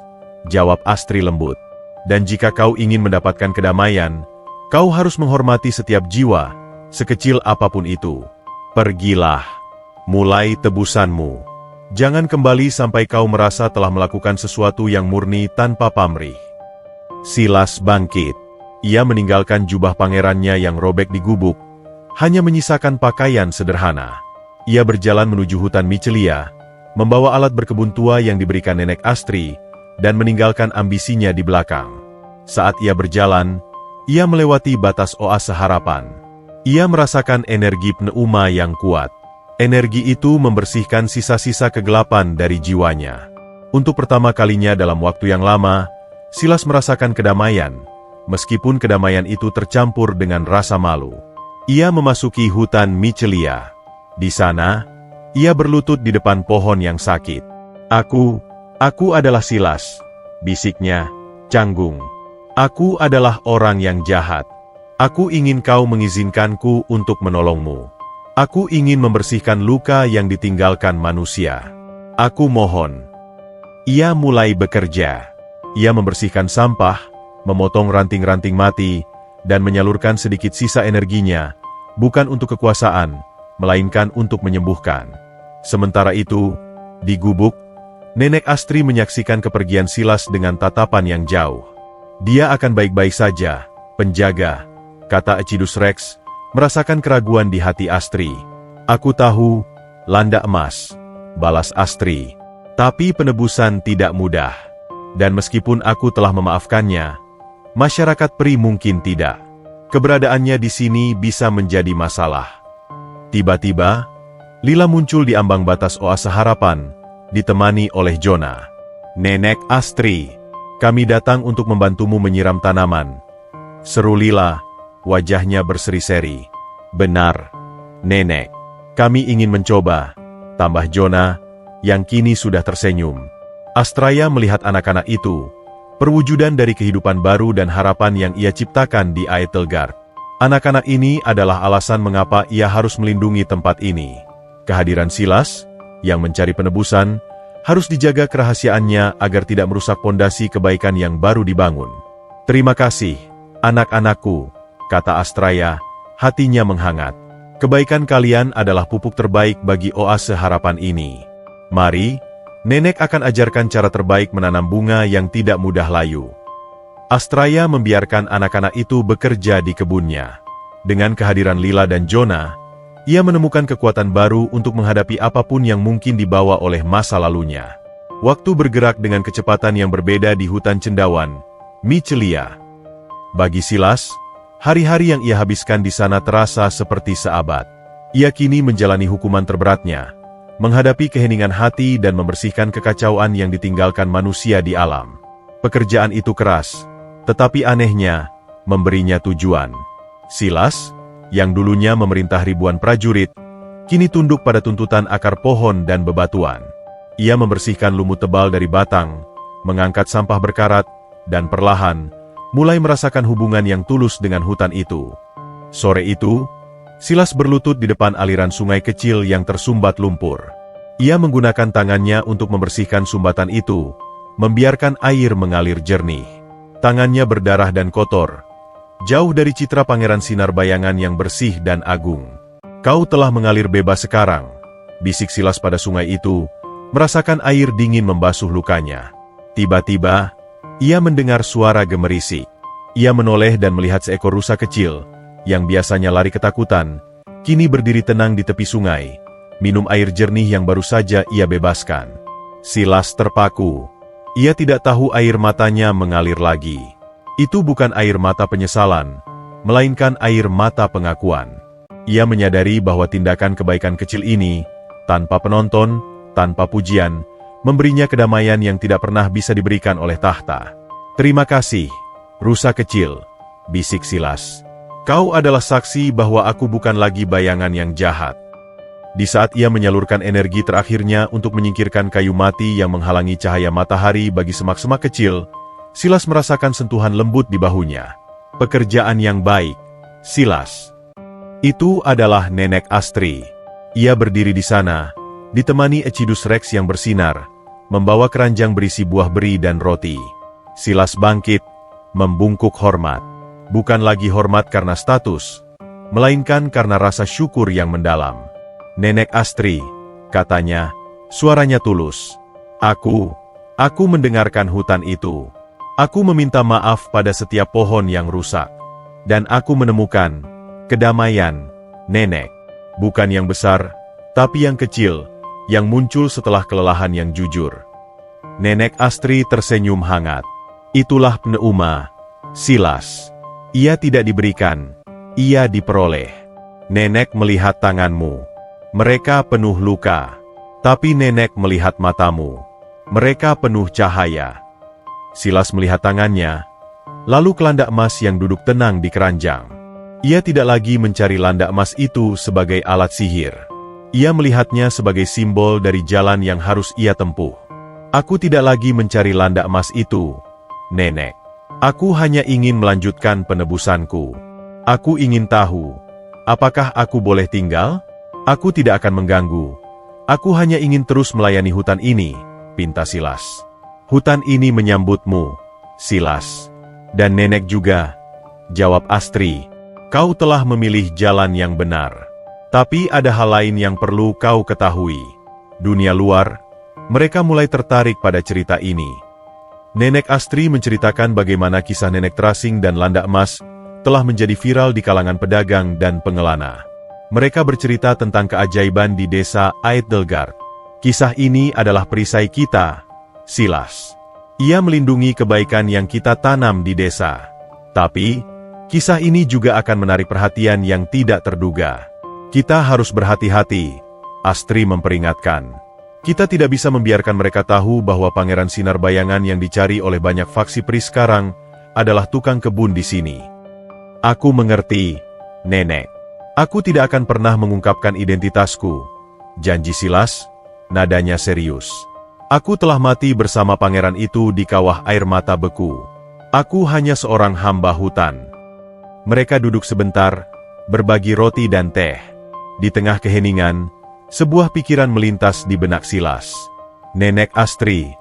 jawab Astri lembut. Dan jika kau ingin mendapatkan kedamaian, kau harus menghormati setiap jiwa, sekecil apapun itu. Pergilah, mulai tebusanmu. Jangan kembali sampai kau merasa telah melakukan sesuatu yang murni tanpa pamrih. Silas bangkit. Ia meninggalkan jubah pangerannya yang robek di gubuk, hanya menyisakan pakaian sederhana. Ia berjalan menuju hutan Michelia, membawa alat berkebun tua yang diberikan Nenek Astri, dan meninggalkan ambisinya di belakang. Saat ia berjalan, ia melewati batas oase harapan. Ia merasakan energi pneuma yang kuat. Energi itu membersihkan sisa-sisa kegelapan dari jiwanya. Untuk pertama kalinya dalam waktu yang lama, Silas merasakan kedamaian, meskipun kedamaian itu tercampur dengan rasa malu. Ia memasuki hutan Michelia. Di sana, ia berlutut di depan pohon yang sakit. Aku adalah Silas, bisiknya, canggung. Aku adalah orang yang jahat. Aku ingin kau mengizinkanku untuk menolongmu. Aku ingin membersihkan luka yang ditinggalkan manusia. Aku mohon. Ia mulai bekerja. Ia membersihkan sampah, memotong ranting-ranting mati, dan menyalurkan sedikit sisa energinya, bukan untuk kekuasaan, melainkan untuk menyembuhkan. Sementara itu, di gubuk, Nenek Astri menyaksikan kepergian Silas dengan tatapan yang jauh. Dia akan baik-baik saja, penjaga, kata Ecidus Rex, merasakan keraguan di hati Astri. Aku tahu, landak emas, balas Astri. Tapi penebusan tidak mudah. Dan meskipun aku telah memaafkannya, masyarakat peri mungkin tidak. Keberadaannya di sini bisa menjadi masalah. Tiba-tiba, Lila muncul di ambang batas oase harapan, ditemani oleh Jonah. Nenek Astri, kami datang untuk membantumu menyiram tanaman, seru Lila, wajahnya berseri-seri. Benar, Nenek. Kami ingin mencoba, tambah Jonah, yang kini sudah tersenyum. Astraya melihat anak-anak itu, perwujudan dari kehidupan baru dan harapan yang ia ciptakan di Aethelgard. Anak-anak ini adalah alasan mengapa ia harus melindungi tempat ini. Kehadiran Silas, yang mencari penebusan, harus dijaga kerahasiaannya agar tidak merusak pondasi kebaikan yang baru dibangun. Terima kasih, anak-anakku, kata Astraya, hatinya menghangat. Kebaikan kalian adalah pupuk terbaik bagi oase harapan ini. Mari, Nenek akan ajarkan cara terbaik menanam bunga yang tidak mudah layu. Astraya membiarkan anak-anak itu bekerja di kebunnya. Dengan kehadiran Lila dan Jonah, ia menemukan kekuatan baru untuk menghadapi apapun yang mungkin dibawa oleh masa lalunya. Waktu bergerak dengan kecepatan yang berbeda di hutan cendawan, Michelia. Bagi Silas, hari-hari yang ia habiskan di sana terasa seperti seabad. Ia kini menjalani hukuman terberatnya, menghadapi keheningan hati dan membersihkan kekacauan yang ditinggalkan manusia di alam. Pekerjaan itu keras, tetapi anehnya, memberinya tujuan. Silas, yang dulunya memerintah ribuan prajurit, kini tunduk pada tuntutan akar pohon dan bebatuan. Ia membersihkan lumut tebal dari batang, mengangkat sampah berkarat, dan perlahan, mulai merasakan hubungan yang tulus dengan hutan itu. Sore itu, Silas berlutut di depan aliran sungai kecil yang tersumbat lumpur. Ia menggunakan tangannya untuk membersihkan sumbatan itu, membiarkan air mengalir jernih. Tangannya berdarah dan kotor, jauh dari citra pangeran sinar bayangan yang bersih dan agung. "Kau telah mengalir bebas sekarang," bisik Silas pada sungai itu, merasakan air dingin membasuh lukanya. Tiba-tiba, ia mendengar suara gemerisik. Ia menoleh dan melihat seekor rusa kecil, yang biasanya lari ketakutan, kini berdiri tenang di tepi sungai, minum air jernih yang baru saja ia bebaskan. Silas terpaku. Ia tidak tahu air matanya mengalir lagi. Itu bukan air mata penyesalan, melainkan air mata pengakuan. Ia menyadari bahwa tindakan kebaikan kecil ini, tanpa penonton, tanpa pujian, memberinya kedamaian yang tidak pernah bisa diberikan oleh tahta. "Terima kasih, rusa kecil," bisik Silas. "Kau adalah saksi bahwa aku bukan lagi bayangan yang jahat." Di saat ia menyalurkan energi terakhirnya untuk menyingkirkan kayu mati yang menghalangi cahaya matahari bagi semak-semak kecil, Silas merasakan sentuhan lembut di bahunya. "Pekerjaan yang baik, Silas." Itu adalah Nenek Astri. Ia berdiri di sana, ditemani Ecidus Rex yang bersinar, membawa keranjang berisi buah beri dan roti. Silas bangkit, membungkuk hormat. Bukan lagi hormat karena status, melainkan karena rasa syukur yang mendalam. "Nenek Astri," katanya, suaranya tulus. Aku mendengarkan hutan itu. Aku meminta maaf pada setiap pohon yang rusak. Dan aku menemukan kedamaian, Nenek. Bukan yang besar, tapi yang kecil, yang muncul setelah kelelahan yang jujur." Nenek Astri tersenyum hangat. "Itulah pneuma, Silas. Ia tidak diberikan, ia diperoleh. Nenek melihat tanganmu. Mereka penuh luka. Tapi Nenek melihat matamu. Mereka penuh cahaya." Silas melihat tangannya, lalu kelandak emas yang duduk tenang di keranjang. Ia tidak lagi mencari landak emas itu sebagai alat sihir. Ia melihatnya sebagai simbol dari jalan yang harus ia tempuh. "Aku tidak lagi mencari landak emas itu, Nenek. Aku hanya ingin melanjutkan penebusanku. Aku ingin tahu, apakah aku boleh tinggal? Aku tidak akan mengganggu. Aku hanya ingin terus melayani hutan ini," pinta Silas. "Hutan ini menyambutmu, Silas. Dan Nenek juga," jawab Astri. "Kau telah memilih jalan yang benar. Tapi ada hal lain yang perlu kau ketahui. Dunia luar, mereka mulai tertarik pada cerita ini." Nenek Astri menceritakan bagaimana kisah Nenek Terasing dan landak emas telah menjadi viral di kalangan pedagang dan pengelana. Mereka bercerita tentang keajaiban di desa Aeddelgard. "Kisah ini adalah perisai kita, Silas. Ia melindungi kebaikan yang kita tanam di desa. Tapi, kisah ini juga akan menarik perhatian yang tidak terduga. Kita harus berhati-hati," Astri memperingatkan. "Kita tidak bisa membiarkan mereka tahu bahwa Pangeran Sinar Bayangan yang dicari oleh banyak faksi peri sekarang adalah tukang kebun di sini." "Aku mengerti, Nenek. Aku tidak akan pernah mengungkapkan identitasku," janji Silas, nadanya serius. "Aku telah mati bersama pangeran itu di kawah air mata beku. Aku hanya seorang hamba hutan." Mereka duduk sebentar, berbagi roti dan teh. Di tengah keheningan, sebuah pikiran melintas di benak Silas. "Nenek Astri,"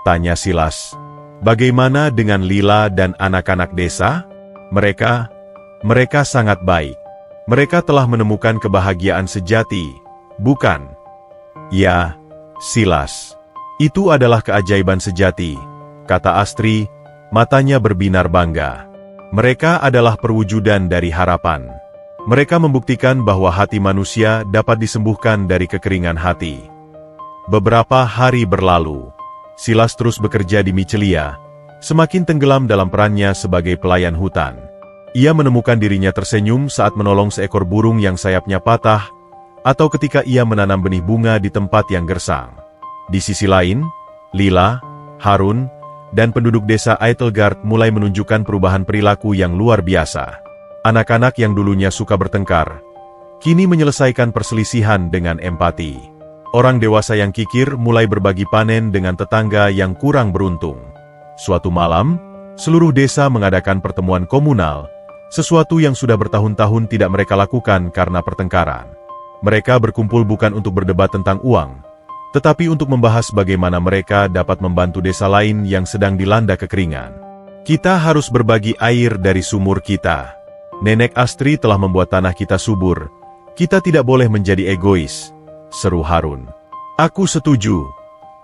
tanya Silas, "bagaimana dengan Lila dan anak-anak desa? Mereka sangat baik. Mereka telah menemukan kebahagiaan sejati, bukan?" "Ya, Silas. Itu adalah keajaiban sejati," kata Astri, Matanya berbinar bangga. Mereka adalah perwujudan dari harapan. Mereka membuktikan bahwa hati manusia dapat disembuhkan dari kekeringan hati. Beberapa hari berlalu. Silas terus bekerja di Michelia, semakin tenggelam dalam perannya sebagai pelayan hutan. Ia menemukan dirinya tersenyum saat menolong seekor burung yang sayapnya patah, atau ketika ia menanam benih bunga di tempat yang gersang. Di sisi lain, Lila, Harun, dan penduduk desa Eitelgard mulai menunjukkan perubahan perilaku yang luar biasa. Anak-anak yang dulunya suka bertengkar, kini menyelesaikan perselisihan dengan empati. Orang dewasa yang kikir mulai berbagi panen dengan tetangga yang kurang beruntung. Suatu malam, seluruh desa mengadakan pertemuan komunal, sesuatu yang sudah bertahun-tahun tidak mereka lakukan karena pertengkaran. Mereka berkumpul bukan untuk berdebat tentang uang, tetapi untuk membahas bagaimana mereka dapat membantu desa lain yang sedang dilanda kekeringan. Kita harus berbagi air dari sumur kita. Nenek Astri telah membuat tanah kita subur. Kita tidak boleh menjadi egois, seru Harun. Aku setuju,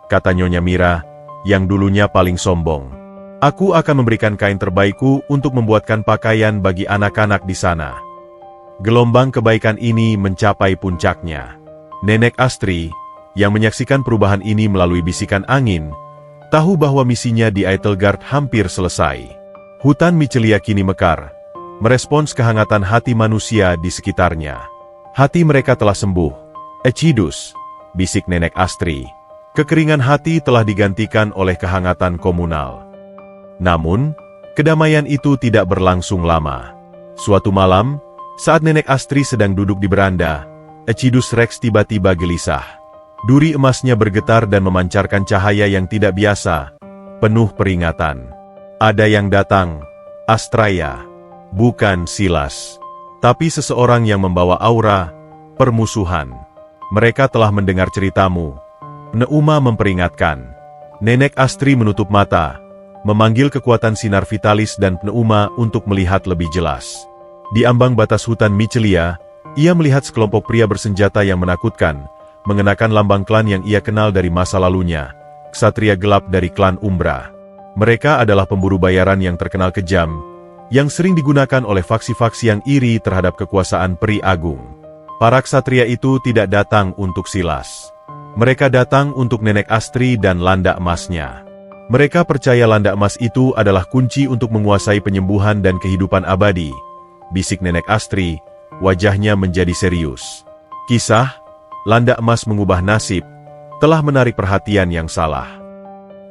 kata Nyonya Mira, yang dulunya paling sombong. Aku akan memberikan kain terbaikku untuk membuatkan pakaian bagi anak-anak di sana. Gelombang kebaikan ini mencapai puncaknya. Nenek Astri, yang menyaksikan perubahan ini melalui bisikan angin, tahu bahwa misinya di Eitelgard hampir selesai. Hutan Michelia kini mekar, merespons kehangatan hati manusia di sekitarnya. Hati mereka telah sembuh. Echidus, bisik Nenek Astri. Kekeringan hati telah digantikan oleh kehangatan komunal. Namun, kedamaian itu tidak berlangsung lama. Suatu malam, saat Nenek Astri sedang duduk di beranda, Echidus Rex tiba-tiba gelisah. Duri emasnya bergetar dan memancarkan cahaya yang tidak biasa, penuh peringatan. Ada yang datang, Astraya, bukan Silas, tapi seseorang yang membawa aura permusuhan. Mereka telah mendengar ceritamu. Neuma memperingatkan. Nenek Astri menutup mata, memanggil kekuatan sinar vitalis dan Neuma untuk melihat lebih jelas. Di ambang batas hutan Michelia, ia melihat sekelompok pria bersenjata yang menakutkan, mengenakan lambang klan yang ia kenal dari masa lalunya, ksatria gelap dari klan Umbra. Mereka adalah pemburu bayaran yang terkenal kejam, yang sering digunakan oleh faksi-faksi yang iri terhadap kekuasaan Peri Agung. Para ksatria itu tidak datang untuk Silas. Mereka datang untuk Nenek Astri dan landa emasnya. Mereka percaya landa emas itu adalah kunci untuk menguasai penyembuhan dan kehidupan abadi, bisik Nenek Astri, wajahnya menjadi serius. Kisah Landa Emas Mengubah Nasib telah menarik perhatian yang salah.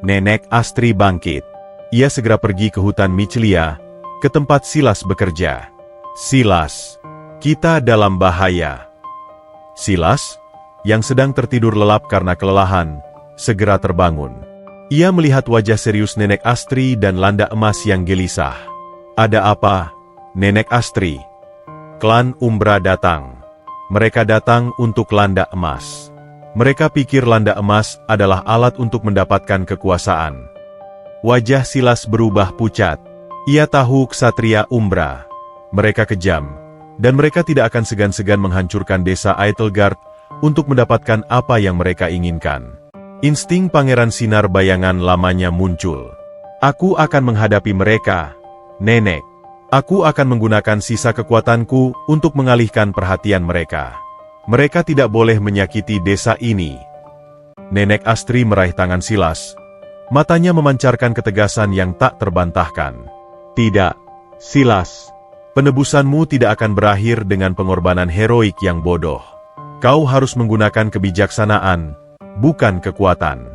Nenek Astri bangkit. Ia segera pergi ke hutan Michelia, ke tempat Silas bekerja. Silas, kita dalam bahaya. Silas, yang sedang tertidur lelap karena kelelahan, segera terbangun. Ia melihat wajah serius Nenek Astri dan Landa Emas yang gelisah. Ada apa, Nenek Astri? Klan Umbra datang. Mereka datang untuk landa emas. Mereka pikir landa emas adalah alat untuk mendapatkan kekuasaan. Wajah Silas berubah pucat. Ia tahu ksatria Umbra. Mereka kejam, dan mereka tidak akan segan-segan menghancurkan desa Eitelgard untuk mendapatkan apa yang mereka inginkan. Insting Pangeran Sinar Bayangan lamanya muncul. Aku akan menghadapi mereka, Nenek. Aku akan menggunakan sisa kekuatanku untuk mengalihkan perhatian mereka. Mereka tidak boleh menyakiti desa ini. Nenek Astri meraih tangan Silas. Matanya memancarkan ketegasan yang tak terbantahkan. Tidak, Silas. Penebusanmu tidak akan berakhir dengan pengorbanan heroik yang bodoh. Kau harus menggunakan kebijaksanaan, bukan kekuatan.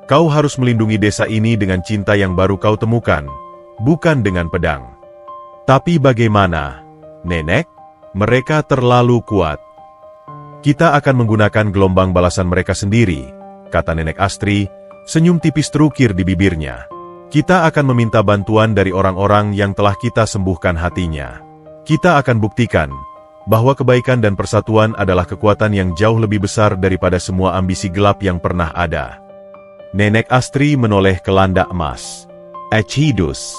Kau harus melindungi desa ini dengan cinta yang baru kau temukan, bukan dengan pedang. Tapi bagaimana, Nenek? Mereka terlalu kuat. Kita akan menggunakan gelombang balasan mereka sendiri, kata Nenek Astri, senyum tipis terukir di bibirnya. Kita akan meminta bantuan dari orang-orang yang telah kita sembuhkan hatinya. Kita akan buktikan bahwa kebaikan dan persatuan adalah kekuatan yang jauh lebih besar daripada semua ambisi gelap yang pernah ada. Nenek Astri menoleh ke landa emas. Echidus,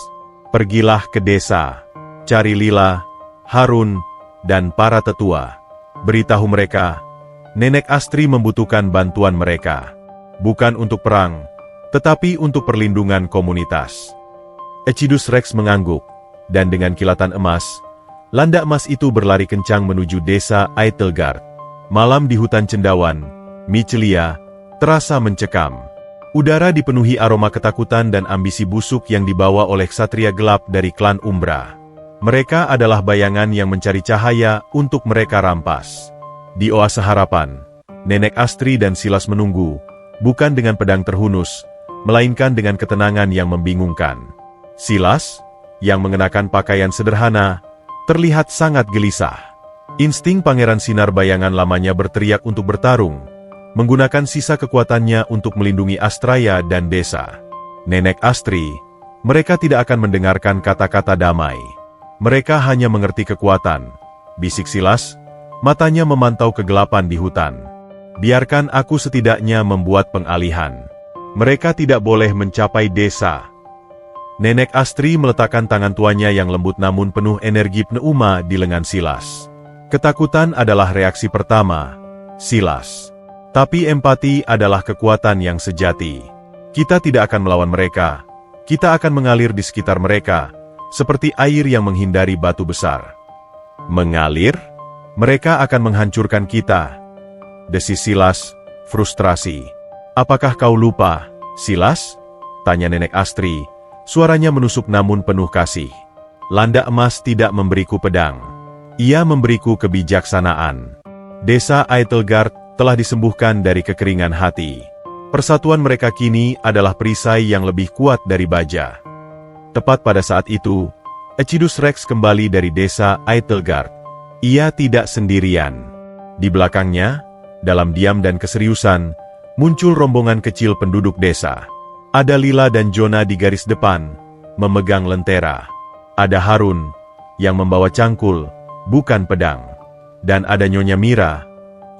pergilah ke desa. Cari Lila, Harun, dan para tetua. Beritahu mereka, Nenek Astri membutuhkan bantuan mereka. Bukan untuk perang, tetapi untuk perlindungan komunitas. Echidus Rex mengangguk, dan dengan kilatan emas, landa emas itu berlari kencang menuju desa Aethelgard. Malam di hutan cendawan, Michelia, terasa mencekam. Udara dipenuhi aroma ketakutan dan ambisi busuk yang dibawa oleh ksatria gelap dari klan Umbra. Mereka adalah bayangan yang mencari cahaya untuk mereka rampas. Di oase harapan, Nenek Astri dan Silas menunggu, bukan dengan pedang terhunus, melainkan dengan ketenangan yang membingungkan. Silas, yang mengenakan pakaian sederhana, terlihat sangat gelisah. Insting Pangeran Sinar Bayangan lamanya berteriak untuk bertarung, menggunakan sisa kekuatannya untuk melindungi Astraya dan desa. Nenek Astri, mereka tidak akan mendengarkan kata-kata damai. Mereka hanya mengerti kekuatan, bisik Silas, matanya memantau kegelapan di hutan. Biarkan aku setidaknya membuat pengalihan. Mereka tidak boleh mencapai desa. Nenek Astri meletakkan tangan tuanya yang lembut namun penuh energi pneuma di lengan Silas. Ketakutan adalah reaksi pertama, Silas. Tapi empati adalah kekuatan yang sejati. Kita tidak akan melawan mereka. Kita akan mengalir di sekitar mereka, seperti air yang menghindari batu besar. Mengalir? Mereka akan menghancurkan kita. Desis Silas, frustrasi. Apakah kau lupa, Silas? Tanya Nenek Astri. Suaranya menusuk namun penuh kasih. Landa emas tidak memberiku pedang. Ia memberiku kebijaksanaan. Desa Aethelgard telah disembuhkan dari kekeringan hati. Persatuan mereka kini adalah perisai yang lebih kuat dari baja. Tepat pada saat itu, Echidus Rex kembali dari desa Aethelgard. Ia tidak sendirian. Di belakangnya, dalam diam dan keseriusan, muncul rombongan kecil penduduk desa. Ada Lila dan Jonah di garis depan, memegang lentera. Ada Harun, yang membawa cangkul, bukan pedang. Dan ada Nyonya Mira,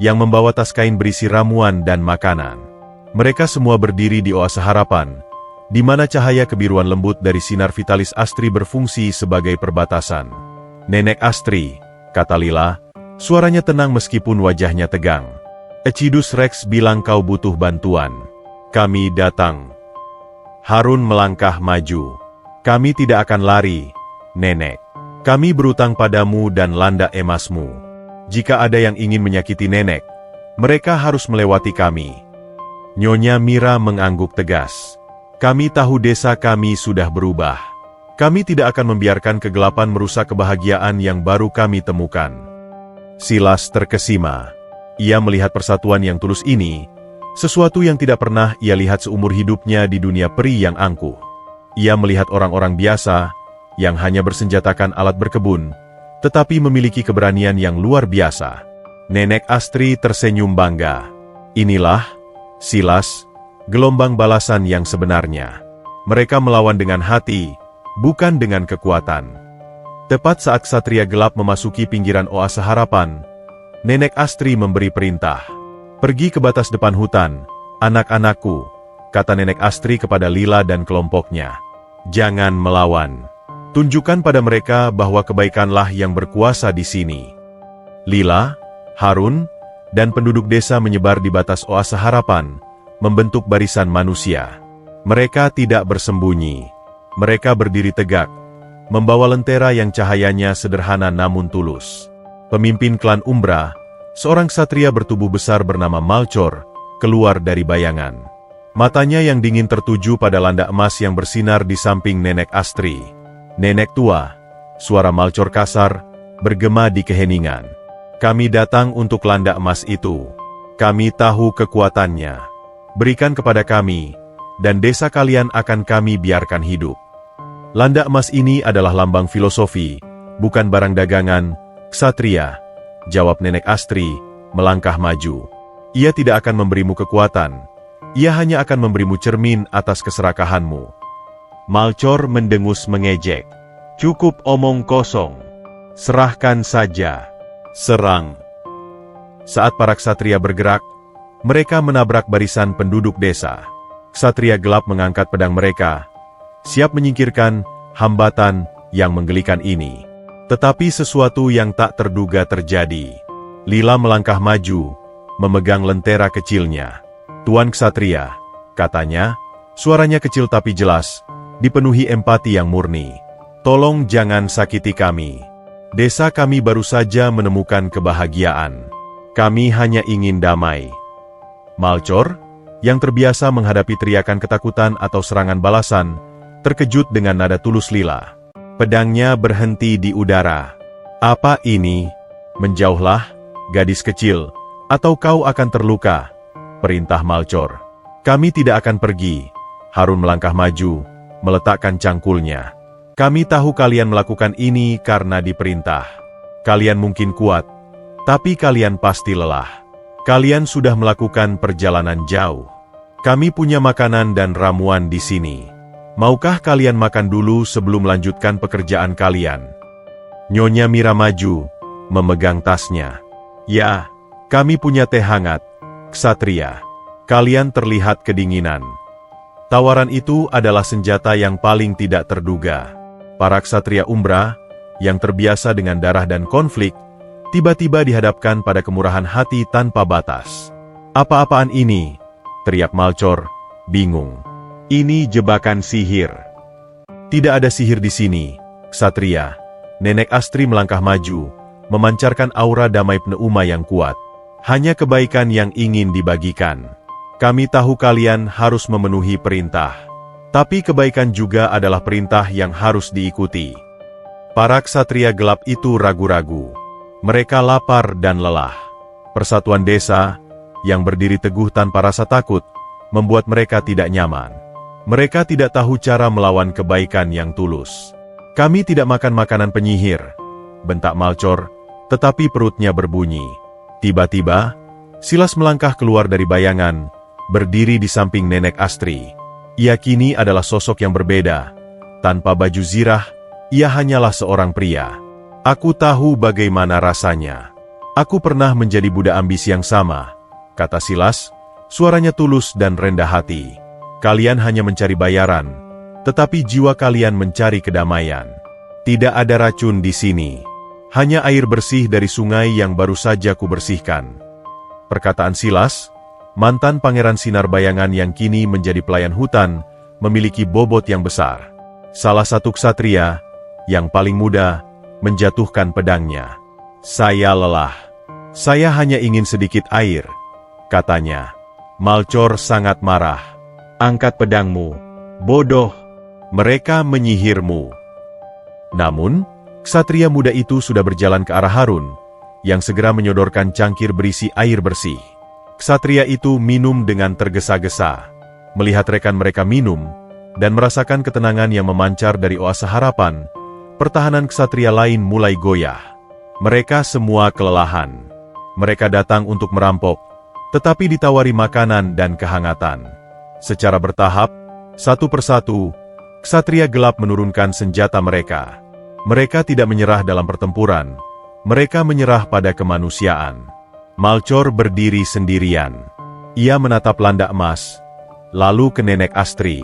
yang membawa tas kain berisi ramuan dan makanan. Mereka semua berdiri di oase harapan, di mana cahaya kebiruan lembut dari sinar vitalis Astri berfungsi sebagai perbatasan. Nenek Astri, kata Lila, suaranya tenang meskipun wajahnya tegang. Echidus Rex bilang kau butuh bantuan. Kami datang. Harun melangkah maju. Kami tidak akan lari, Nenek. Kami berutang padamu dan landa emasmu. Jika ada yang ingin menyakiti Nenek, mereka harus melewati kami. Nyonya Mira mengangguk tegas. Kami tahu desa kami sudah berubah. Kami tidak akan membiarkan kegelapan merusak kebahagiaan yang baru kami temukan. Silas terkesima. Ia melihat persatuan yang tulus ini, sesuatu yang tidak pernah ia lihat seumur hidupnya di dunia peri yang angkuh. Ia melihat orang-orang biasa, yang hanya bersenjatakan alat berkebun, tetapi memiliki keberanian yang luar biasa. Nenek Astri tersenyum bangga. Inilah, Silas, gelombang balasan yang sebenarnya. Mereka melawan dengan hati, bukan dengan kekuatan. Tepat saat ksatria gelap memasuki pinggiran oase harapan, Nenek Astri memberi perintah. Pergi ke batas depan hutan, anak-anakku, kata Nenek Astri kepada Lila dan kelompoknya. Jangan melawan. Tunjukkan pada mereka bahwa kebaikanlah yang berkuasa di sini. Lila, Harun, dan penduduk desa menyebar di batas oase harapan, membentuk barisan manusia. Mereka tidak bersembunyi. Mereka berdiri tegak, membawa lentera yang cahayanya sederhana namun tulus. Pemimpin klan Umbra, seorang ksatria bertubuh besar bernama Malchor, keluar dari bayangan. Matanya yang dingin tertuju pada landa emas yang bersinar di samping Nenek Astri. Nenek tua, suara Malchor kasar, bergema di keheningan. Kami datang untuk landa emas itu. Kami tahu kekuatannya. Berikan kepada kami, dan desa kalian akan kami biarkan hidup. Landa emas ini adalah lambang filosofi, bukan barang dagangan, ksatria, jawab Nenek Astri, melangkah maju. Ia tidak akan memberimu kekuatan, ia hanya akan memberimu cermin atas keserakahanmu. Malchor mendengus mengejek. Cukup omong kosong. Serahkan saja. Serang. Saat para ksatria bergerak, mereka menabrak barisan penduduk desa. Ksatria gelap mengangkat pedang mereka, siap menyingkirkan hambatan yang menggelikan ini. Tetapi sesuatu yang tak terduga terjadi. Lila melangkah maju, memegang lentera kecilnya. Tuan Ksatria, katanya, suaranya kecil tapi jelas, dipenuhi empati yang murni. Tolong jangan sakiti kami. Desa kami baru saja menemukan kebahagiaan. Kami hanya ingin damai. Malcor, yang terbiasa menghadapi teriakan ketakutan atau serangan balasan, terkejut dengan nada tulus Lila. Pedangnya berhenti di udara. Apa ini? Menjauhlah, gadis kecil, atau kau akan terluka, perintah Malcor. Kami tidak akan pergi. Harun melangkah maju, meletakkan cangkulnya. Kami tahu kalian melakukan ini karena diperintah. Kalian mungkin kuat, tapi kalian pasti lelah. Kalian sudah melakukan perjalanan jauh. Kami punya makanan dan ramuan di sini. Maukah kalian makan dulu sebelum melanjutkan pekerjaan kalian? Nyonya Mira maju, memegang tasnya. Ya, kami punya teh hangat, ksatria. Kalian terlihat kedinginan. Tawaran itu adalah senjata yang paling tidak terduga. Para ksatria Umbra, yang terbiasa dengan darah dan konflik, tiba-tiba dihadapkan pada kemurahan hati tanpa batas. Apa-apaan ini? Teriak Malcor, bingung. Ini jebakan sihir. Tidak ada sihir di sini, ksatria. Nenek Astri melangkah maju, memancarkan aura damai pneuma yang kuat. Hanya kebaikan yang ingin dibagikan. Kami tahu kalian harus memenuhi perintah. Tapi kebaikan juga adalah perintah yang harus diikuti. Para ksatria gelap itu ragu-ragu. Mereka lapar dan lelah. Persatuan desa, yang berdiri teguh tanpa rasa takut, membuat mereka tidak nyaman. Mereka tidak tahu cara melawan kebaikan yang tulus. Kami tidak makan makanan penyihir, bentak Malcor, tetapi perutnya berbunyi. Tiba-tiba, Silas melangkah keluar dari bayangan, berdiri di samping Nenek Astri. Ia kini adalah sosok yang berbeda. Tanpa baju zirah, ia hanyalah seorang pria. Aku tahu bagaimana rasanya. Aku pernah menjadi budak ambisi yang sama, kata Silas, suaranya tulus dan rendah hati. Kalian hanya mencari bayaran, tetapi jiwa kalian mencari kedamaian. Tidak ada racun di sini. Hanya air bersih dari sungai yang baru saja kubersihkan. Perkataan Silas, mantan pangeran sinar bayangan yang kini menjadi pelayan hutan, memiliki bobot yang besar. Salah satu ksatria, yang paling muda, menjatuhkan pedangnya. Saya lelah. Saya hanya ingin sedikit air, katanya. Malcor sangat marah. Angkat pedangmu, bodoh. Mereka menyihirmu. Namun, ksatria muda itu sudah berjalan ke arah Harun, yang segera menyodorkan cangkir berisi air bersih. Ksatria itu minum dengan tergesa-gesa. Melihat rekan mereka minum, dan merasakan ketenangan yang memancar dari oase harapan, pertahanan ksatria lain mulai goyah. Mereka semua kelelahan. Mereka datang untuk merampok, tetapi ditawari makanan dan kehangatan. Secara bertahap, satu persatu, ksatria gelap menurunkan senjata mereka. Mereka tidak menyerah dalam pertempuran. Mereka menyerah pada kemanusiaan. Malcor berdiri sendirian. Ia menatap landak emas, lalu ke Nenek Astri.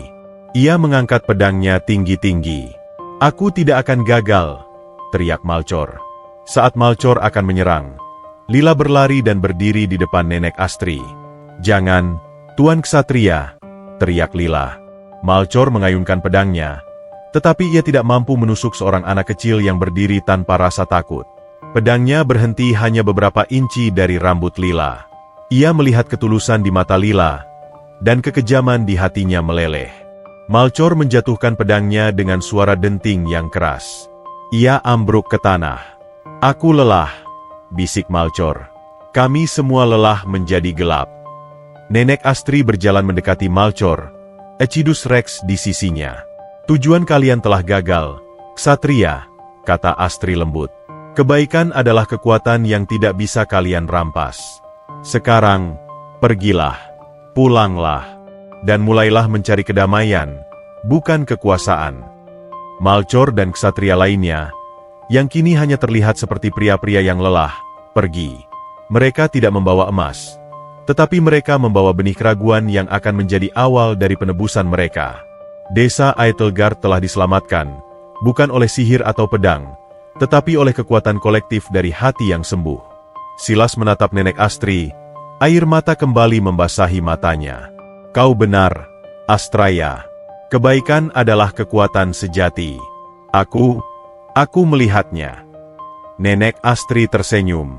Ia mengangkat pedangnya tinggi-tinggi. Aku tidak akan gagal, teriak Malcor. Saat Malcor akan menyerang, Lila berlari dan berdiri di depan Nenek Astri. Jangan, Tuan Ksatria, teriak Lila. Malcor mengayunkan pedangnya, tetapi ia tidak mampu menusuk seorang anak kecil yang berdiri tanpa rasa takut. Pedangnya berhenti hanya beberapa inci dari rambut Lila. Ia melihat ketulusan di mata Lila, dan kekejaman di hatinya meleleh. Malcor menjatuhkan pedangnya dengan suara denting yang keras. Ia ambruk ke tanah. Aku lelah, bisik Malcor. Kami semua lelah menjadi gelap. Nenek Astri berjalan mendekati Malcor, Ecidus Rex di sisinya. Tujuan kalian telah gagal, Ksatria, kata Astri lembut. Kebaikan adalah kekuatan yang tidak bisa kalian rampas. Sekarang, pergilah, pulanglah, dan mulailah mencari kedamaian, bukan kekuasaan. Malcor dan ksatria lainnya, yang kini hanya terlihat seperti pria-pria yang lelah, pergi. Mereka tidak membawa emas, tetapi mereka membawa benih keraguan yang akan menjadi awal dari penebusan mereka. Desa Aethelgard telah diselamatkan, bukan oleh sihir atau pedang, tetapi oleh kekuatan kolektif dari hati yang sembuh. Silas menatap Nenek Astri, air mata kembali membasahi matanya. Kau benar, Astraya. Kebaikan adalah kekuatan sejati. Aku melihatnya. Nenek Astri tersenyum.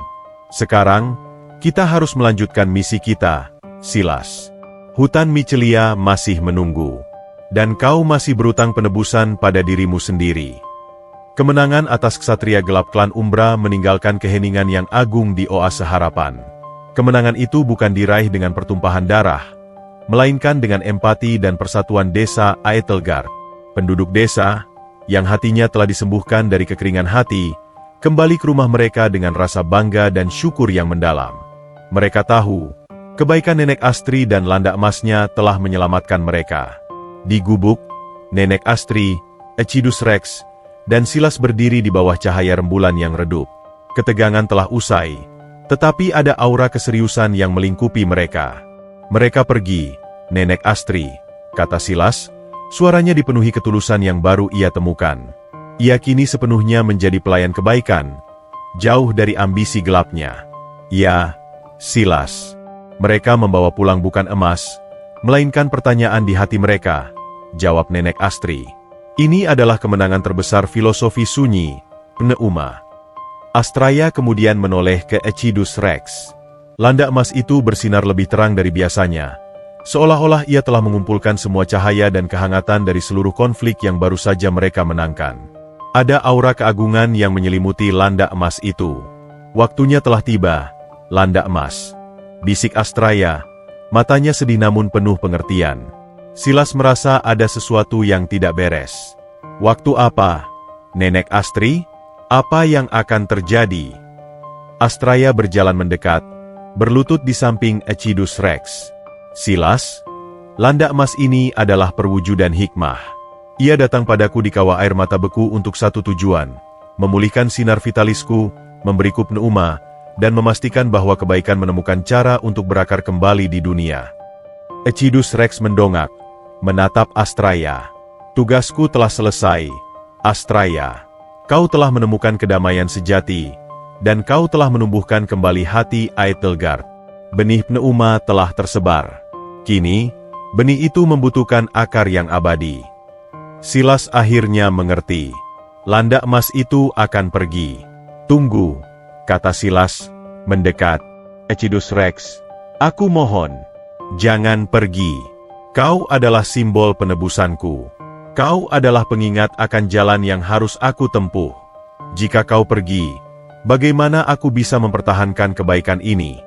Sekarang, kita harus melanjutkan misi kita, Silas. Hutan Michelia masih menunggu. Dan kau masih berutang penebusan pada dirimu sendiri. Kemenangan atas ksatria gelap klan Umbra meninggalkan keheningan yang agung di Oase Harapan. Kemenangan itu bukan diraih dengan pertumpahan darah, melainkan dengan empati dan persatuan desa Aethelgard. Penduduk desa, yang hatinya telah disembuhkan dari kekeringan hati, kembali ke rumah mereka dengan rasa bangga dan syukur yang mendalam. Mereka tahu, kebaikan Nenek Astri dan Landa Emasnya telah menyelamatkan mereka. Di gubuk, Nenek Astri, Ecidus Rex, dan Silas berdiri di bawah cahaya rembulan yang redup. Ketegangan telah usai, tetapi ada aura keseriusan yang melingkupi mereka. Mereka pergi, Nenek Astri, kata Silas, suaranya dipenuhi ketulusan yang baru ia temukan. Ia kini sepenuhnya menjadi pelayan kebaikan, jauh dari ambisi gelapnya. Ya, Silas. Mereka membawa pulang bukan emas, melainkan pertanyaan di hati mereka, jawab Nenek Astri. Ini adalah kemenangan terbesar filosofi sunyi, Pneuma. Astraya kemudian menoleh ke Ecidus Rex. Landa emas itu bersinar lebih terang dari biasanya, seolah-olah ia telah mengumpulkan semua cahaya dan kehangatan dari seluruh konflik yang baru saja mereka menangkan. Ada aura keagungan yang menyelimuti Landa emas itu. Waktunya telah tiba, Landa emas, bisik Astraya, matanya sedih namun penuh pengertian. Silas merasa ada sesuatu yang tidak beres. Waktu apa, Nenek Astri? Apa yang akan terjadi? Astraya berjalan mendekat, berlutut di samping Ecidus Rex. Silas, Landa emas ini adalah perwujudan hikmah. Ia datang padaku di kawah air mata beku untuk satu tujuan, memulihkan sinar vitalisku, memberiku pneuma, dan memastikan bahwa kebaikan menemukan cara untuk berakar kembali di dunia. Ecidus Rex mendongak, menatap Astraya. Tugasku telah selesai, Astraya. Kau telah menemukan kedamaian sejati, dan kau telah menumbuhkan kembali hati Aethelgard. Benih pneuma telah tersebar. Kini, benih itu membutuhkan akar yang abadi. Silas akhirnya mengerti. Landa emas itu akan pergi. Tunggu, kata Silas, mendekat. Ecidus Rex, aku mohon, jangan pergi. Kau adalah simbol penebusanku. Kau adalah pengingat akan jalan yang harus aku tempuh. Jika kau pergi, bagaimana aku bisa mempertahankan kebaikan ini?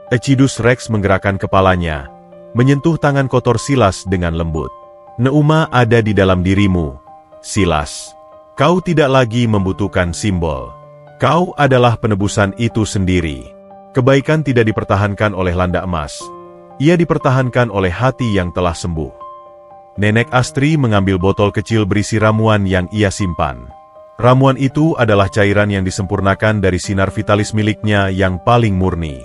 Ecidus Rex menggerakkan kepalanya, menyentuh tangan kotor Silas dengan lembut. Pneuma ada di dalam dirimu, Silas. Kau tidak lagi membutuhkan simbol. Kau adalah penebusan itu sendiri. Kebaikan tidak dipertahankan oleh Landa emas. Ia dipertahankan oleh hati yang telah sembuh. Nenek Astri mengambil botol kecil berisi ramuan yang ia simpan. Ramuan itu adalah cairan yang disempurnakan dari sinar vitalis miliknya yang paling murni.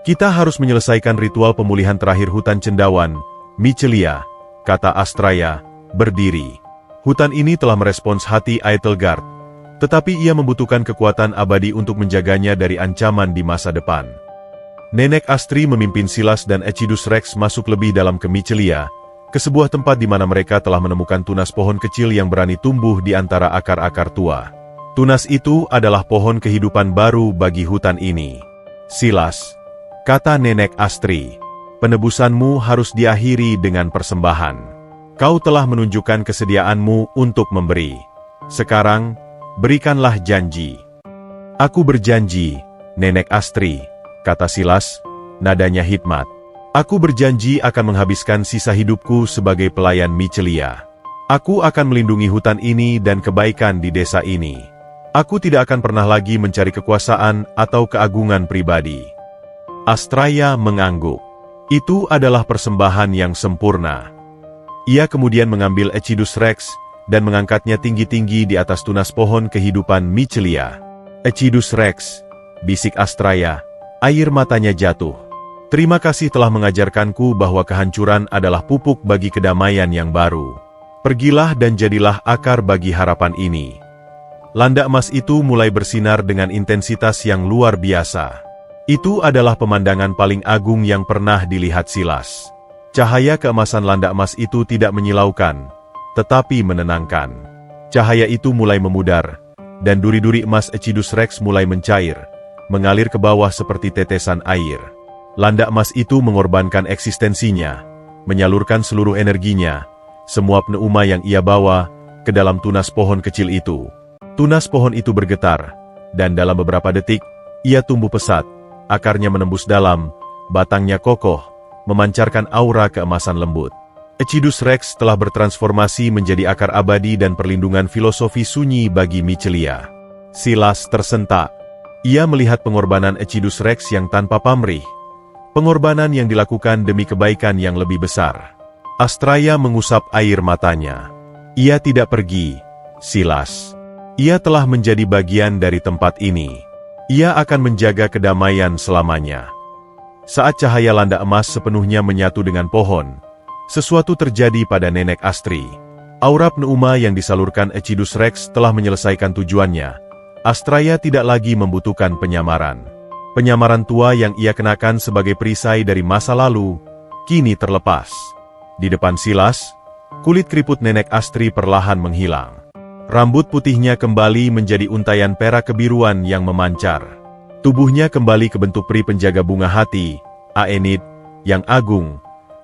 Kita harus menyelesaikan ritual pemulihan terakhir hutan cendawan, Michelia, kata Astraya, berdiri. Hutan ini telah merespons hati Aethelgard, tetapi ia membutuhkan kekuatan abadi untuk menjaganya dari ancaman di masa depan. Nenek Astri memimpin Silas dan Ecidus Rex masuk lebih dalam ke Michelia, ke sebuah tempat di mana mereka telah menemukan tunas pohon kecil yang berani tumbuh di antara akar-akar tua. Tunas itu adalah pohon kehidupan baru bagi hutan ini. Silas, kata Nenek Astri, penebusanmu harus diakhiri dengan persembahan. Kau telah menunjukkan kesediaanmu untuk memberi. Sekarang, berikanlah janji. Aku berjanji, Nenek Astri, kata Silas, nadanya hikmat. Aku berjanji akan menghabiskan sisa hidupku sebagai pelayan Michelia. Aku akan melindungi hutan ini dan kebaikan di desa ini. Aku tidak akan pernah lagi mencari kekuasaan atau keagungan pribadi. Astraya mengangguk. Itu adalah persembahan yang sempurna. Ia kemudian mengambil Ecidus Rex dan mengangkatnya tinggi-tinggi di atas tunas pohon kehidupan Michelia. Ecidus Rex, bisik Astraya, air matanya jatuh. Terima kasih telah mengajarkanku bahwa kehancuran adalah pupuk bagi kedamaian yang baru. Pergilah dan jadilah akar bagi harapan ini. Landa emas itu mulai bersinar dengan intensitas yang luar biasa. Itu adalah pemandangan paling agung yang pernah dilihat Silas. Cahaya keemasan landa emas itu tidak menyilaukan, tetapi menenangkan. Cahaya itu mulai memudar, dan duri-duri emas Ecidus Rex mulai mencair, mengalir ke bawah seperti tetesan air. Landak emas itu mengorbankan eksistensinya, menyalurkan seluruh energinya, semua pneuma yang ia bawa, ke dalam tunas pohon kecil itu. Tunas pohon itu bergetar, dan dalam beberapa detik, ia tumbuh pesat, akarnya menembus dalam, batangnya kokoh, memancarkan aura keemasan lembut. Ecidus Rex telah bertransformasi menjadi akar abadi dan perlindungan filosofi sunyi bagi Michelia. Silas tersentak. Ia melihat pengorbanan Ecidus Rex yang tanpa pamrih. Pengorbanan yang dilakukan demi kebaikan yang lebih besar. Astraea mengusap air matanya. Ia tidak pergi, Silas. Ia telah menjadi bagian dari tempat ini. Ia akan menjaga kedamaian selamanya. Saat cahaya landak emas sepenuhnya menyatu dengan pohon, sesuatu terjadi pada Nenek Astri. Aura pneuma yang disalurkan Ecidus Rex telah menyelesaikan tujuannya. Astraea tidak lagi membutuhkan penyamaran. Penyamaran tua yang ia kenakan sebagai perisai dari masa lalu, kini terlepas. Di depan Silas, kulit keriput Nenek Astri perlahan menghilang. Rambut putihnya kembali menjadi untayan perak kebiruan yang memancar. Tubuhnya kembali ke bentuk peri penjaga bunga hati, Aenid, yang agung,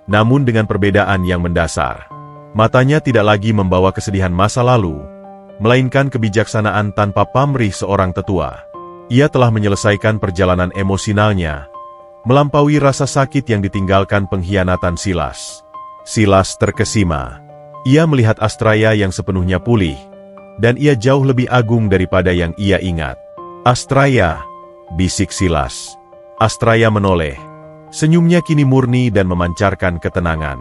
namun dengan perbedaan yang mendasar. Matanya tidak lagi membawa kesedihan masa lalu, melainkan kebijaksanaan tanpa pamrih seorang tetua. Ia telah menyelesaikan perjalanan emosionalnya, melampaui rasa sakit yang ditinggalkan pengkhianatan Silas. Silas terkesima. Ia melihat Astraea yang sepenuhnya pulih, dan ia jauh lebih agung daripada yang ia ingat. Astraea, bisik Silas. Astraea menoleh. Senyumnya kini murni dan memancarkan ketenangan.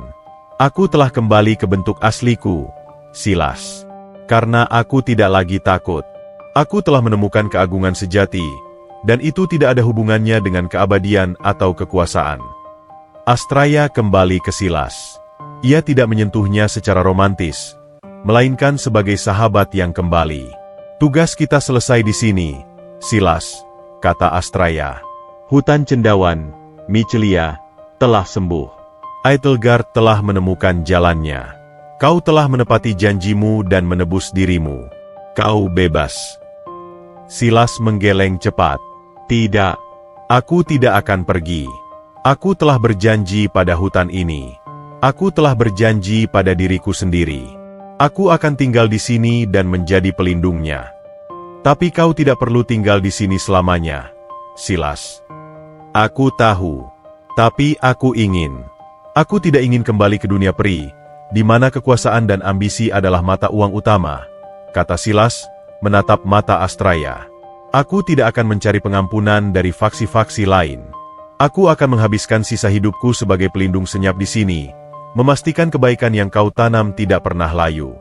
Aku telah kembali ke bentuk asliku, Silas. Karena aku tidak lagi takut. Aku telah menemukan keagungan sejati, dan itu tidak ada hubungannya dengan keabadian atau kekuasaan. Astraea kembali ke Silas. Ia tidak menyentuhnya secara romantis, melainkan sebagai sahabat yang kembali. Tugas kita selesai di sini, Silas, kata Astraea. Hutan cendawan, Michelia, telah sembuh. Eitelgard telah menemukan jalannya. Kau telah menepati janjimu dan menebus dirimu. Kau bebas. Silas menggeleng cepat. Tidak. Aku tidak akan pergi. Aku telah berjanji pada hutan ini. Aku telah berjanji pada diriku sendiri. Aku akan tinggal di sini dan menjadi pelindungnya. Tapi kau tidak perlu tinggal di sini selamanya, Silas. Aku tahu, tapi aku ingin. Aku tidak ingin kembali ke dunia peri, di mana kekuasaan dan ambisi adalah mata uang utama, kata Silas, menatap mata Astraea. Aku tidak akan mencari pengampunan dari faksi-faksi lain. Aku akan menghabiskan sisa hidupku sebagai pelindung senyap di sini, memastikan kebaikan yang kau tanam tidak pernah layu.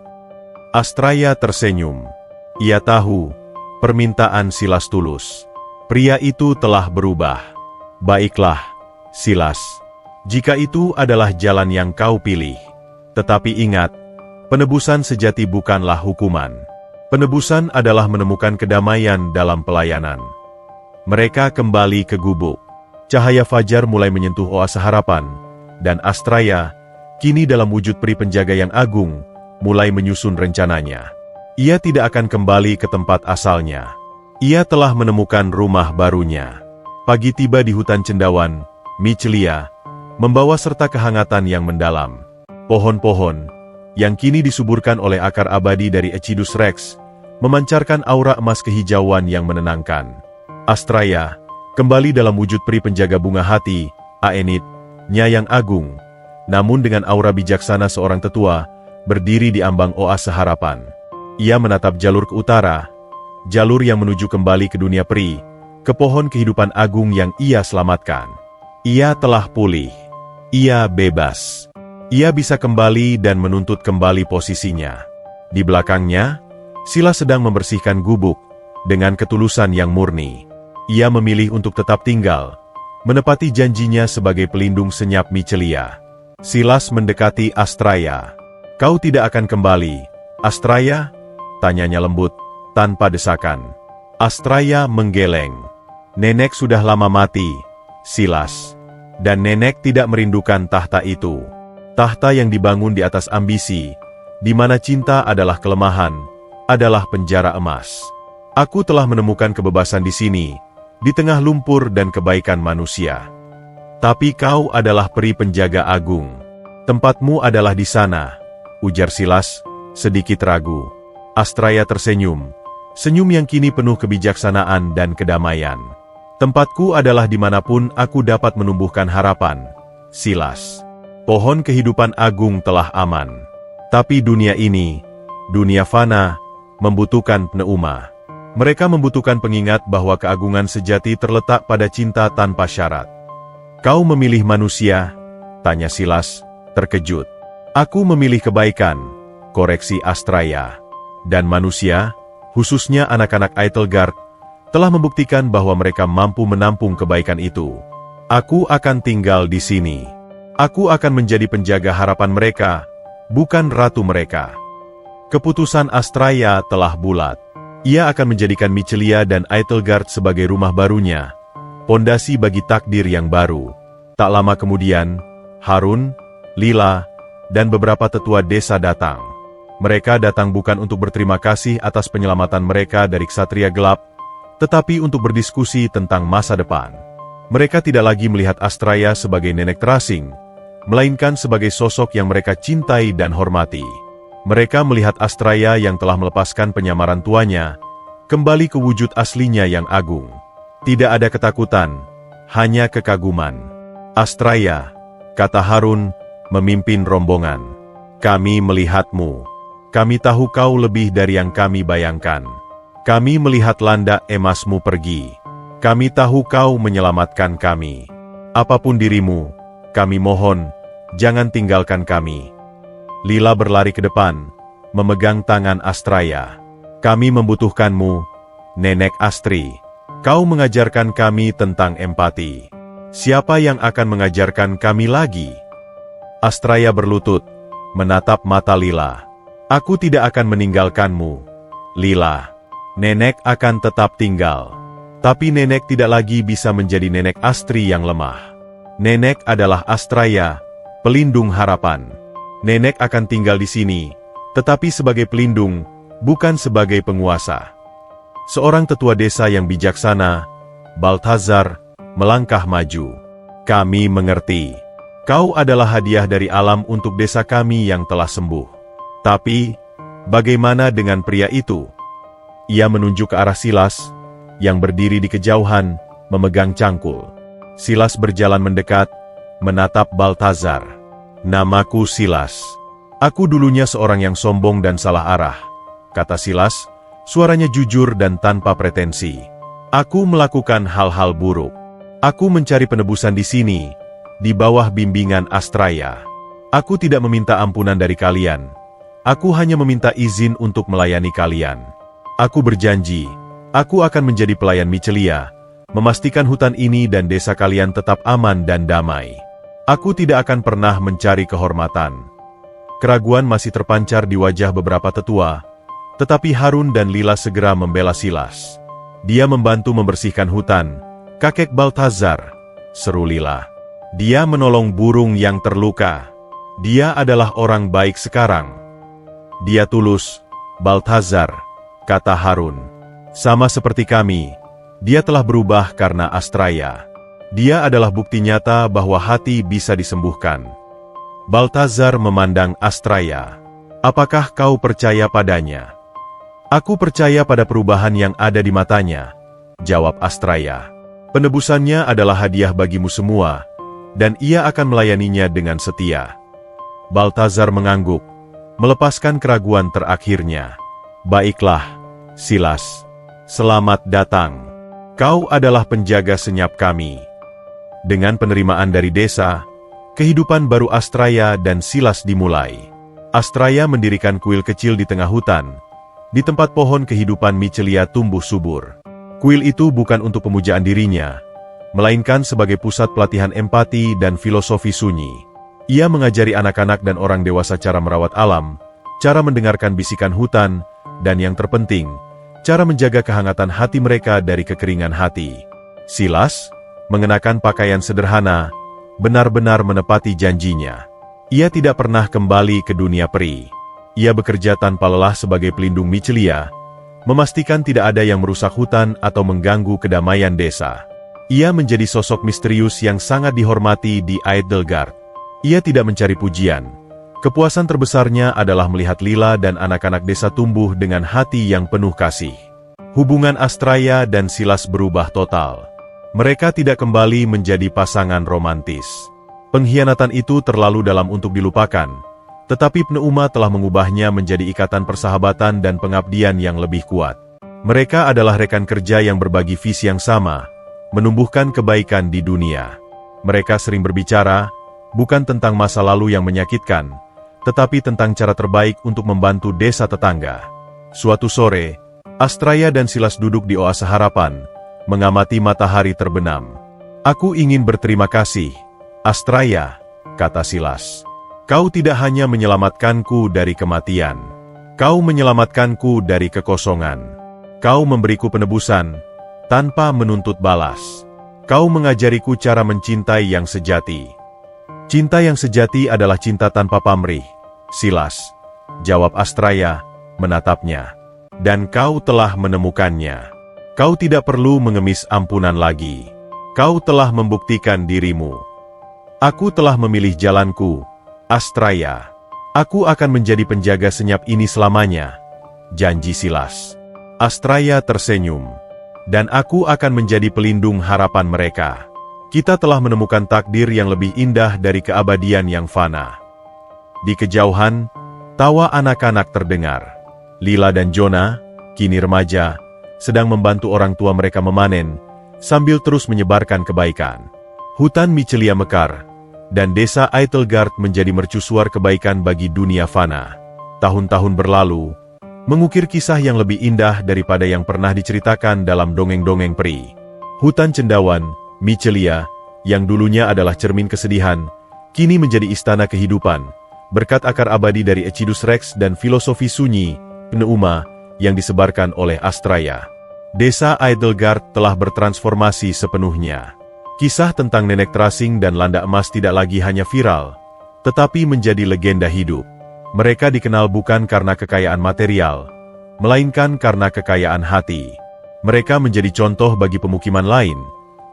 Astraea tersenyum. Ia tahu, permintaan Silas tulus. Pria itu telah berubah. Baiklah, Silas. Jika itu adalah jalan yang kau pilih. Tetapi ingat, penebusan sejati bukanlah hukuman. Penebusan adalah menemukan kedamaian dalam pelayanan. Mereka kembali ke gubuk. Cahaya fajar mulai menyentuh oase harapan, dan Astraea, kini dalam wujud peri penjaga yang agung, mulai menyusun rencananya. Ia tidak akan kembali ke tempat asalnya. Ia telah menemukan rumah barunya. Pagi tiba di hutan cendawan, Michelia, membawa serta kehangatan yang mendalam. Pohon-pohon, yang kini disuburkan oleh akar abadi dari Ecidus Rex, memancarkan aura emas kehijauan yang menenangkan. Astraea, kembali dalam wujud peri penjaga bunga hati, Aenid, Nyai yang agung, namun dengan aura bijaksana seorang tetua, berdiri di ambang oase harapan. Ia menatap jalur ke utara, jalur yang menuju kembali ke dunia peri, ke pohon kehidupan agung yang ia selamatkan. Ia telah pulih. Ia bebas. Ia bisa kembali dan menuntut kembali posisinya. Di belakangnya, Silas sedang membersihkan gubuk, dengan ketulusan yang murni. Ia memilih untuk tetap tinggal, menepati janjinya sebagai pelindung senyap Michelia. Silas mendekati Astraea. Kau tidak akan kembali, Astraea? Tanyanya lembut, tanpa desakan. Astraea menggeleng. Nenek sudah lama mati, Silas. Dan nenek tidak merindukan tahta itu. Tahta yang dibangun di atas ambisi, di mana cinta adalah kelemahan, adalah penjara emas. Aku telah menemukan kebebasan di sini, di tengah lumpur dan kebaikan manusia. Tapi kau adalah peri penjaga agung. Tempatmu adalah di sana, ujar Silas, sedikit ragu. Astraya tersenyum, senyum yang kini penuh kebijaksanaan dan kedamaian. Tempatku adalah dimanapun aku dapat menumbuhkan harapan, Silas. Pohon kehidupan agung telah aman. Tapi dunia ini, dunia fana, membutuhkan pneuma. Mereka membutuhkan pengingat bahwa keagungan sejati terletak pada cinta tanpa syarat. Kau memilih manusia? Tanya Silas, terkejut. Aku memilih kebaikan, koreksi Astraya. Dan manusia, khususnya anak-anak Eitelgard, telah membuktikan bahwa mereka mampu menampung kebaikan itu. Aku akan tinggal di sini. Aku akan menjadi penjaga harapan mereka, bukan ratu mereka. Keputusan Astraya telah bulat. Ia akan menjadikan Michelia dan Eitelgard sebagai rumah barunya, pondasi bagi takdir yang baru. Tak lama kemudian, Harun, Lila, dan beberapa tetua desa datang. Mereka datang bukan untuk berterima kasih atas penyelamatan mereka dari ksatria gelap, tetapi untuk berdiskusi tentang masa depan. Mereka tidak lagi melihat Astraya sebagai nenek terasing, melainkan sebagai sosok yang mereka cintai dan hormati. Mereka melihat Astraya yang telah melepaskan penyamaran tuanya, kembali ke wujud aslinya yang agung. Tidak ada ketakutan, hanya kekaguman. Astraya, kata Harun, memimpin rombongan. Kami melihatmu. Kami tahu kau lebih dari yang kami bayangkan. Kami melihat landak emasmu pergi. Kami tahu kau menyelamatkan kami. Apapun dirimu, kami mohon, jangan tinggalkan kami. Lila berlari ke depan, memegang tangan Astraya. Kami membutuhkanmu, Nenek Astri. Kau mengajarkan kami tentang empati. Siapa yang akan mengajarkan kami lagi? Astraya berlutut, menatap mata Lila. Aku tidak akan meninggalkanmu, Lila. Nenek akan tetap tinggal. Tapi nenek tidak lagi bisa menjadi Nenek Astri yang lemah. Nenek adalah Astraya, pelindung harapan. Nenek akan tinggal di sini, tetapi sebagai pelindung, bukan sebagai penguasa. Seorang tetua desa yang bijaksana, Balthazar, melangkah maju. Kami mengerti. Kau adalah hadiah dari alam untuk desa kami yang telah sembuh. Tapi, bagaimana dengan pria itu? Ia menunjuk ke arah Silas, yang berdiri di kejauhan, memegang cangkul. Silas berjalan mendekat, menatap Balthazar. Namaku Silas. Aku dulunya seorang yang sombong dan salah arah, kata Silas, suaranya jujur dan tanpa pretensi. Aku melakukan hal-hal buruk. Aku mencari penebusan di sini, di bawah bimbingan Astraya. Aku tidak meminta ampunan dari kalian. Aku hanya meminta izin untuk melayani kalian. Aku berjanji, aku akan menjadi pelayan Michelia, memastikan hutan ini dan desa kalian tetap aman dan damai. Aku tidak akan pernah mencari kehormatan. Keraguan masih terpancar di wajah beberapa tetua, tetapi Harun dan Lila segera membela Silas. Dia membantu membersihkan hutan. Kakek Balthazar, seru Lila. Dia menolong burung yang terluka. Dia adalah orang baik sekarang. Dia tulus, Balthazar, kata Harun. Sama seperti kami, dia telah berubah karena Astraya. Dia adalah bukti nyata bahwa hati bisa disembuhkan. Balthazar memandang Astraya. Apakah kau percaya padanya? Aku percaya pada perubahan yang ada di matanya, jawab Astraya. Penebusannya adalah hadiah bagimu semua, dan ia akan melayaninya dengan setia. Balthazar mengangguk, melepaskan keraguan terakhirnya. Baiklah, Silas. Selamat datang. Kau adalah penjaga senyap kami. Dengan penerimaan dari desa, kehidupan baru Astraya dan Silas dimulai. Astraya mendirikan kuil kecil di tengah hutan, di tempat pohon kehidupan Michelia tumbuh subur. Kuil itu bukan untuk pemujaan dirinya, melainkan sebagai pusat pelatihan empati dan filosofi sunyi. Ia mengajari anak-anak dan orang dewasa cara merawat alam, cara mendengarkan bisikan hutan, dan yang terpenting, cara menjaga kehangatan hati mereka dari kekeringan hati. Silas, mengenakan pakaian sederhana, benar-benar menepati janjinya. Ia tidak pernah kembali ke dunia peri. Ia bekerja tanpa lelah sebagai pelindung Michelia, memastikan tidak ada yang merusak hutan atau mengganggu kedamaian desa. Ia menjadi sosok misterius yang sangat dihormati di Edelgard. Ia tidak mencari pujian. Kepuasan terbesarnya adalah melihat Lila dan anak-anak desa tumbuh dengan hati yang penuh kasih. Hubungan Astraea dan Silas berubah total. Mereka tidak kembali menjadi pasangan romantis. Pengkhianatan itu terlalu dalam untuk dilupakan, tetapi Pneuma telah mengubahnya menjadi ikatan persahabatan dan pengabdian yang lebih kuat. Mereka adalah rekan kerja yang berbagi visi yang sama, menumbuhkan kebaikan di dunia. Mereka sering berbicara, bukan tentang masa lalu yang menyakitkan, tetapi tentang cara terbaik untuk membantu desa tetangga. Suatu sore, Astraea dan Silas duduk di oase harapan, mengamati matahari terbenam. "Aku ingin berterima kasih, Astraea," kata Silas. "Kau tidak hanya menyelamatkanku dari kematian. Kau menyelamatkanku dari kekosongan. Kau memberiku penebusan, tanpa menuntut balas. Kau mengajariku cara mencintai yang sejati." "Cinta yang sejati adalah cinta tanpa pamrih, Silas," jawab Astraea, menatapnya. "Dan kau telah menemukannya. Kau tidak perlu mengemis ampunan lagi. Kau telah membuktikan dirimu." "Aku telah memilih jalanku, Astraea. Aku akan menjadi penjaga senyap ini selamanya," janji Silas. Astraea tersenyum. "Dan aku akan menjadi pelindung harapan mereka. Kita telah menemukan takdir yang lebih indah dari keabadian yang fana." Di kejauhan, tawa anak-anak terdengar. Lila dan Jonah, kini remaja, sedang membantu orang tua mereka memanen, sambil terus menyebarkan kebaikan. Hutan Michelia mekar, dan desa Edelgard menjadi mercusuar kebaikan bagi dunia fana. Tahun-tahun berlalu, mengukir kisah yang lebih indah daripada yang pernah diceritakan dalam dongeng-dongeng peri. Hutan cendawan, Michelia, yang dulunya adalah cermin kesedihan, kini menjadi istana kehidupan, berkat akar abadi dari Ecidus Rex dan filosofi sunyi, Pneuma, yang disebarkan oleh Astraea. Desa Edelgard telah bertransformasi sepenuhnya. Kisah tentang nenek terasing dan landa emas tidak lagi hanya viral, tetapi menjadi legenda hidup. Mereka dikenal bukan karena kekayaan material, melainkan karena kekayaan hati. Mereka menjadi contoh bagi pemukiman lain,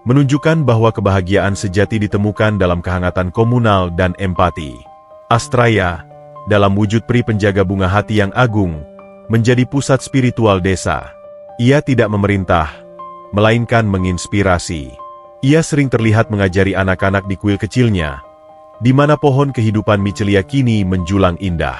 menunjukkan bahwa kebahagiaan sejati ditemukan dalam kehangatan komunal dan empati. Astraea, dalam wujud peri penjaga bunga hati yang agung, menjadi pusat spiritual desa. Ia tidak memerintah, melainkan menginspirasi. Ia sering terlihat mengajari anak-anak di kuil kecilnya, di mana pohon kehidupan Michelia kini menjulang indah.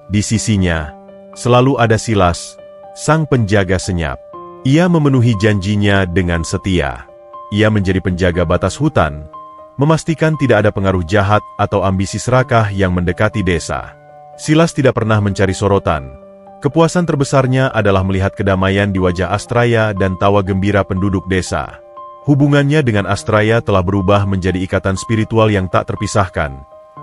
Di sisinya, selalu ada Silas, sang penjaga senyap. Ia memenuhi janjinya dengan setia. Ia menjadi penjaga batas hutan, memastikan tidak ada pengaruh jahat atau ambisi serakah yang mendekati desa. Silas tidak pernah mencari sorotan. Kepuasan terbesarnya adalah melihat kedamaian di wajah Astraea dan tawa gembira penduduk desa. Hubungannya dengan Astraea telah berubah menjadi ikatan spiritual yang tak terpisahkan.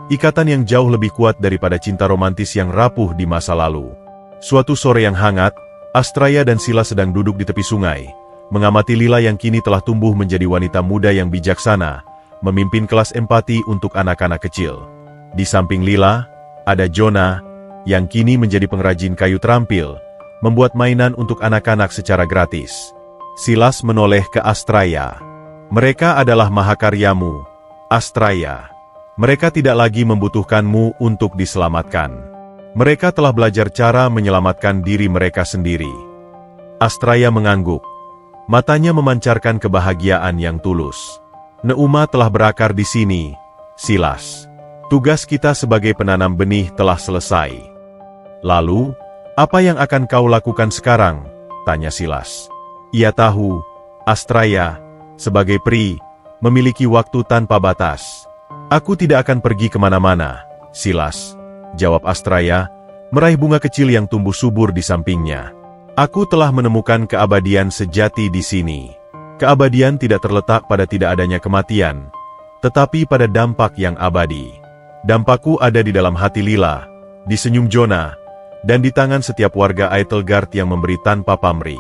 Ikatan yang jauh lebih kuat daripada cinta romantis yang rapuh di masa lalu. Suatu sore yang hangat, Astraea dan Silas sedang duduk di tepi sungai, mengamati Lila yang kini telah tumbuh menjadi wanita muda yang bijaksana, memimpin kelas empati untuk anak-anak kecil. Di samping Lila, ada Jonah, yang kini menjadi pengrajin kayu terampil, membuat mainan untuk anak-anak secara gratis. Silas menoleh ke Astraea. "Mereka adalah mahakaryamu, Astraea. Mereka tidak lagi membutuhkanmu untuk diselamatkan. Mereka telah belajar cara menyelamatkan diri mereka sendiri." Astraea mengangguk. Matanya memancarkan kebahagiaan yang tulus. "Pneuma telah berakar di sini, Silas. Tugas kita sebagai penanam benih telah selesai." "Lalu, apa yang akan kau lakukan sekarang?" tanya Silas. Ia tahu, Astraea, sebagai peri, memiliki waktu tanpa batas. "Aku tidak akan pergi kemana-mana, Silas," jawab Astraea, meraih bunga kecil yang tumbuh subur di sampingnya. "Aku telah menemukan keabadian sejati di sini." Keabadian tidak terletak pada tidak adanya kematian, tetapi pada dampak yang abadi. Dampakku ada di dalam hati Lila, di senyum Jonah, dan di tangan setiap warga Edelgard yang memberi tanpa pamrih.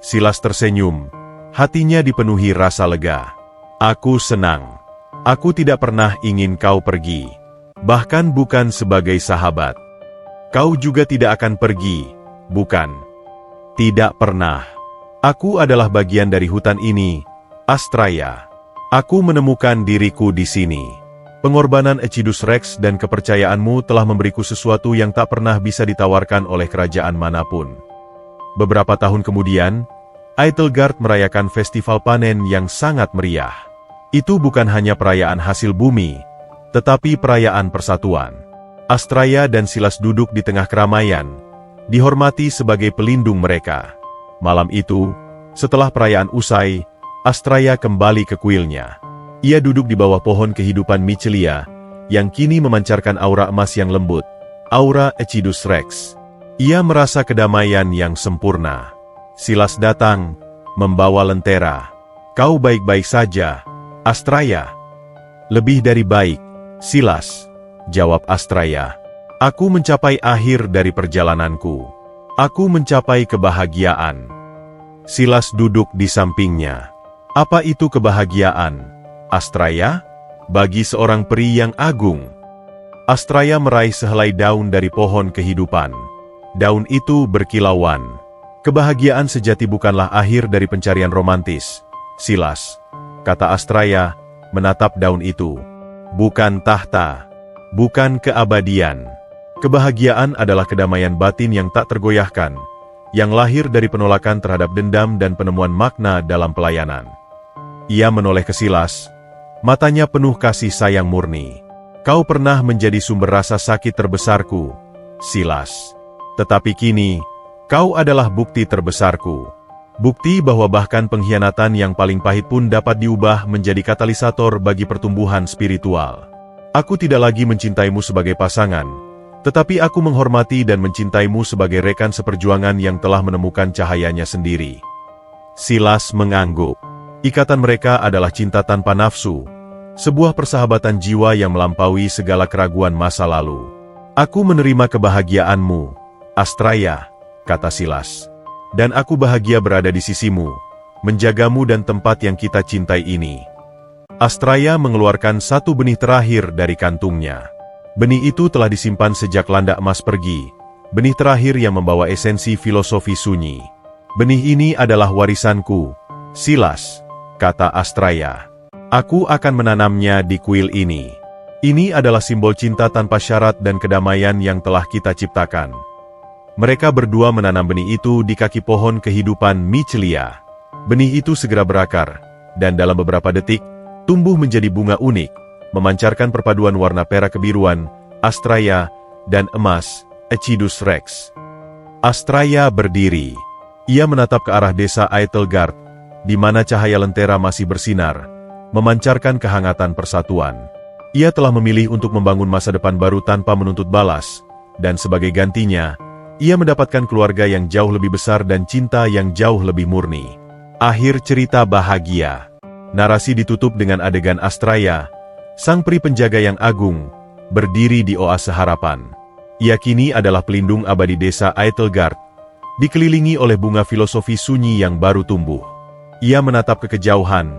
Silas tersenyum, hatinya dipenuhi rasa lega. "Aku senang. Aku tidak pernah ingin kau pergi, bahkan bukan sebagai sahabat. Kau juga tidak akan pergi, bukan? Tidak pernah. Aku adalah bagian dari hutan ini, Astraya. Aku menemukan diriku di sini. Pengorbanan Ecidus Rex dan kepercayaanmu telah memberiku sesuatu yang tak pernah bisa ditawarkan oleh kerajaan manapun. Beberapa tahun kemudian, Eitelgard merayakan festival panen yang sangat meriah. Itu bukan hanya perayaan hasil bumi, tetapi perayaan persatuan. Astraya dan Silas duduk di tengah keramaian, dihormati sebagai pelindung mereka. Malam itu, setelah perayaan usai, Astraya kembali ke kuilnya. Ia duduk di bawah pohon kehidupan Michelia, yang kini memancarkan aura emas yang lembut, aura Ecidus Rex. Ia merasa kedamaian yang sempurna. Silas datang, membawa lentera. Kau baik-baik saja, Astraya? Lebih dari baik, Silas, jawab Astraya. Aku mencapai akhir dari perjalananku. Aku mencapai kebahagiaan. Silas duduk di sampingnya. Apa itu kebahagiaan, Astraya? Bagi seorang peri yang agung. Astraya meraih sehelai daun dari pohon kehidupan. Daun itu berkilauan. Kebahagiaan sejati bukanlah akhir dari pencarian romantis, Silas, kata Astraya, menatap daun itu. Bukan tahta, bukan keabadian. Kebahagiaan adalah kedamaian batin yang tak tergoyahkan, yang lahir dari penolakan terhadap dendam dan penemuan makna dalam pelayanan. Ia menoleh ke Silas, matanya penuh kasih sayang murni. Kau pernah menjadi sumber rasa sakit terbesarku, Silas. Tetapi kini, kau adalah bukti terbesarku. Bukti bahwa bahkan pengkhianatan yang paling pahit pun dapat diubah menjadi katalisator bagi pertumbuhan spiritual. Aku tidak lagi mencintaimu sebagai pasangan, tetapi aku menghormati dan mencintaimu sebagai rekan seperjuangan yang telah menemukan cahayanya sendiri. Silas mengangguk. Ikatan mereka adalah cinta tanpa nafsu, sebuah persahabatan jiwa yang melampaui segala keraguan masa lalu. Aku menerima kebahagiaanmu, Astraya, kata Silas. Dan aku bahagia berada di sisimu, menjagamu dan tempat yang kita cintai ini. Astraya mengeluarkan satu benih terakhir dari kantungnya. Benih itu telah disimpan sejak Landak Emas pergi, benih terakhir yang membawa esensi filosofi sunyi. Benih ini adalah warisanku, Silas, kata Astraya. Aku akan menanamnya di kuil ini. Ini adalah simbol cinta tanpa syarat dan kedamaian yang telah kita ciptakan. Mereka berdua menanam benih itu di kaki pohon kehidupan Michelia. Benih itu segera berakar, dan dalam beberapa detik, tumbuh menjadi bunga unik, memancarkan perpaduan warna perak kebiruan, Astraya, dan emas, Ecidus Rex. Astraya berdiri. Ia menatap ke arah desa Eitelgard, di mana cahaya lentera masih bersinar, memancarkan kehangatan persatuan. Ia telah memilih untuk membangun masa depan baru tanpa menuntut balas, dan sebagai gantinya, ia mendapatkan keluarga yang jauh lebih besar dan cinta yang jauh lebih murni. Akhir cerita bahagia. Narasi ditutup dengan adegan Astraya, sang peri penjaga yang agung, berdiri di oase harapan. Ia kini adalah pelindung abadi desa Eitelgard, dikelilingi oleh bunga filosofi sunyi yang baru tumbuh. Ia menatap ke kejauhan,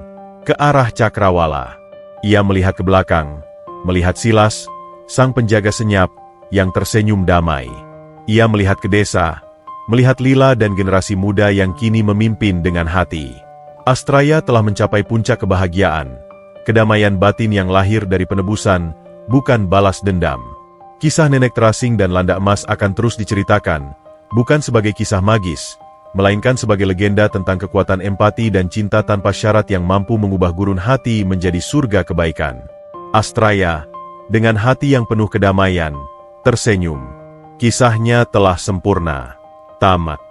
ke arah cakrawala. Ia melihat ke belakang, melihat Silas, sang penjaga senyap, yang tersenyum damai. Ia melihat ke desa, melihat Lila dan generasi muda yang kini memimpin dengan hati. Astraya telah mencapai puncak kebahagiaan, kedamaian batin yang lahir dari penebusan, bukan balas dendam. Kisah Nenek Terasing dan Landak Emas akan terus diceritakan, bukan sebagai kisah magis, melainkan sebagai legenda tentang kekuatan empati dan cinta tanpa syarat yang mampu mengubah gurun hati menjadi surga kebaikan. Astraya, dengan hati yang penuh kedamaian, tersenyum. Kisahnya telah sempurna. Tamat.